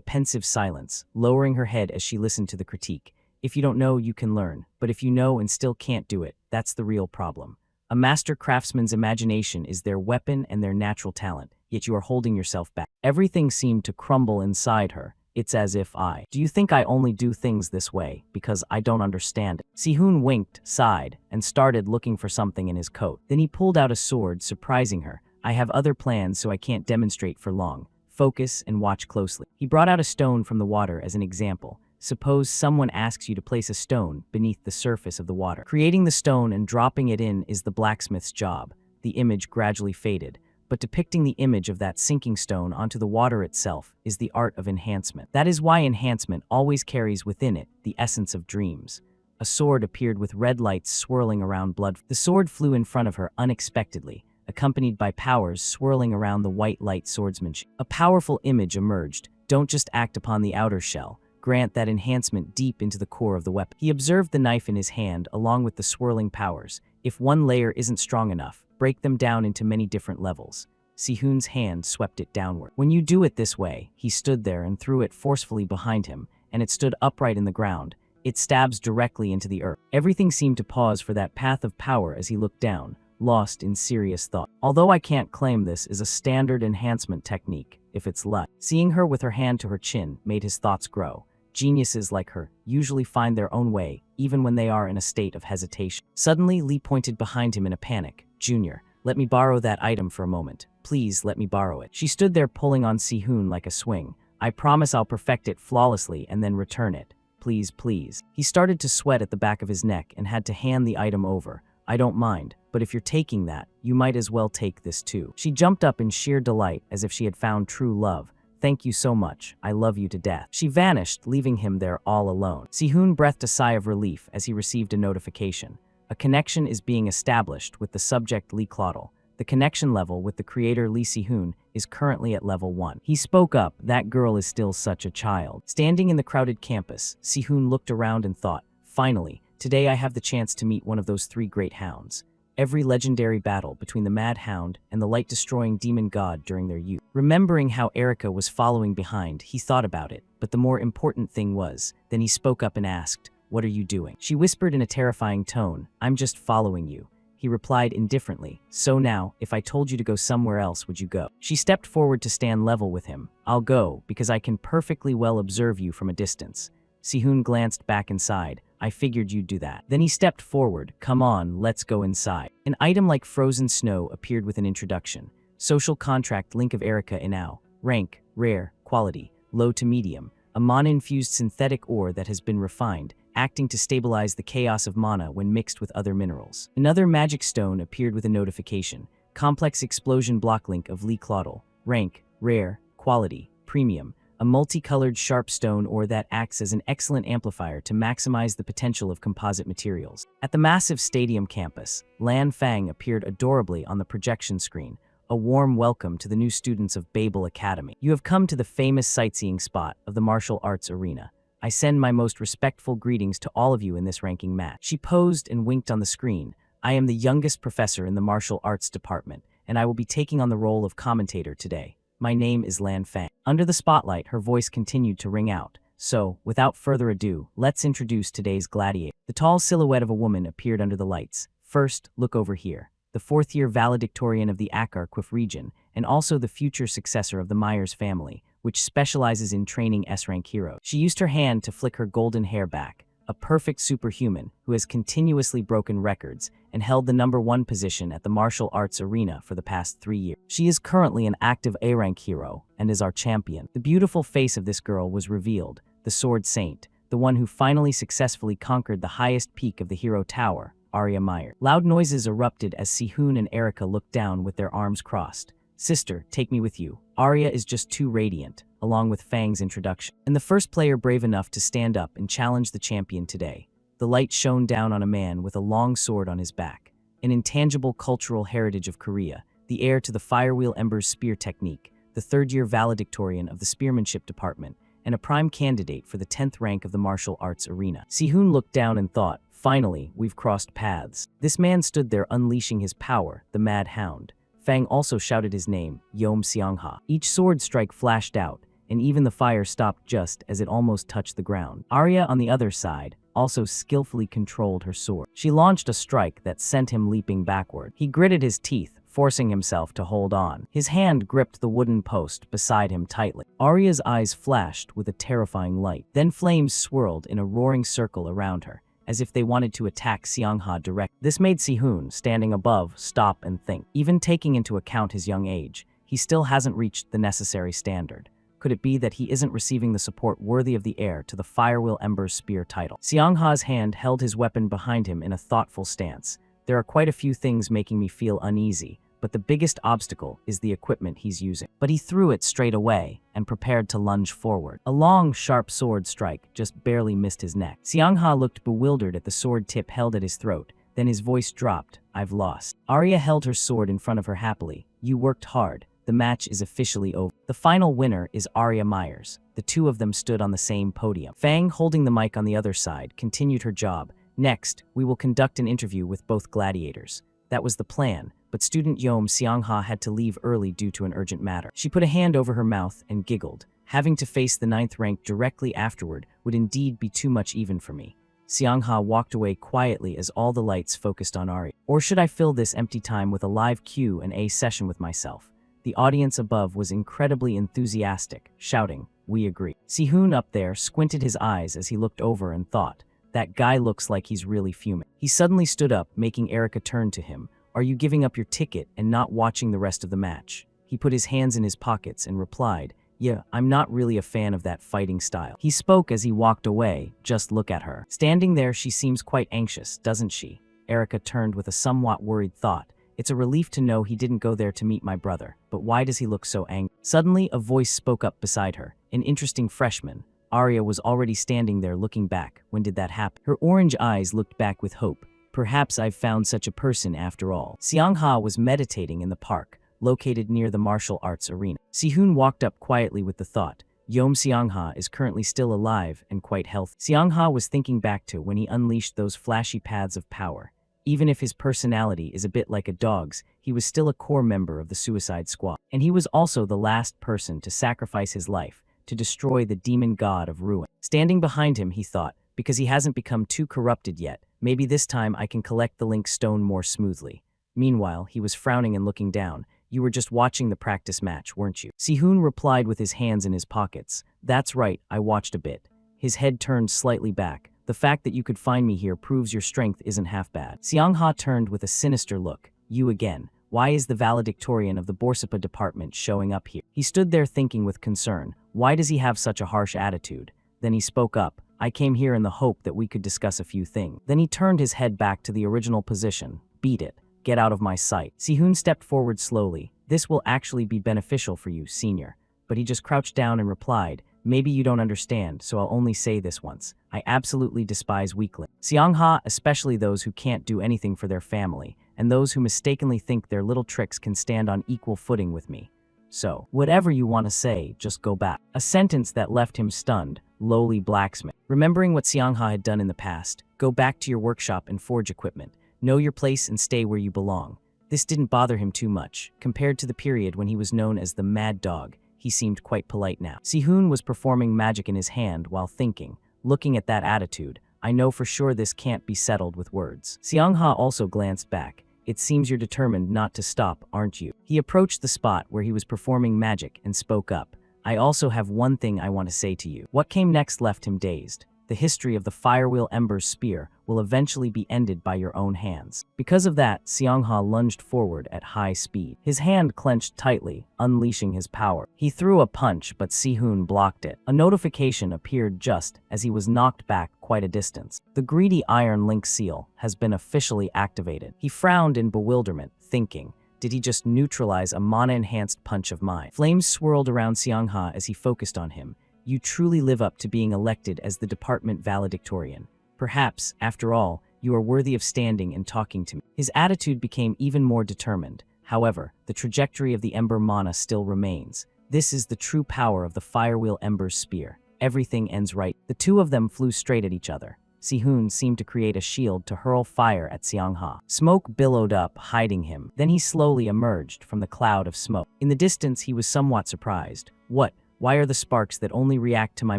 pensive silence, lowering her head as she listened to the critique. "If you don't know, you can learn. But if you know and still can't do it, that's the real problem. A master craftsman's imagination is their weapon and their natural talent, yet you are holding yourself back." Everything seemed to crumble inside her. "It's as if do you think I only do things this way because I don't understand it?" Sihun winked, sighed, and started looking for something in his coat. Then he pulled out a sword, surprising her. "I have other plans, so I can't demonstrate for long. Focus and watch closely." He brought out a stone from the water as an example. "Suppose someone asks you to place a stone beneath the surface of the water. Creating the stone and dropping it in is the blacksmith's job." The image gradually faded, but depicting the image of that sinking stone onto the water itself is the art of enhancement. That is why enhancement always carries within it the essence of dreams. A sword appeared with red lights swirling around blood. The sword flew in front of her unexpectedly, accompanied by powers swirling around the white light swordsmanship. A powerful image emerged. "Don't just act upon the outer shell. Grant that enhancement deep into the core of the weapon." He observed the knife in his hand along with the swirling powers. "If one layer isn't strong enough, break them down into many different levels." Sihun's hand swept it downward. "When you do it this way," he stood there and threw it forcefully behind him, and it stood upright in the ground. "It stabs directly into the earth." Everything seemed to pause for that path of power as he looked down, lost in serious thought. "Although I can't claim this is a standard enhancement technique, if it's luck." Seeing her with her hand to her chin made his thoughts grow. Geniuses like her usually find their own way, even when they are in a state of hesitation. Suddenly, Lee pointed behind him in a panic. "Junior, let me borrow that item for a moment. Please let me borrow it." She stood there pulling on Sihun like a swing. "I promise I'll perfect it flawlessly and then return it. Please, please." He started to sweat at the back of his neck and had to hand the item over. "I don't mind, but if you're taking that, you might as well take this too." She jumped up in sheer delight as if she had found true love. "Thank you so much. I love you to death." She vanished, leaving him there all alone. Sihun breathed a sigh of relief as he received a notification. A connection is being established with the subject Lee Claudel. The connection level with the creator Lee Si-hoon is currently at level 1. He spoke up, that girl is still such a child. Standing in the crowded campus, Si-hoon looked around and thought, finally, today I have the chance to meet one of those 3 great hounds. Every legendary battle between the Mad Hound and the light-destroying demon god during their youth. Remembering how Erica was following behind, he thought about it, but the more important thing was, then he spoke up and asked, "What are you doing?" She whispered in a terrifying tone, "I'm just following you." He replied indifferently, "So now, if I told you to go somewhere else, would you go?" She stepped forward to stand level with him. "I'll go, because I can perfectly well observe you from a distance." Si-hoon glanced back inside. "I figured you'd do that." Then he stepped forward. "Come on, let's go inside." An item like frozen snow appeared with an introduction. Social contract link of Erica Inao. Rank, rare, quality, low to medium. A mana-infused synthetic ore that has been refined, acting to stabilize the chaos of mana when mixed with other minerals. Another magic stone appeared with a notification. Complex explosion block link of Lee Claudel. Rank, rare, quality, premium. A multicolored sharp stone ore that acts as an excellent amplifier to maximize the potential of composite materials. At the massive stadium campus, Lan Fang appeared adorably on the projection screen, a warm welcome to the new students of Babel Academy. "You have come to the famous sightseeing spot of the martial arts arena. I send my most respectful greetings to all of you in this ranking match." She posed and winked on the screen. "I am the youngest professor in the martial arts department, and I will be taking on the role of commentator today. My name is Lan Fang." Under the spotlight, her voice continued to ring out. "So, without further ado, let's introduce today's gladiator." The tall silhouette of a woman appeared under the lights. "First, look over here. The 4th-year valedictorian of the Akar-Quif region, and also the future successor of the Myers family, which specializes in training S-rank heroes." She used her hand to flick her golden hair back. "A perfect superhuman who has continuously broken records and held the #1 position at the martial arts arena for the past 3 years. She is currently an active A-rank hero and is our champion." The beautiful face of this girl was revealed, the Sword Saint, the one who finally successfully conquered the highest peak of the Hero Tower, Arya Meyer. Loud noises erupted as Si-hoon and Erica looked down with their arms crossed. "Sister, take me with you. Arya is just too radiant," along with Fang's introduction. And the first player brave enough to stand up and challenge the champion today. The light shone down on a man with a long sword on his back, an intangible cultural heritage of Korea, the heir to the Firewheel Ember's spear technique, the 3rd-year valedictorian of the spearmanship department, and a prime candidate for the 10th rank of the martial arts arena. Si-hoon looked down and thought, finally, we've crossed paths. This man stood there unleashing his power, the Mad Hound. Fang also shouted his name, Yom Seongha. Each sword strike flashed out, and even the fire stopped just as it almost touched the ground. Arya, on the other side, also skillfully controlled her sword. She launched a strike that sent him leaping backward. He gritted his teeth, forcing himself to hold on. His hand gripped the wooden post beside him tightly. Arya's eyes flashed with a terrifying light. Then flames swirled in a roaring circle around her, as if they wanted to attack Seongha directly. This made Si-hoon, standing above, stop and think. Even taking into account his young age, he still hasn't reached the necessary standard. Could it be that he isn't receiving the support worthy of the heir to the Firewheel Ember's spear title? Seongha's hand held his weapon behind him in a thoughtful stance. "There are quite a few things making me feel uneasy, but the biggest obstacle is the equipment he's using." But he threw it straight away and prepared to lunge forward. A long, sharp sword strike just barely missed his neck. Seongha looked bewildered at the sword tip held at his throat. Then his voice dropped. "I've lost." Arya held her sword in front of her happily. "You worked hard. The match is officially over." The final winner is Arya Myers. The two of them stood on the same podium. Fang, holding the mic on the other side, continued her job. "Next, we will conduct an interview with both gladiators." That was the plan, but student Yom Seongha had to leave early due to an urgent matter. She put a hand over her mouth and giggled. "Having to face the 9th rank directly afterward would indeed be too much even for me." Seongha walked away quietly as all the lights focused on Arya. "Or should I fill this empty time with a live Q&A session with myself?" The audience above was incredibly enthusiastic, shouting, "We agree." Si-hoon up there squinted his eyes as he looked over and thought, "That guy looks like he's really fuming." He suddenly stood up, making Erica turn to him. "Are you giving up your ticket and not watching the rest of the match?" He put his hands in his pockets and replied, "Yeah, I'm not really a fan of that fighting style." He spoke as he walked away. "Just look at her. Standing there, she seems quite anxious, doesn't she?" Erica turned with a somewhat worried thought. "It's a relief to know he didn't go there to meet my brother, but why does he look so angry?" Suddenly, a voice spoke up beside her. "An interesting freshman." Arya was already standing there looking back. "When did that happen?" Her orange eyes looked back with hope. perhaps I've found such a person after all. Xiangha was meditating in the park, located near the martial arts arena. Sihun walked up quietly with the thought, Yom Xiangha is currently still alive and quite healthy. Xiangha was thinking back to when he unleashed those flashy paths of power. Even if his personality is a bit like a dog's, he was still a core member of the Suicide Squad. And he was also the last person to sacrifice his life to destroy the demon god of ruin. Standing behind him, he thought, because he hasn't become too corrupted yet, maybe this time I can collect the Link Stone more smoothly. Meanwhile, he was frowning and looking down. You were just watching the practice match, weren't you? Sihun replied with his hands in his pockets. That's right, I watched a bit. His head turned slightly back. The fact that you could find me here proves your strength isn't half bad. Xiangha turned with a sinister look. You again. Why is the valedictorian of the Borsapa department showing up here? He stood there thinking with concern. Why does he have such a harsh attitude? Then he spoke up. I came here in the hope that we could discuss a few things. Then he turned his head back to the original position. Beat it. Get out of my sight. Sihun stepped forward slowly. This will actually be beneficial for you, senior. But he just crouched down and replied, maybe you don't understand, so I'll only say this once. I absolutely despise weaklings. Xiangha, especially those who can't do anything for their family, and those who mistakenly think their little tricks can stand on equal footing with me. So, whatever you want to say, just go back. A sentence that left him stunned. Lowly blacksmith. Remembering what Xiangha had done in the past, go back to your workshop and forge equipment. Know your place and stay where you belong. This didn't bother him too much. Compared to the period when he was known as the Mad Dog, he seemed quite polite now. Sihun was performing magic in his hand while thinking, looking at that attitude, I know for sure this can't be settled with words. Xiangha also glanced back. It seems you're determined not to stop, aren't you? He approached the spot where he was performing magic and spoke up. I also have one thing I want to say to you. What came next left him dazed. The history of the Firewheel Ember's spear will eventually be ended by your own hands. Because of that, Xiangha lunged forward at high speed. His hand clenched tightly, unleashing his power. He threw a punch, but Sihun blocked it. A notification appeared just as he was knocked back quite a distance. The greedy Iron Link seal has been officially activated. He frowned in bewilderment, thinking, did he just neutralize a mana-enhanced punch of mine? Flames swirled around Xiangha as he focused on him. You truly live up to being elected as the department valedictorian. Perhaps, after all, you are worthy of standing and talking to me. His attitude became even more determined. However, the trajectory of the Ember mana still remains. This is the true power of the Firewheel Ember's spear. Everything ends right. The two of them flew straight at each other. Sihun seemed to create a shield to hurl fire at Xiangha. Smoke billowed up, hiding him. Then he slowly emerged from the cloud of smoke. In the distance, he was somewhat surprised. What? Why are the sparks that only react to my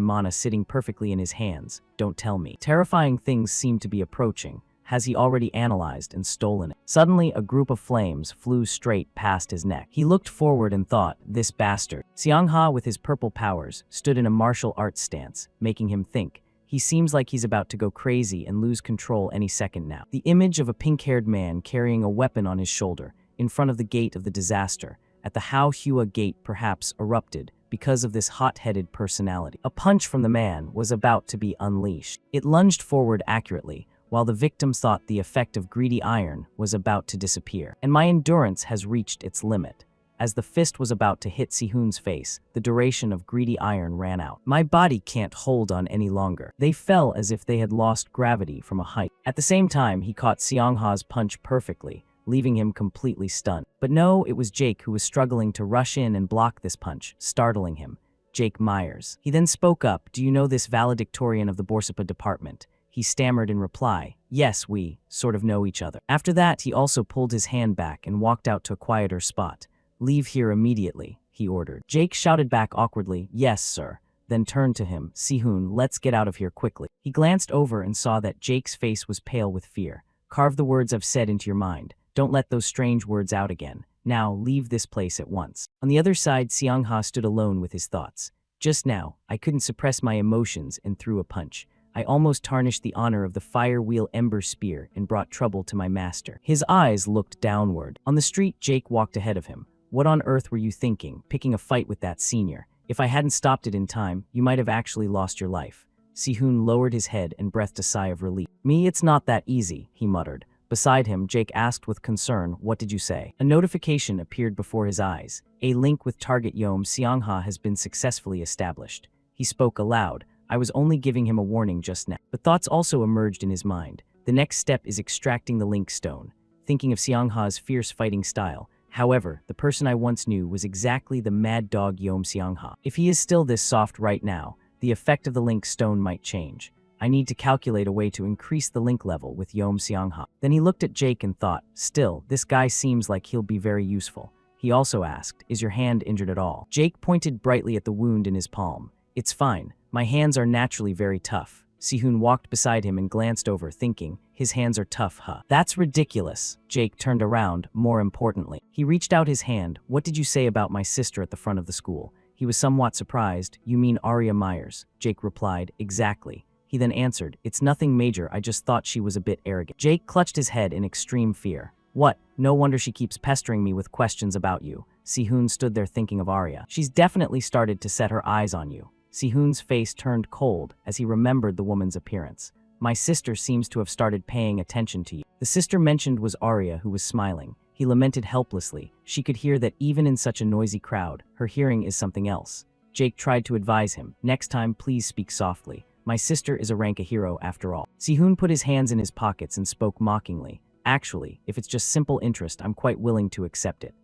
mana sitting perfectly in his hands? Don't tell me. Terrifying things seem to be approaching. Has he already analyzed and stolen it? Suddenly, a group of flames flew straight past his neck. He looked forward and thought, this bastard. Xiangha, with his purple powers, stood in a martial arts stance, making him think. He seems like he's about to go crazy and lose control any second now. The image of a pink-haired man carrying a weapon on his shoulder, in front of the gate of the disaster, at the Hao Hua gate perhaps erupted, because of this hot-headed personality. A punch from the man was about to be unleashed. It lunged forward accurately, while the victim thought the effect of greedy iron was about to disappear. And my endurance has reached its limit. As the fist was about to hit Sihun's face, the duration of greedy iron ran out. My body can't hold on any longer. They fell as if they had lost gravity from a height. At the same time, he caught Xiangha's punch perfectly, leaving him completely stunned. But no, it was Jake who was struggling to rush in and block this punch, startling him. Jake Myers. He then spoke up, do you know this valedictorian of the Borsapa department? He stammered in reply, yes, we sort of know each other. After that, he also pulled his hand back and walked out to a quieter spot. Leave here immediately, he ordered. Jake shouted back awkwardly, yes, sir. Then turned to him, Sihun, let's get out of here quickly. He glanced over and saw that Jake's face was pale with fear. Carve the words I've said into your mind. Don't let those strange words out again. Now, leave this place at once. On the other side, Xiangha stood alone with his thoughts. Just now, I couldn't suppress my emotions and threw a punch. I almost tarnished the honor of the Firewheel Ember spear and brought trouble to my master. His eyes looked downward. On the street, Jake walked ahead of him. What on earth were you thinking, picking a fight with that senior? If I hadn't stopped it in time, you might have actually lost your life. Sihun lowered his head and breathed a sigh of relief. Me, it's not that easy, he muttered. Beside him, Jake asked with concern, what did you say? A notification appeared before his eyes. A link with target Yom Xiangha has been successfully established. He spoke aloud. I was only giving him a warning just now. But thoughts also emerged in his mind. The next step is extracting the link stone, thinking of Seongha's fierce fighting style. However, the person I once knew was exactly the mad dog Yeom Seongha. If he is still this soft right now, the effect of the link stone might change. I need to calculate a way to increase the link level with Yeom Seongha. Then he looked at Jake and thought, still, this guy seems like he'll be very useful. He also asked, is your hand injured at all? Jake pointed brightly at the wound in his palm. It's fine. My hands are naturally very tough. Sihoon walked beside him and glanced over, thinking, his hands are tough, huh? That's ridiculous. Jake turned around, more importantly. He reached out his hand. What did you say about my sister at the front of the school? He was somewhat surprised. You mean Arya Myers? Jake replied, exactly. He then answered, it's nothing major, I just thought she was a bit arrogant. Jake clutched his head in extreme fear. What? No wonder she keeps pestering me with questions about you. Sihoon stood there thinking of Arya. She's definitely started to set her eyes on you. Sihoon's face turned cold as he remembered the woman's appearance. My sister seems to have started paying attention to you. The sister mentioned was Arya, who was smiling. He lamented helplessly. She could hear that even in such a noisy crowd, her hearing is something else. Jake tried to advise him. Next time, please speak softly. My sister is a rank a hero after all. Sihoon put his hands in his pockets and spoke mockingly. Actually, if it's just simple interest, I'm quite willing to accept it.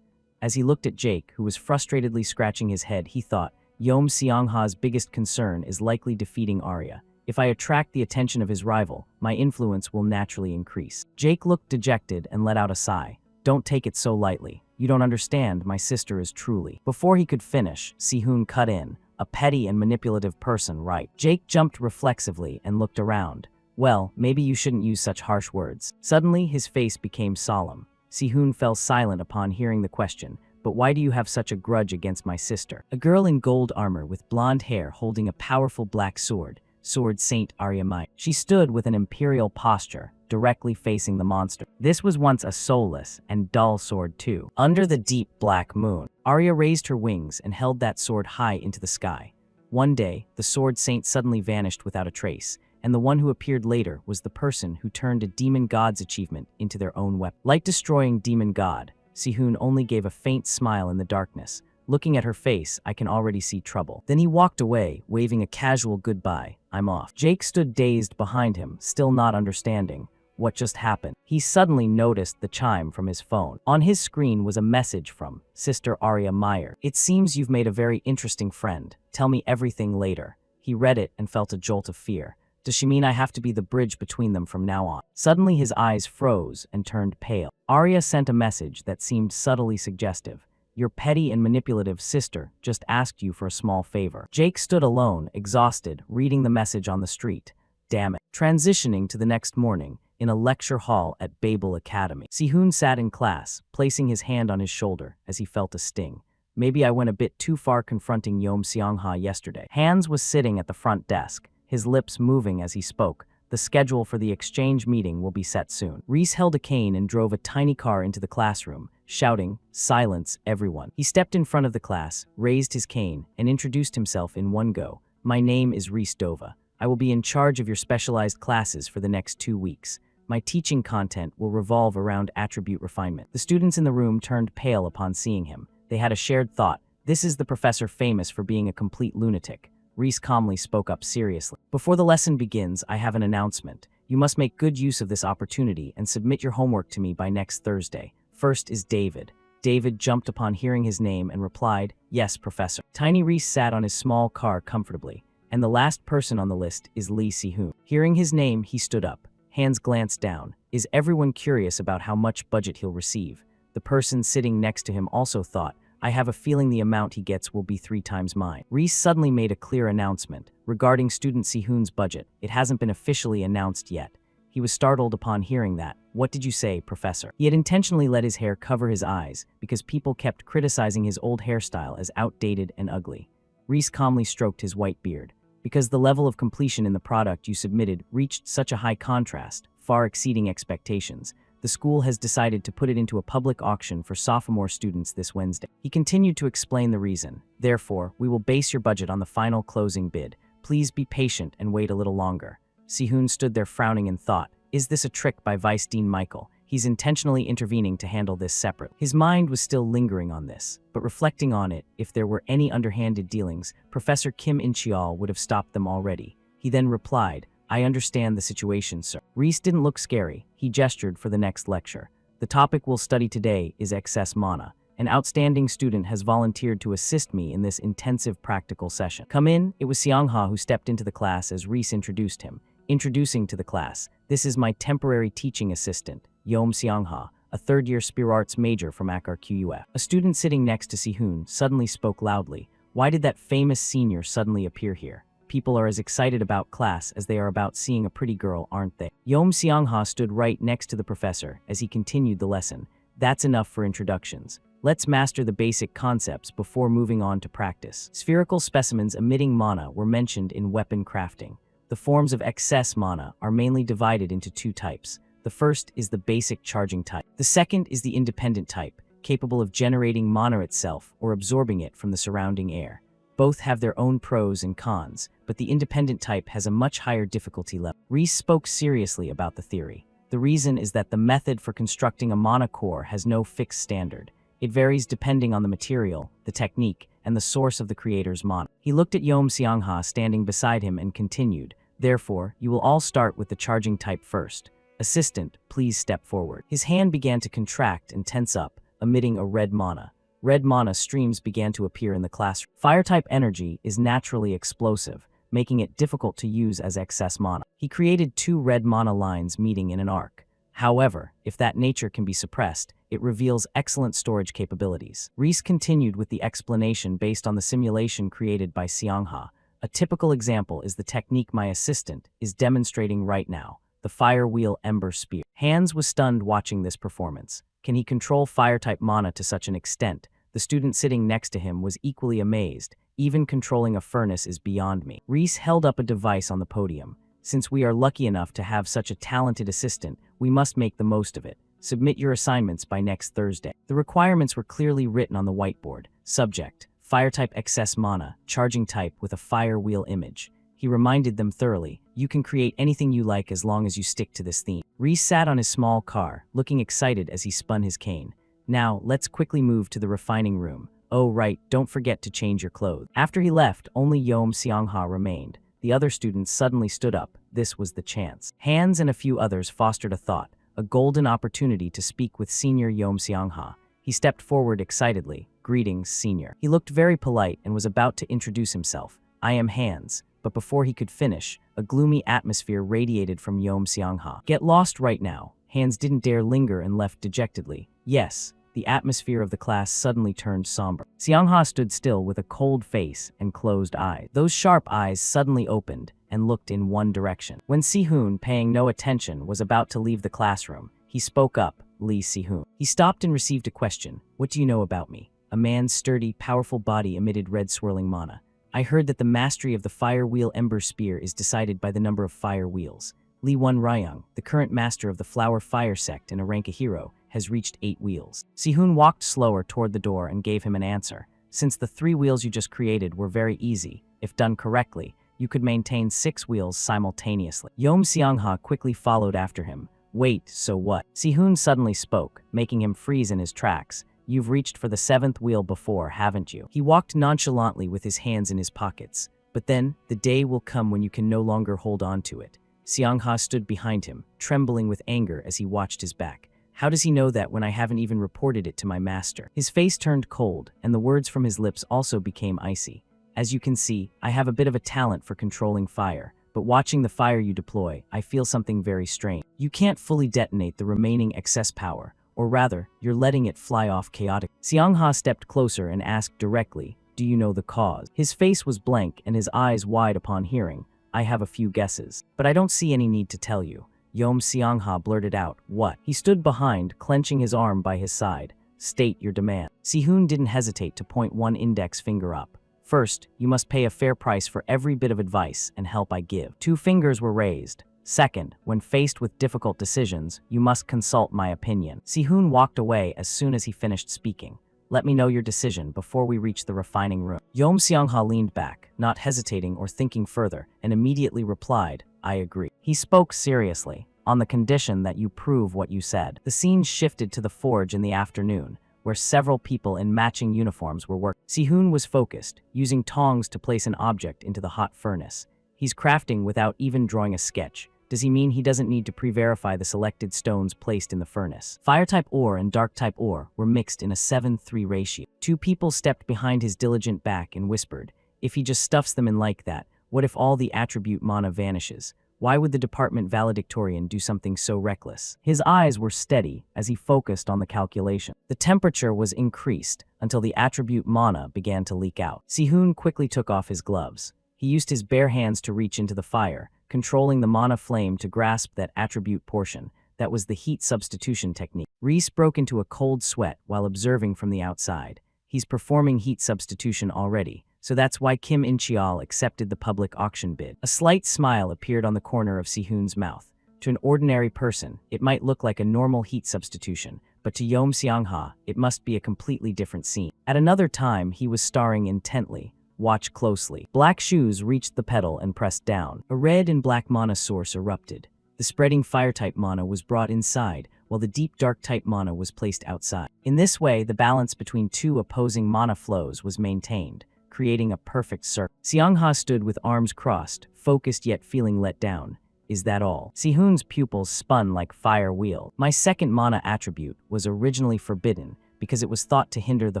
As he looked at Jake, who was frustratedly scratching his head, he thought, Yeom Seongha's biggest concern is likely defeating Arya. If I attract the attention of his rival, my influence will naturally increase. Jake looked dejected and let out a sigh. Don't take it so lightly. You don't understand, my sister is truly. Before he could finish, Sihoon cut in. A petty and manipulative person, right? Jake jumped reflexively and looked around. Well, maybe you shouldn't use such harsh words. Suddenly, his face became solemn. Sihoon fell silent upon hearing the question. But why do you have such a grudge against my sister? A girl in gold armor with blonde hair holding a powerful black sword. Sword Saint Arya Myers. She stood with an imperial posture, directly facing the monster. This was once a soulless and dull sword too. Under the deep black moon, Arya raised her wings and held that sword high into the sky. One day, the Sword Saint suddenly vanished without a trace, and the one who appeared later was the person who turned a demon god's achievement into their own weapon. Like destroying demon god, Sihoon only gave a faint smile in the darkness. Looking at her face, I can already see trouble. Then he walked away, waving a casual goodbye. I'm off. Jake stood dazed behind him, still not understanding what just happened. He suddenly noticed the chime from his phone. On his screen was a message from Sister Arya Myers. It seems you've made a very interesting friend. Tell me everything later. He read it and felt a jolt of fear. Does she mean I have to be the bridge between them from now on? Suddenly his eyes froze and turned pale. Arya sent a message that seemed subtly suggestive. Your petty and manipulative sister just asked you for a small favor. Jake stood alone, exhausted, reading the message on the street. Damn it. Transitioning to the next morning, in a lecture hall at Babel Academy. Sihoon sat in class, placing his hand on his shoulder as he felt a sting. Maybe I went a bit too far confronting Yeom Seongha yesterday. Hans was sitting at the front desk, his lips moving as he spoke. The schedule for the exchange meeting will be set soon. Reese held a cane and drove a tiny car into the classroom, shouting, silence, everyone. He stepped in front of the class, raised his cane, and introduced himself in one go. My name is Reese Dova. I will be in charge of your specialized classes for the next 2 weeks. My teaching content will revolve around attribute refinement. The students in the room turned pale upon seeing him. They had a shared thought. This is the professor famous for being a complete lunatic. Reese calmly spoke up seriously. Before the lesson begins, I have an announcement. You must make good use of this opportunity and submit your homework to me by next Thursday. First is David. David jumped upon hearing his name and replied, yes, Professor. Tiny Reese sat on his small car comfortably, and the last person on the list is Lee Si-hoon. Hearing his name, he stood up. Hands glanced down. Is everyone curious about how much budget he'll receive? The person sitting next to him also thought, I have a feeling the amount he gets will be 3 times mine. Reese suddenly made a clear announcement. Regarding student Si-hoon's budget, it hasn't been officially announced yet. He was startled upon hearing that. What did you say, Professor? He had intentionally let his hair cover his eyes because people kept criticizing his old hairstyle as outdated and ugly. Reese calmly stroked his white beard. Because the level of completion in the product you submitted reached such a high contrast, far exceeding expectations, the school has decided to put it into a public auction for sophomore students this Wednesday. He continued to explain the reason. Therefore, we will base your budget on the final closing bid. Please be patient and wait a little longer. Si-hoon stood there frowning and thought, is this a trick by Vice Dean Michael? He's intentionally intervening to handle this separate. His mind was still lingering on this, but reflecting on it, if there were any underhanded dealings, Professor Kim In-cheol would have stopped them already. He then replied, I understand the situation, sir. Reese didn't look scary. He gestured for the next lecture. The topic we'll study today is excess mana. An outstanding student has volunteered to assist me in this intensive practical session. Come in. It was Seongha who stepped into the class as Reese introduced him. Introducing to the class, this is my temporary teaching assistant, Yom Seongha, a third-year Spear Arts major from AKR-QUF. A student sitting next to Sihoon suddenly spoke loudly. Why did that famous senior suddenly appear here? People are as excited about class as they are about seeing a pretty girl, aren't they? Yom Seongha stood right next to the professor as he continued the lesson. That's enough for introductions. Let's master the basic concepts before moving on to practice. Spherical specimens emitting mana were mentioned in weapon crafting. The forms of excess mana are mainly divided into two types. The first is the basic charging type. The second is the independent type, capable of generating mana itself or absorbing it from the surrounding air. Both have their own pros and cons, but the independent type has a much higher difficulty level. Reese spoke seriously about the theory. The reason is that the method for constructing a mana core has no fixed standard. It varies depending on the material, the technique, and the source of the creator's mana. He looked at Yom Seongha standing beside him and continued, therefore, you will all start with the charging type first. Assistant, please step forward. His hand began to contract and tense up, emitting a red mana. Red mana streams began to appear in the classroom. Fire-type energy is naturally explosive, making it difficult to use as excess mana. He created two red mana lines meeting in an arc. However, if that nature can be suppressed, it reveals excellent storage capabilities. Reese continued with the explanation based on the simulation created by Seongha. A typical example is the technique my assistant is demonstrating right now, the Fire Wheel Ember Spear. Hans was stunned watching this performance. Can he control fire-type mana to such an extent? The student sitting next to him was equally amazed. Even controlling a furnace is beyond me. Reese held up a device on the podium. Since we are lucky enough to have such a talented assistant, we must make the most of it. Submit your assignments by next Thursday. The requirements were clearly written on the whiteboard. Subject: Fire-type excess mana, charging type with a fire wheel image. He reminded them thoroughly, you can create anything you like as long as you stick to this theme. Reese sat on his small car, looking excited as he spun his cane. Now, let's quickly move to the refining room. Oh right, don't forget to change your clothes. After he left, only Yom Seongha remained. The other students suddenly stood up. This was the chance. Hans and a few others fostered a thought, a golden opportunity to speak with senior Yom Seongha. He stepped forward excitedly. Greetings, senior. He looked very polite and was about to introduce himself. I am Hans. But before he could finish, a gloomy atmosphere radiated from Yom Seongha. Get lost right now. Hans didn't dare linger and left dejectedly. Yes, the atmosphere of the class suddenly turned somber. Seongha stood still with a cold face and closed eyes. Those sharp eyes suddenly opened and looked in one direction. When Sihoon, paying no attention, was about to leave the classroom, he spoke up, Lee Sihoon. He stopped and received a question. What do you know about me? A man's sturdy, powerful body emitted red swirling mana. I heard that the mastery of the Fire Wheel Ember Spear is decided by the number of fire wheels. Lee Won Ryung, the current master of the Flower Fire Sect and a rank a hero, has reached 8 wheels. Sihoon walked slower toward the door and gave him an answer. Since the 3 wheels you just created were very easy, if done correctly, you could maintain 6 wheels simultaneously. Yom Seongha quickly followed after him. Wait, so what? Sihoon suddenly spoke, making him freeze in his tracks. You've reached for the 7th wheel before, haven't you? He walked nonchalantly with his hands in his pockets. But then, the day will come when you can no longer hold on to it. Seongha stood behind him, trembling with anger as he watched his back. How does he know that when I haven't even reported it to my master? His face turned cold, and the words from his lips also became icy. As you can see, I have a bit of a talent for controlling fire, but watching the fire you deploy, I feel something very strange. You can't fully detonate the remaining excess power, or rather, you're letting it fly off chaotic. Seongha stepped closer and asked directly, do you know the cause? His face was blank and his eyes wide upon hearing. I have a few guesses, but I don't see any need to tell you. Yom Seongha blurted out, what? He stood behind, clenching his arm by his side. State your demand. Sihoon didn't hesitate to point one index finger up. First, you must pay a fair price for every bit of advice and help I give. 2 fingers were raised. Second, when faced with difficult decisions, you must consult my opinion. Sihoon walked away as soon as he finished speaking. Let me know your decision before we reach the refining room. Yom Seongha leaned back, not hesitating or thinking further, and immediately replied, I agree. He spoke seriously, on the condition that you prove what you said. The scene shifted to the forge in the afternoon, where several people in matching uniforms were working. Sihoon was focused, using tongs to place an object into the hot furnace. He's crafting without even drawing a sketch. Does he mean he doesn't need to pre-verify the selected stones placed in the furnace? Fire-type ore and dark-type ore were mixed in a 7:3 ratio. Two people stepped behind his diligent back and whispered, "If he just stuffs them in like that, what if all the attribute mana vanishes? Why would the department valedictorian do something so reckless?" His eyes were steady as he focused on the calculation. The temperature was increased until the attribute mana began to leak out. Sihun quickly took off his gloves. He used his bare hands to reach into the fire, controlling the mana flame to grasp that attribute portion. That was the heat substitution technique. Reese broke into a cold sweat while observing from the outside. He's performing heat substitution already, so that's why Kim In-cheol accepted the public auction bid. A slight smile appeared on the corner of Sihun's mouth. To an ordinary person, it might look like a normal heat substitution, but to Yom Seong-ha, it must be a completely different scene. At another time, he was staring intently. Watch closely. Black shoes reached the pedal and pressed down. A red and black mana source erupted. The spreading fire-type mana was brought inside, while the deep dark-type mana was placed outside. In this way, the balance between two opposing mana flows was maintained, creating a perfect circle. Seong-ha stood with arms crossed, focused yet feeling let down. Is that all? Sihun's pupils spun like fire wheel. My second mana attribute was originally forbidden, because it was thought to hinder the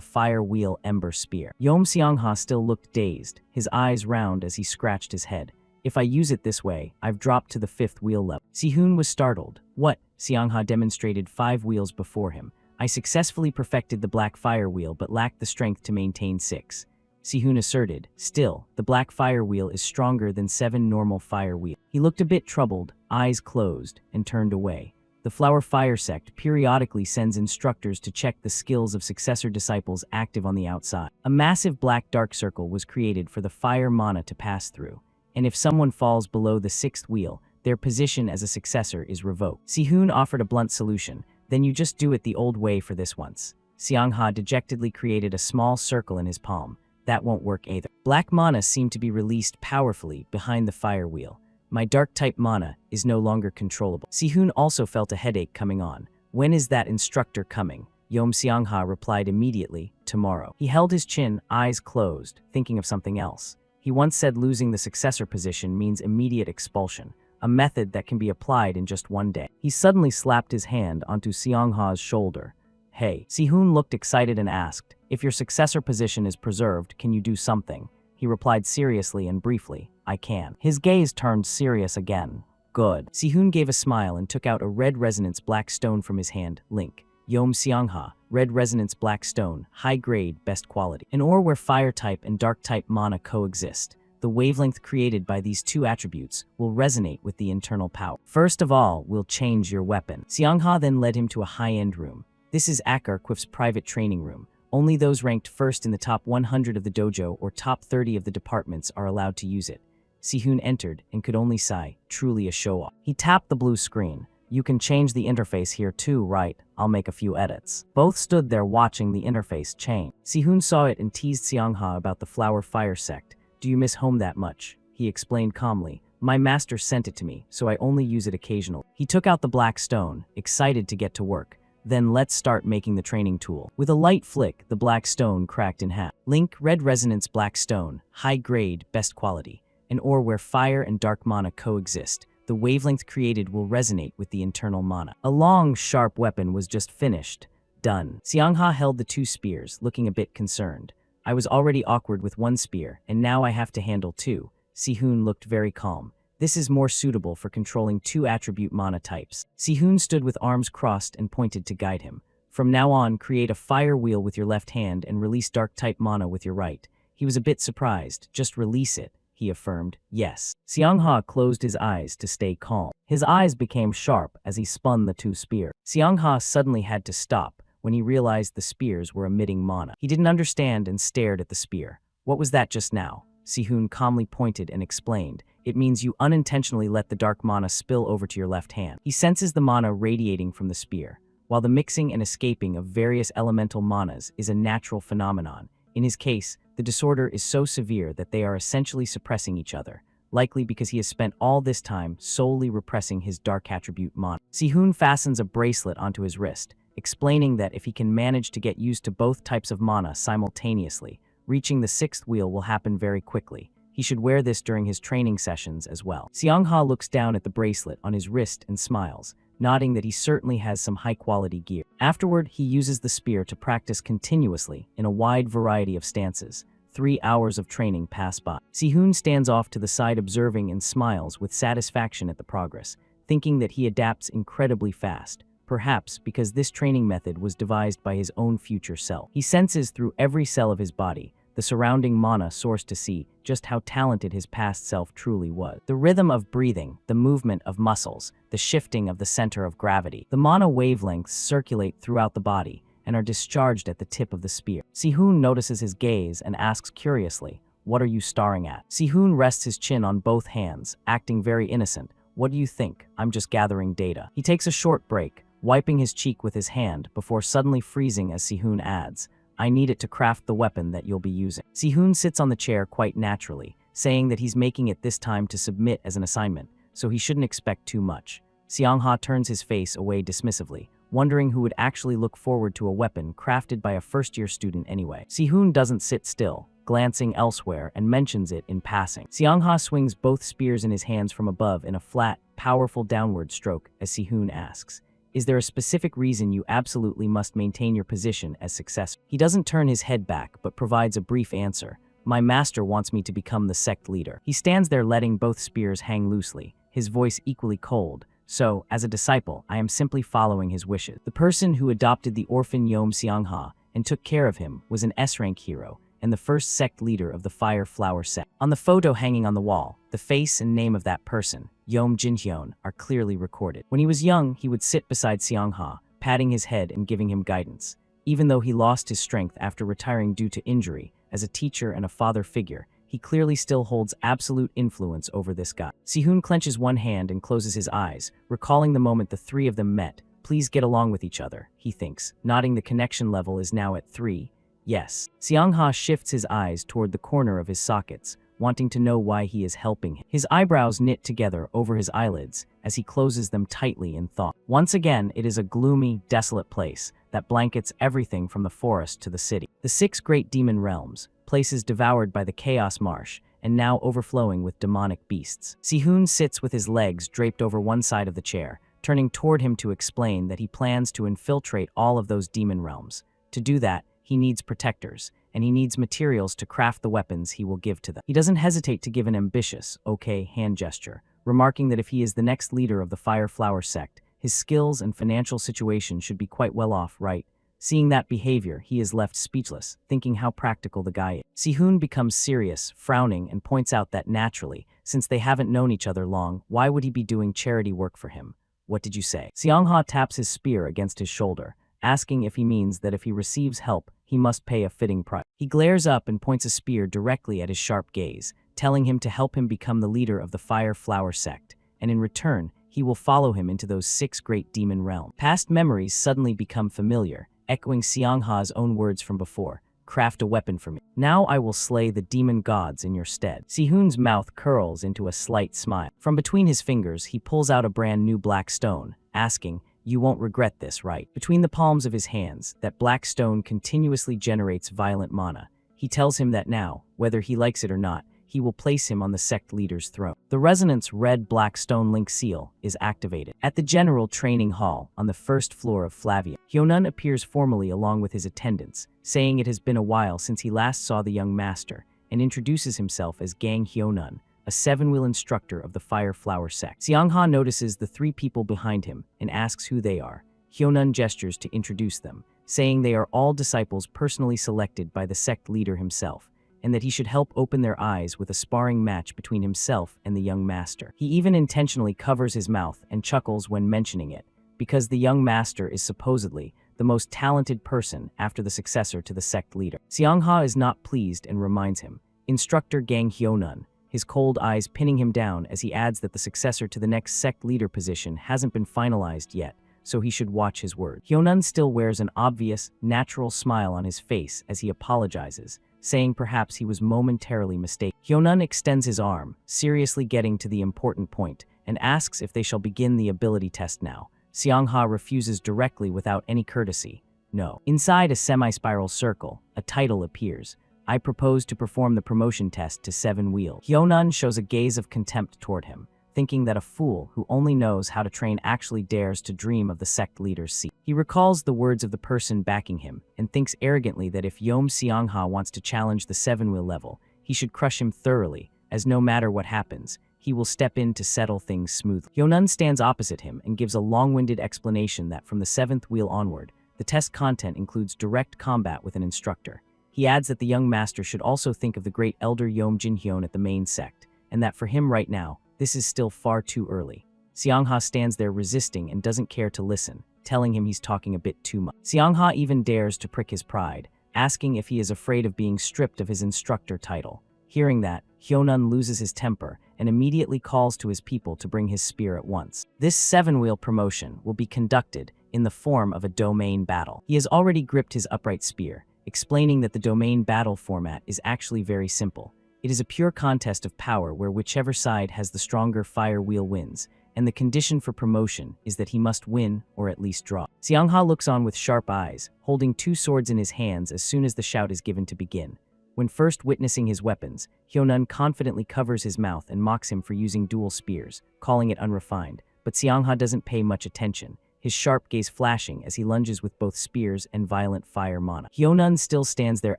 fire wheel ember spear. Yom Seong-ha still looked dazed, his eyes round as he scratched his head. If I use it this way, I've dropped to the 5th wheel level. Sihun was startled. What? Seong-ha demonstrated 5 wheels before him. I successfully perfected the black fire wheel but lacked the strength to maintain 6. Sihun asserted. Still, the black fire wheel is stronger than 7 normal fire wheels. He looked a bit troubled, eyes closed, and turned away. The Flower Fire Sect periodically sends instructors to check the skills of successor disciples active on the outside. A massive black dark circle was created for the fire mana to pass through, and if someone falls below the 6th wheel, their position as a successor is revoked. Sihun offered a blunt solution. Then you just do it the old way for this once. Seong-ha dejectedly created a small circle in his palm. That won't work either. Black mana seemed to be released powerfully behind the fire wheel. My dark-type mana is no longer controllable. Sihun also felt a headache coming on. When is that instructor coming? Yom Seong-ha replied immediately, tomorrow. He held his chin, eyes closed, thinking of something else. He once said losing the successor position means immediate expulsion, a method that can be applied in just one day. He suddenly slapped his hand onto Seong-ha's shoulder. Hey. Sihun looked excited and asked, if your successor position is preserved, can you do something? He replied seriously and briefly, I can. His gaze turned serious again. Good. Sihun gave a smile and took out a red resonance black stone from his hand. Link. Yom Seong-ha, red resonance black stone, high grade, best quality. An ore where fire type and dark type mana coexist. The wavelength created by these two attributes will resonate with the internal power. First of all, we'll change your weapon. Seong-ha then led him to a high-end room. This is Akarquif's private training room. Only those ranked first in the top 100 of the dojo or top 30 of the departments are allowed to use it. Sihun entered and could only sigh, truly a show-off. He tapped the blue screen. You can change the interface here too, right? I'll make a few edits. Both stood there watching the interface change. Sihun saw it and teased Seong-ha about the Flower Fire Sect. Do you miss home that much? He explained calmly. My master sent it to me, so I only use it occasionally. He took out the black stone, excited to get to work. Then let's start making the training tool. With a light flick, the black stone cracked in half. Link, red resonance black stone, high grade, best quality. An ore where fire and dark mana coexist. The wavelength created will resonate with the internal mana. A long, sharp weapon was just finished. Done. Seong-ha held the 2 spears, looking a bit concerned. I was already awkward with 1 spear, and now I have to handle 2. Sihun looked very calm. This is more suitable for controlling 2 attribute mana types. Sihun stood with arms crossed and pointed to guide him. From now on, create a fire wheel with your left hand and release dark type mana with your right. He was a bit surprised. Just release it, he affirmed. Yes. Seong-ha closed his eyes to stay calm. His eyes became sharp as he spun the 2 spears. Seong-ha suddenly had to stop when he realized the spears were emitting mana. He didn't understand and stared at the spear. What was that just now? Sihun calmly pointed and explained. It means you unintentionally let the dark mana spill over to your left hand. He senses the mana radiating from the spear. While the mixing and escaping of various elemental manas is a natural phenomenon, in his case, the disorder is so severe that they are essentially suppressing each other, likely because he has spent all this time solely repressing his dark attribute mana. Sihun fastens a bracelet onto his wrist, explaining that if he can manage to get used to both types of mana simultaneously, reaching the 6th wheel will happen very quickly. He should wear this during his training sessions as well. Xiangha looks down at the bracelet on his wrist and smiles, nodding that he certainly has some high-quality gear. Afterward, he uses the spear to practice continuously in a wide variety of stances. 3 hours of training pass by. Sihun stands off to the side observing and smiles with satisfaction at the progress, thinking that he adapts incredibly fast, perhaps because this training method was devised by his own future self. He senses through every cell of his body the surrounding mana source to see just how talented his past self truly was. The rhythm of breathing, the movement of muscles, the shifting of the center of gravity. The mana wavelengths circulate throughout the body and are discharged at the tip of the spear. Sihun notices his gaze and asks curiously, "What are you staring at?" Sihun rests his chin on both hands, acting very innocent. "What do you think? I'm just gathering data." He takes a short break, wiping his cheek with his hand before suddenly freezing as Sihun adds, "I need it to craft the weapon that you'll be using." Sihun sits on the chair quite naturally, saying that he's making it this time to submit as an assignment, so he shouldn't expect too much. Xiangha turns his face away dismissively, wondering who would actually look forward to a weapon crafted by a first-year student anyway. Sihun doesn't sit still, glancing elsewhere, and mentions it in passing. Xiangha swings both spears in his hands from above in a flat, powerful downward stroke as Sihun asks, "Is there a specific reason you absolutely must maintain your position as successor?" He doesn't turn his head back, but provides a brief answer. "My master wants me to become the sect leader." He stands there letting both spears hang loosely, his voice equally cold. "So, as a disciple, I am simply following his wishes." The person who adopted the orphan Yom Xiangha and took care of him was an S-rank hero and the first sect leader of the Fire Flower sect. On the photo hanging on the wall, the face and name of that person, Yom Jinhyun, are clearly recorded. When he was young, he would sit beside Xiangha, patting his head and giving him guidance. Even though he lost his strength after retiring due to injury, as a teacher and a father figure, he clearly still holds absolute influence over this guy. Sihun clenches one hand and closes his eyes, recalling the moment the three of them met. Please get along with each other, he thinks, nodding the connection level is now at 3. Yes. Xiangha shifts his eyes toward the corner of his sockets, wanting to know why he is helping him. His eyebrows knit together over his eyelids as he closes them tightly in thought. Once again, it is a gloomy, desolate place that blankets everything from the forest to the city. The 6 great demon realms, places devoured by the Chaos Marsh, and now overflowing with demonic beasts. Sihun sits with his legs draped over one side of the chair, turning toward him to explain that he plans to infiltrate all of those demon realms. To do that, he needs protectors, and he needs materials to craft the weapons he will give to them. He doesn't hesitate to give an ambitious, okay hand gesture, remarking that if he is the next leader of the Fire Flower sect, his skills and financial situation should be quite well off, right? Seeing that behavior, he is left speechless, thinking how practical the guy is. Sihun becomes serious, frowning, and points out that naturally, since they haven't known each other long, why would he be doing charity work for him? What did you say? Xiangha taps his spear against his shoulder, asking if he means that if he receives help, he must pay a fitting price. He glares up and points a spear directly at his sharp gaze, telling him to help him become the leader of the Fire Flower sect, and in return, he will follow him into those 6 great demon realms. Past memories suddenly become familiar, echoing Xiangha's own words from before, "Craft a weapon for me. Now I will slay the demon gods in your stead." Sihun's mouth curls into a slight smile. From between his fingers, he pulls out a brand new black stone, asking, "You won't regret this, right?" Between the palms of his hands, that black stone continuously generates violent mana. He tells him that now, whether he likes it or not, he will place him on the sect leader's throne. The resonance red-black stone link seal is activated. At the general training hall on the first floor of Flavia, Hyunun appears formally along with his attendants, saying it has been a while since he last saw the young master, and introduces himself as Gang Hyunun, a 7-wheel instructor of the Fire Flower sect. Xiangha notices the 3 people behind him and asks who they are. Hyunun gestures to introduce them, saying they are all disciples personally selected by the sect leader himself, and that he should help open their eyes with a sparring match between himself and the young master. He even intentionally covers his mouth and chuckles when mentioning it, because the young master is supposedly the most talented person after the successor to the sect leader. Xiangha is not pleased and reminds him, "Instructor Gang Hyunun," his cold eyes pinning him down as he adds that the successor to the next sect leader position hasn't been finalized yet, so he should watch his word. Hyunun still wears an obvious, natural smile on his face as he apologizes, saying perhaps he was momentarily mistaken. Hyunun extends his arm, seriously getting to the important point, and asks if they shall begin the ability test now. Xiangha refuses directly without any courtesy. No. Inside a semi-spiral circle, a title appears, I propose to perform the promotion test to 7 wheel. Hyonan shows a gaze of contempt toward him, thinking that a fool who only knows how to train actually dares to dream of the sect leader's seat. He recalls the words of the person backing him and thinks arrogantly that if Yom Seongha wants to challenge the 7-wheel level, he should crush him thoroughly, as no matter what happens, he will step in to settle things smoothly. Hyonan stands opposite him and gives a long-winded explanation that from the 7th wheel onward, the test content includes direct combat with an instructor. He adds that the young master should also think of the great elder Yom Jinhyeon at the main sect, and that for him right now, this is still far too early. Seongha stands there resisting and doesn't care to listen, telling him he's talking a bit too much. Seongha even dares to prick his pride, asking if he is afraid of being stripped of his instructor title. Hearing that, Hyonan loses his temper and immediately calls to his people to bring his spear at once. This 7-wheel promotion will be conducted in the form of a domain battle. He has already gripped his upright spear, explaining that the domain battle format is actually very simple. It is a pure contest of power where whichever side has the stronger fire wheel wins, and the condition for promotion is that he must win or at least draw. Seongha looks on with sharp eyes, holding 2 swords in his hands as soon as the shout is given to begin. When first witnessing his weapons, Hyonan confidently covers his mouth and mocks him for using dual spears, calling it unrefined, but Seongha doesn't pay much attention, his sharp gaze flashing as he lunges with both spears and violent fire mana. Hyonan still stands there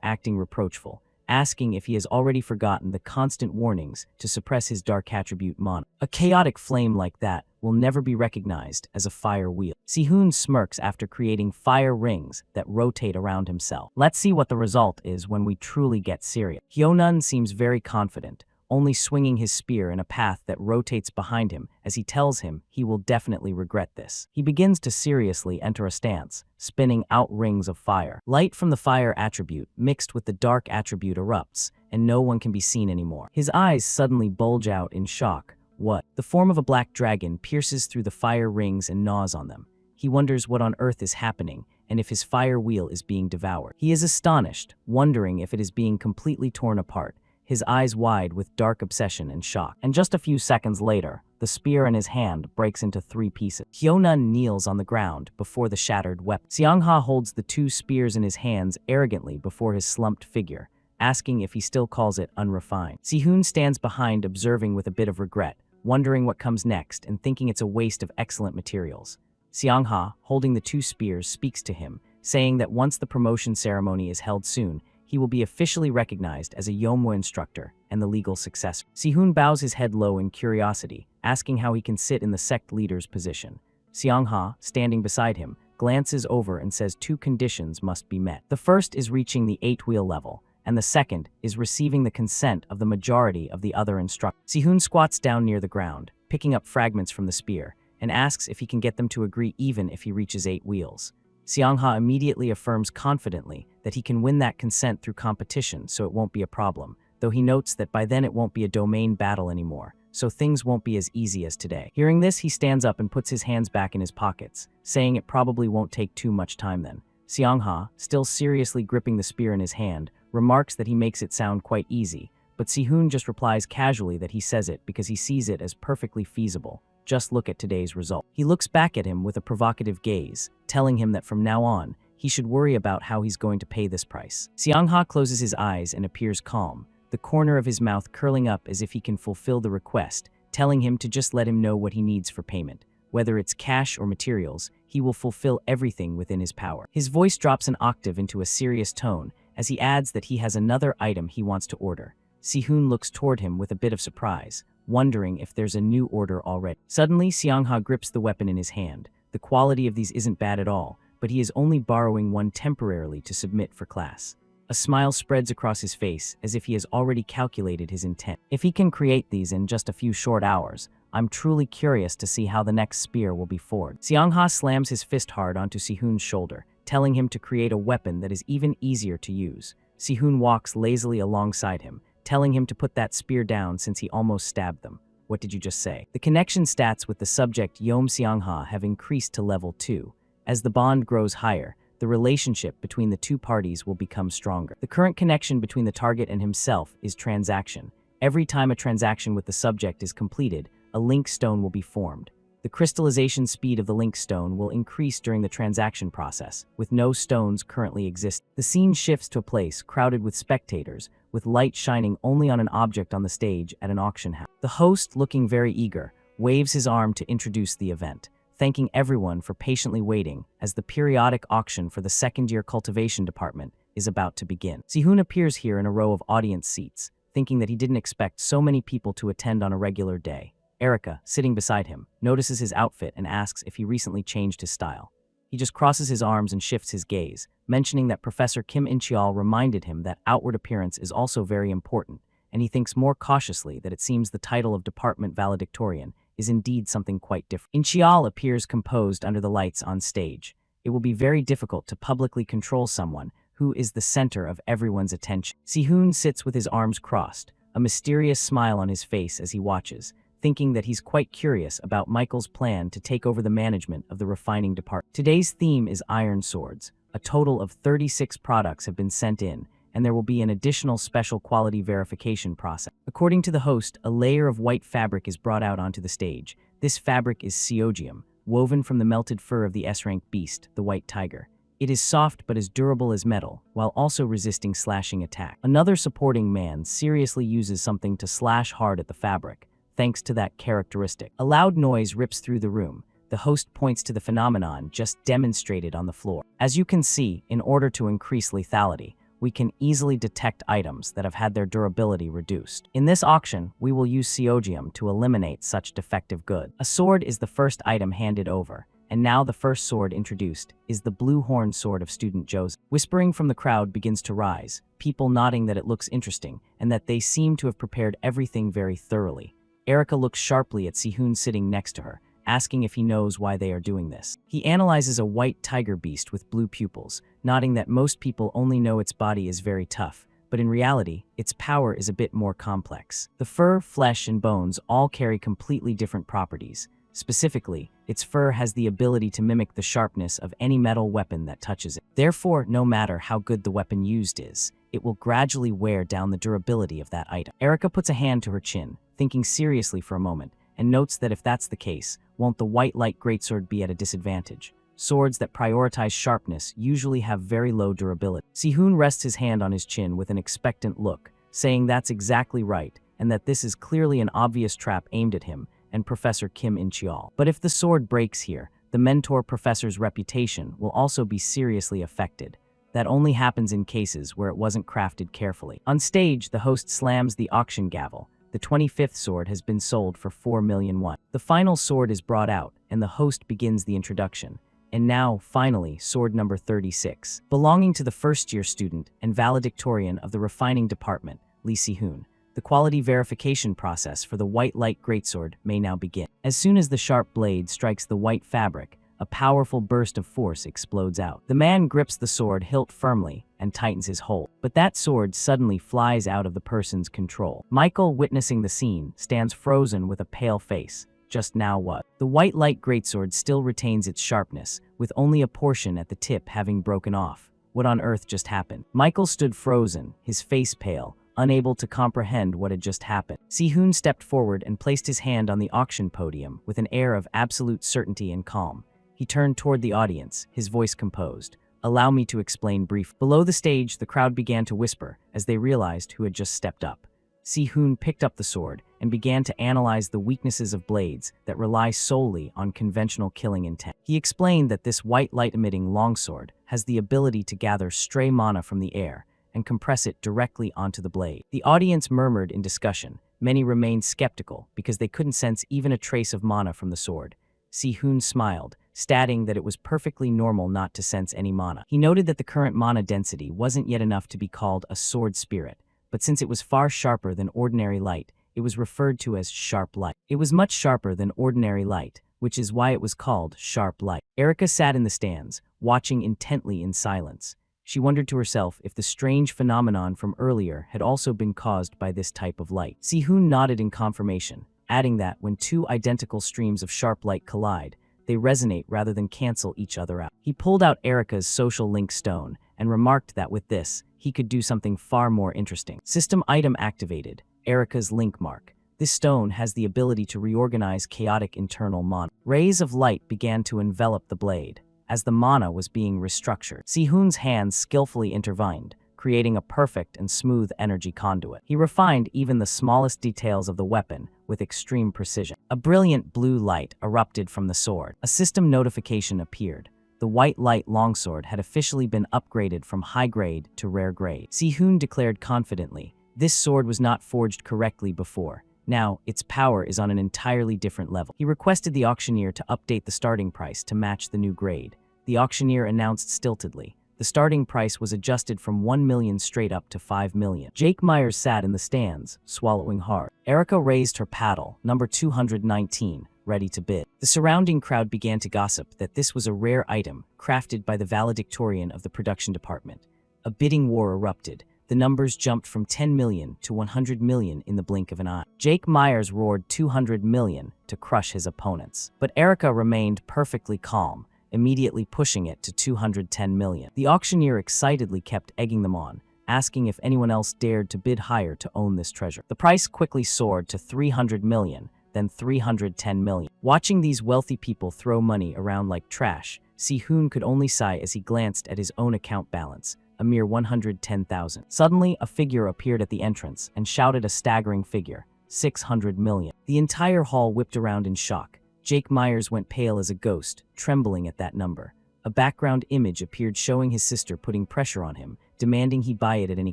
acting reproachful, asking if he has already forgotten the constant warnings to suppress his dark attribute mana. A chaotic flame like that will never be recognized as a fire wheel. Sihun smirks after creating fire rings that rotate around himself. Let's see what the result is when we truly get serious. Hyonan seems very confident, only swinging his spear in a path that rotates behind him as he tells him he will definitely regret this. He begins to seriously enter a stance, spinning out rings of fire. Light from the fire attribute mixed with the dark attribute erupts, and no one can be seen anymore. His eyes suddenly bulge out in shock. What? The form of a black dragon pierces through the fire rings and gnaws on them. He wonders what on earth is happening and if his fire wheel is being devoured. He is astonished, wondering if it is being completely torn apart, his eyes wide with dark obsession and shock. And just a few seconds later, the spear in his hand breaks into 3 pieces. Hyonan kneels on the ground before the shattered weapon. Seongha holds the 2 spears in his hands arrogantly before his slumped figure, asking if he still calls it unrefined. Sihun stands behind, observing with a bit of regret, wondering what comes next and thinking it's a waste of excellent materials. Seongha, holding the 2 spears, speaks to him, saying that once the promotion ceremony is held soon, he will be officially recognized as a Yomwa instructor and the legal successor. Sihun bows his head low in curiosity, asking how he can sit in the sect leader's position. Seongha, standing beside him, glances over and says 2 conditions must be met. The first is reaching the 8-wheel level, and the second is receiving the consent of the majority of the other instructors. Sihun squats down near the ground, picking up fragments from the spear, and asks if he can get them to agree even if he reaches 8 wheels. Seongha immediately affirms confidently that he can win that consent through competition, so it won't be a problem, though he notes that by then it won't be a domain battle anymore, so things won't be as easy as today. Hearing this, he stands up and puts his hands back in his pockets, saying it probably won't take too much time then. Seongha, still seriously gripping the spear in his hand, remarks that he makes it sound quite easy, but Sihun just replies casually that he says it because he sees it as perfectly feasible. Just look at today's result. He looks back at him with a provocative gaze, telling him that from now on, he should worry about how he's going to pay this price. Seongha closes his eyes and appears calm, the corner of his mouth curling up as if he can fulfill the request, telling him to just let him know what he needs for payment. Whether it's cash or materials, he will fulfill everything within his power. His voice drops an octave into a serious tone as he adds that he has another item he wants to order. Sihun looks toward him with a bit of surprise, wondering if there's a new order already. Suddenly, Seongha grips the weapon in his hand. The quality of these isn't bad at all, but he is only borrowing one temporarily to submit for class. A smile spreads across his face as if he has already calculated his intent. If he can create these in just a few short hours, I'm truly curious to see how the next spear will be forged. Seongha slams his fist hard onto Sihun's shoulder, telling him to create a weapon that is even easier to use. Sihun walks lazily alongside him, telling him to put that spear down since he almost stabbed them. What did you just say? The connection stats with the subject Yom Seongha have increased to level 2. As the bond grows higher, the relationship between the 2 parties will become stronger. The current connection between the target and himself is transaction. Every time a transaction with the subject is completed, a link stone will be formed. The The crystallization speed of the link stone will increase during the transaction process, with no stones currently existing. The scene shifts to a place crowded with spectators, with light shining only on an object on the stage at an auction house. The host, looking very eager, waves his arm to introduce the event, thanking everyone for patiently waiting as the periodic auction for the second-year cultivation department is about to begin. Sihun appears here in a row of audience seats, thinking that he didn't expect so many people to attend on a regular day. Erica, sitting beside him, notices his outfit and asks if he recently changed his style. He just crosses his arms and shifts his gaze, mentioning that Professor Kim In-cheol reminded him that outward appearance is also very important, and he thinks more cautiously that it seems the title of department valedictorian is indeed something quite different. In-cheol appears composed under the lights on stage. It will be very difficult to publicly control someone who is the center of everyone's attention. Sihun sits with his arms crossed, a mysterious smile on his face as he watches, thinking that he's quite curious about Michael's plan to take over the management of the refining department. Today's theme is iron swords. A total of 36 products have been sent in, and there will be an additional special quality verification process. According to the host, a layer of white fabric is brought out onto the stage. This fabric is seogium, woven from the melted fur of the S-rank beast, the white tiger. It is soft but as durable as metal, while also resisting slashing attack. Another supporting man seriously uses something to slash hard at the fabric, thanks to that characteristic. A loud noise rips through the room. The host points to the phenomenon just demonstrated on the floor. As you can see, in order to increase lethality, we can easily detect items that have had their durability reduced. In this auction, we will use seogium to eliminate such defective goods. A sword is the first item handed over, and now the first sword introduced is the blue horn sword of student Joseph. Whispering from the crowd begins to rise, people nodding that it looks interesting and that they seem to have prepared everything very thoroughly. Erica looks sharply at Sihun sitting next to her, asking if he knows why they are doing this. He analyzes a white tiger beast with blue pupils, nodding that most people only know its body is very tough, but in reality, its power is a bit more complex. The fur, flesh, and bones all carry completely different properties. Specifically, its fur has the ability to mimic the sharpness of any metal weapon that touches it. Therefore, no matter how good the weapon used is, it will gradually wear down the durability of that item. Erica puts a hand to her chin, thinking seriously for a moment, and notes that if that's the case, won't the white light greatsword be at a disadvantage? Swords that prioritize sharpness usually have very low durability. Sihun rests his hand on his chin with an expectant look, saying that's exactly right, and that this is clearly an obvious trap aimed at him and Professor Kim In-cheol. But if the sword breaks here, the mentor professor's reputation will also be seriously affected. That only happens in cases where it wasn't crafted carefully. On stage, the host slams the auction gavel. The 25th sword has been sold for 4 million won. The final sword is brought out, and the host begins the introduction. And now, finally, sword number 36. Belonging to the first-year student and valedictorian of the refining department, Lee Si-hoon, the quality verification process for the white light greatsword may now begin. As soon as the sharp blade strikes the white fabric, a powerful burst of force explodes out. The man grips the sword hilt firmly and tightens his hold, but that sword suddenly flies out of the person's control. Michael, witnessing the scene, stands frozen with a pale face. Just now what? The white light greatsword still retains its sharpness, with only a portion at the tip having broken off. What on earth just happened? Michael stood frozen, his face pale, unable to comprehend what had just happened. Sihun stepped forward and placed his hand on the auction podium with an air of absolute certainty and calm. He turned toward the audience, his voice composed. Allow me to explain briefly. Below the stage, the crowd began to whisper as they realized who had just stepped up. Sihun picked up the sword and began to analyze the weaknesses of blades that rely solely on conventional killing intent. He explained that this white light-emitting longsword has the ability to gather stray mana from the air and compress it directly onto the blade. The audience murmured in discussion. Many remained skeptical because they couldn't sense even a trace of mana from the sword. Sihun smiled, stating that it was perfectly normal not to sense any mana. He noted that the current mana density wasn't yet enough to be called a sword spirit, but since it was far sharper than ordinary light, it was referred to as sharp light. It was much sharper than ordinary light, which is why it was called sharp light. Erica sat in the stands, watching intently in silence. She wondered to herself if the strange phenomenon from earlier had also been caused by this type of light. Sihun nodded in confirmation, adding that when two identical streams of sharp light collide, they resonate rather than cancel each other out. He pulled out Erica's social link stone and remarked that with this, he could do something far more interesting. System item activated, Erica's link mark. This stone has the ability to reorganize chaotic internal mana. Rays of light began to envelop the blade. As the mana was being restructured, Si-hoon's hands skillfully intervened, creating a perfect and smooth energy conduit. He refined even the smallest details of the weapon with extreme precision. A brilliant blue light erupted from the sword. A system notification appeared. The white light longsword had officially been upgraded from high grade to rare grade. Si-hoon declared confidently, "This sword was not forged correctly before. Now, its power is on an entirely different level." He requested the auctioneer to update the starting price to match the new grade. The auctioneer announced stiltedly. The starting price was adjusted from 1 million straight up to 5 million. Jake Myers sat in the stands, swallowing hard. Erica raised her paddle, number 219, ready to bid. The surrounding crowd began to gossip that this was a rare item crafted by the valedictorian of the production department. A bidding war erupted. The numbers jumped from 10 million to 100 million in the blink of an eye. Jake Myers roared 200 million to crush his opponents. But Erica remained perfectly calm, immediately pushing it to 210 million. The auctioneer excitedly kept egging them on, asking if anyone else dared to bid higher to own this treasure. The price quickly soared to 300 million, then 310 million. Watching these wealthy people throw money around like trash, Si-hoon could only sigh as he glanced at his own account balance, a mere 110,000. Suddenly, a figure appeared at the entrance and shouted a staggering figure, 600 million. The entire hall whipped around in shock. Jake Myers went pale as a ghost, trembling at that number. A background image appeared showing his sister putting pressure on him, demanding he buy it at any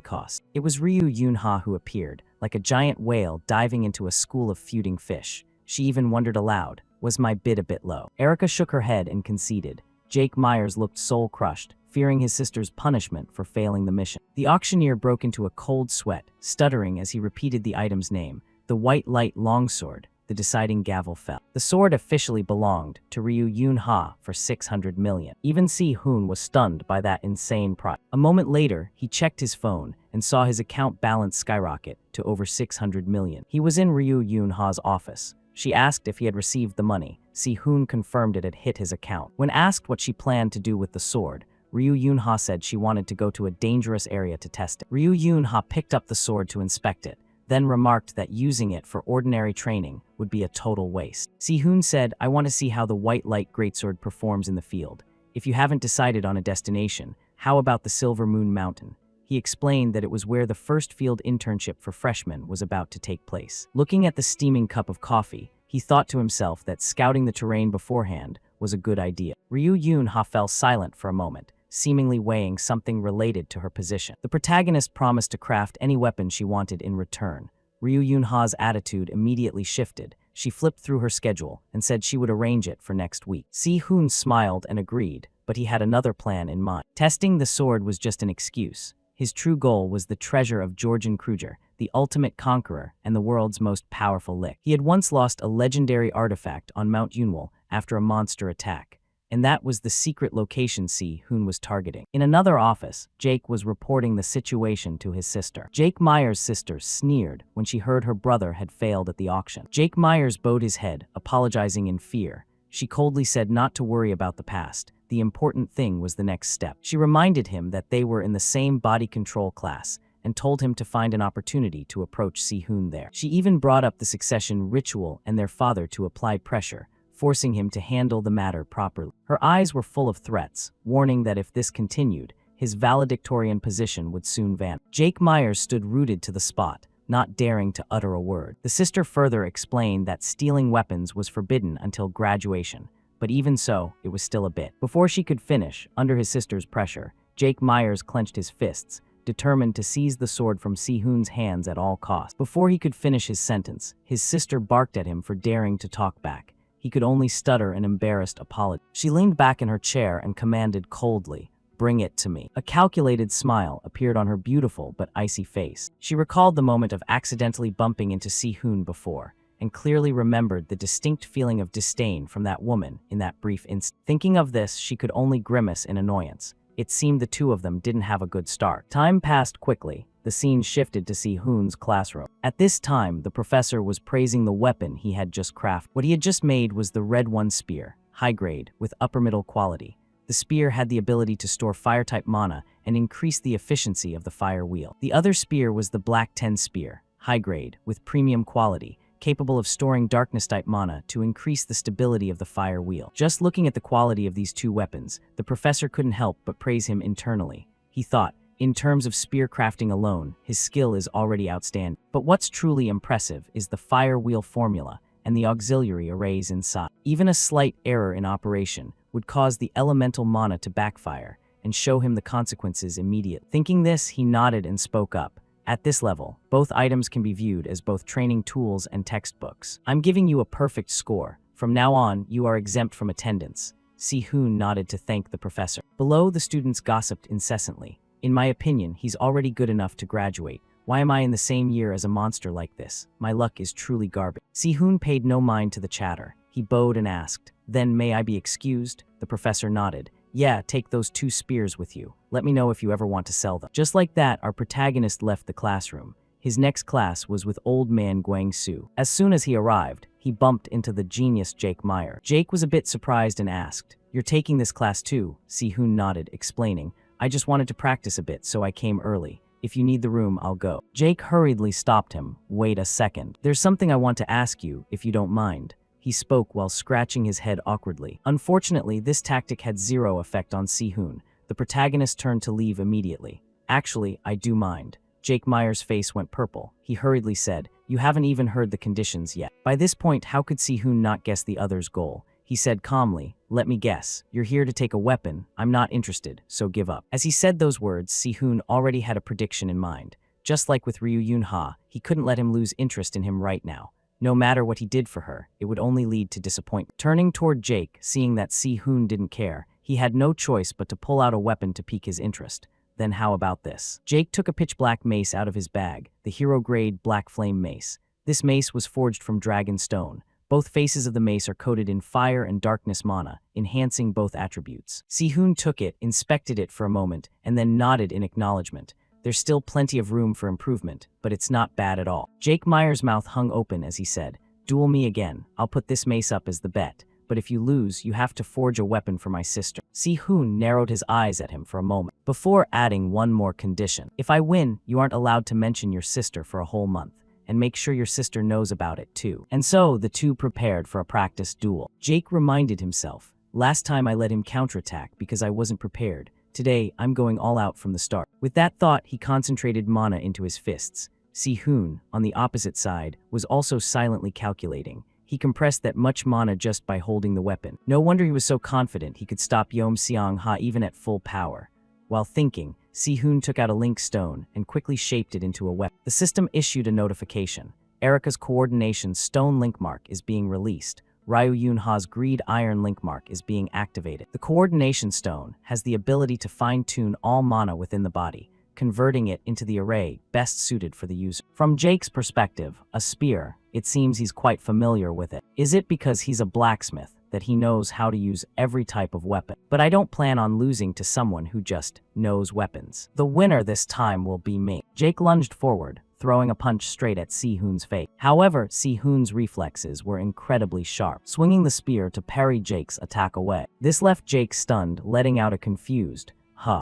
cost. It was Ryu Yun-ha who appeared, like a giant whale diving into a school of feuding fish. She even wondered aloud, "Was my bid a bit low?" Erica shook her head and conceded. Jake Myers looked soul-crushed, fearing his sister's punishment for failing the mission. The auctioneer broke into a cold sweat, stuttering as he repeated the item's name, the white light longsword. The deciding gavel fell. The sword officially belonged to Ryu Yun-ha for 600 million. Even Si-hoon was stunned by that insane price. A moment later, he checked his phone and saw his account balance skyrocket to over 600 million. He was in Ryu Yun-ha's office. She asked if he had received the money. Si-hoon confirmed it had hit his account. When asked what she planned to do with the sword, Ryu Yun-ha said she wanted to go to a dangerous area to test it. Ryu Yun-ha picked up the sword to inspect it, then remarked that using it for ordinary training would be a total waste. Si-hoon said, "I want to see how the white light greatsword performs in the field. If you haven't decided on a destination, how about the Silver Moon Mountain?" He explained that it was where the first field internship for freshmen was about to take place. Looking at the steaming cup of coffee, he thought to himself that scouting the terrain beforehand was a good idea. Ryu Yun-ha fell silent for a moment, seemingly weighing something related to her position. The protagonist promised to craft any weapon she wanted in return. Ryu Yun-ha's attitude immediately shifted. She flipped through her schedule and said she would arrange it for next week. Si-hoon smiled and agreed, but he had another plan in mind. Testing the sword was just an excuse. His true goal was the treasure of Georgian Kruger, the ultimate conqueror and the world's most powerful lick. He had once lost a legendary artifact on Mount Yunwol after a monster attack, and that was the secret location Si-hoon was targeting. In another office, Jake was reporting the situation to his sister. Jake Myers' sister sneered when she heard her brother had failed at the auction. Jake Myers bowed his head, apologizing in fear. She coldly said not to worry about the past. The important thing was the next step. She reminded him that they were in the same body control class and told him to find an opportunity to approach Si-hoon there. She even brought up the succession ritual and their father to apply pressure, forcing him to handle the matter properly. Her eyes were full of threats, warning that if this continued, his valedictorian position would soon vanish. Jake Myers stood rooted to the spot, not daring to utter a word. The sister further explained that stealing weapons was forbidden until graduation, but even so, it was still a bit. Before she could finish, under his sister's pressure, Jake Myers clenched his fists, determined to seize the sword from Si-hoon's hands at all costs. Before he could finish his sentence, his sister barked at him for daring to talk back. He could only stutter an embarrassed apology. She leaned back in her chair and commanded coldly, "Bring it to me." A calculated smile appeared on her beautiful but icy face. She recalled the moment of accidentally bumping into Si-hoon before, and clearly remembered the distinct feeling of disdain from that woman in that brief instant. Thinking of this, she could only grimace in annoyance. It seemed the two of them didn't have a good start. Time passed quickly. The scene shifted to Si-hoon's classroom. At this time, the professor was praising the weapon he had just crafted. What he had just made was the Red 1 spear, high grade, with upper middle quality. The spear had the ability to store fire-type mana and increase the efficiency of the fire wheel. The other spear was the Black 10 spear, high grade, with premium quality, capable of storing darkness-type mana to increase the stability of the fire wheel. Just looking at the quality of these two weapons, the professor couldn't help but praise him internally. He thought, in terms of spear crafting alone, his skill is already outstanding. But what's truly impressive is the fire wheel formula and the auxiliary arrays inside. Even a slight error in operation would cause the elemental mana to backfire and show him the consequences immediately. Thinking this, he nodded and spoke up. At this level, both items can be viewed as both training tools and textbooks. I'm giving you a perfect score. From now on, you are exempt from attendance. Si-hoon nodded to thank the professor. Below, the students gossiped incessantly. In my opinion, he's already good enough to graduate. Why am I in the same year as a monster like this? My luck is truly garbage. Si-hoon paid no mind to the chatter. He bowed and asked, "Then may I be excused?" The professor nodded. "Yeah, take those 2 spears with you. Let me know if you ever want to sell them." Just like that, our protagonist left the classroom. His next class was with old man Guang-su. As soon as he arrived, he bumped into the genius Jake Meyer. Jake was a bit surprised and asked, "You're taking this class too?" Si-hoon nodded, explaining, "I just wanted to practice a bit, so I came early. If you need the room, I'll go." Jake hurriedly stopped him. "Wait a second. There's something I want to ask you, if you don't mind." He spoke while scratching his head awkwardly. Unfortunately, this tactic had zero effect on Si-hoon. The protagonist turned to leave immediately. "Actually, I do mind." Jake Meyer's face went purple. He hurriedly said, "You haven't even heard the conditions yet." By this point, how could Si-hoon not guess the other's goal? He said calmly, "Let me guess. You're here to take a weapon. I'm not interested, so give up." As he said those words, Si-hoon already had a prediction in mind. Just like with Ryu Yun-ha, he couldn't let him lose interest in him right now. No matter what he did for her, it would only lead to disappointment. Turning toward Jake, seeing that Si-hoon didn't care, he had no choice but to pull out a weapon to pique his interest. Then how about this? Jake took a pitch-black mace out of his bag, the hero-grade black flame mace. This mace was forged from dragon stone. Both faces of the mace are coated in fire and darkness mana, enhancing both attributes. Si-hoon took it, inspected it for a moment, and then nodded in acknowledgement. There's still plenty of room for improvement, but it's not bad at all. Jake Meyer's mouth hung open as he said, "Duel me again. I'll put this mace up as the bet. But if you lose, you have to forge a weapon for my sister." Si-hoon narrowed his eyes at him for a moment, before adding one more condition. "If I win, you aren't allowed to mention your sister for a whole month. And make sure your sister knows about it too." And so, the two prepared for a practice duel. Jake reminded himself, "Last time I let him counterattack because I wasn't prepared. Today, I'm going all out from the start." With that thought, he concentrated mana into his fists. Si-hoon, on the opposite side, was also silently calculating. He compressed that much mana just by holding the weapon. No wonder he was so confident he could stop Yom Seong-ha even at full power. While thinking, Si-hoon took out a link stone and quickly shaped it into a weapon. The system issued a notification. Erika's coordination stone link mark is being released. Ryu Yun-ha's greed iron link mark is being activated. The coordination stone has the ability to fine-tune all mana within the body, converting it into the array best suited for the user. From Jake's perspective, a spear, it seems he's quite familiar with it. Is it because he's a blacksmith that he knows how to use every type of weapon? But I don't plan on losing to someone who just knows weapons. The winner this time will be me. Jake lunged forward, throwing a punch straight at Si-hoon's face. However, Si-hoon's reflexes were incredibly sharp, swinging the spear to parry Jake's attack away. This left Jake stunned, letting out a confused,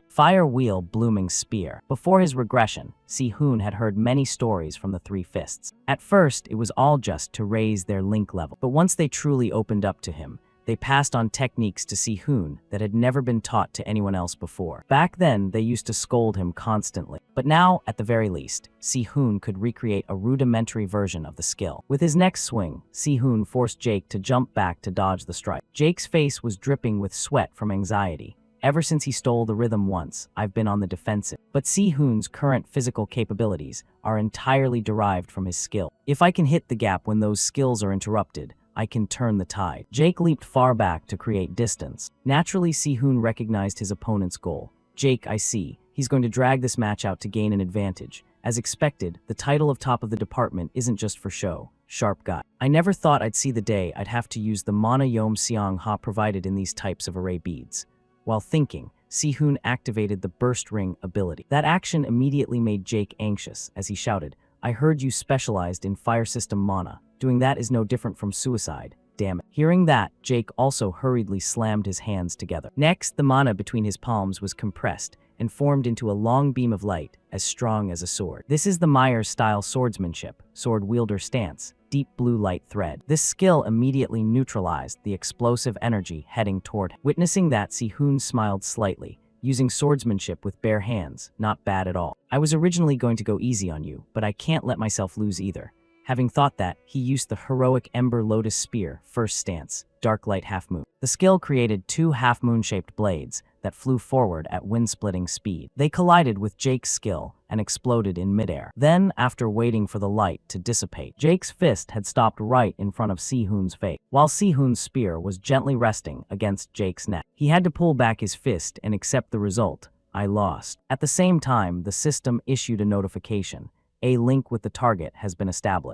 fire wheel blooming spear. Before his regression, Si-hoon had heard many stories from the Three Fists. At first, it was all just to raise their link level. But once they truly opened up to him, they passed on techniques to Si-hoon that had never been taught to anyone else before. Back then, they used to scold him constantly. But now, at the very least, Si-hoon could recreate a rudimentary version of the skill. With his next swing, Si-hoon forced Jake to jump back to dodge the strike. Jake's face was dripping with sweat from anxiety. Ever since he stole the rhythm once, I've been on the defensive. But Si-hoon's current physical capabilities are entirely derived from his skill. If I can hit the gap when those skills are interrupted, I can turn the tide. Jake leaped far back to create distance. Naturally, Si-hoon recognized his opponent's goal. Jake, I see. He's going to drag this match out to gain an advantage. As expected, the title of top of the department isn't just for show. Sharp guy. I never thought I'd see the day I'd have to use the mana Yom Seong-ha provided in these types of array beads. While thinking, Si-hoon activated the Burst Ring ability. That action immediately made Jake anxious as he shouted, "I heard you specialized in fire system mana. Doing that is no different from suicide. damage. Hearing that, Jake also hurriedly slammed his hands together. Next, the mana between his palms was compressed and formed into a long beam of light as strong as a sword. This is the Myers-style swordsmanship, sword wielder stance, deep blue light thread. This skill immediately neutralized the explosive energy heading toward him. Witnessing that, Si-hoon smiled slightly, using swordsmanship with bare hands, not bad at all. I was originally going to go easy on you, but I can't let myself lose either. Having thought that, he used the heroic Ember Lotus Spear, first stance, Dark Light Half Moon. The skill created two half-moon-shaped blades that flew forward at wind-splitting speed. They collided with Jake's skill and exploded in midair. Then, after waiting for the light to dissipate, Jake's fist had stopped right in front of Si-hoon's face, while Si-hoon's spear was gently resting against Jake's neck. He had to pull back his fist and accept the result. I lost. At the same time, the system issued a notification. A link with the target has been established.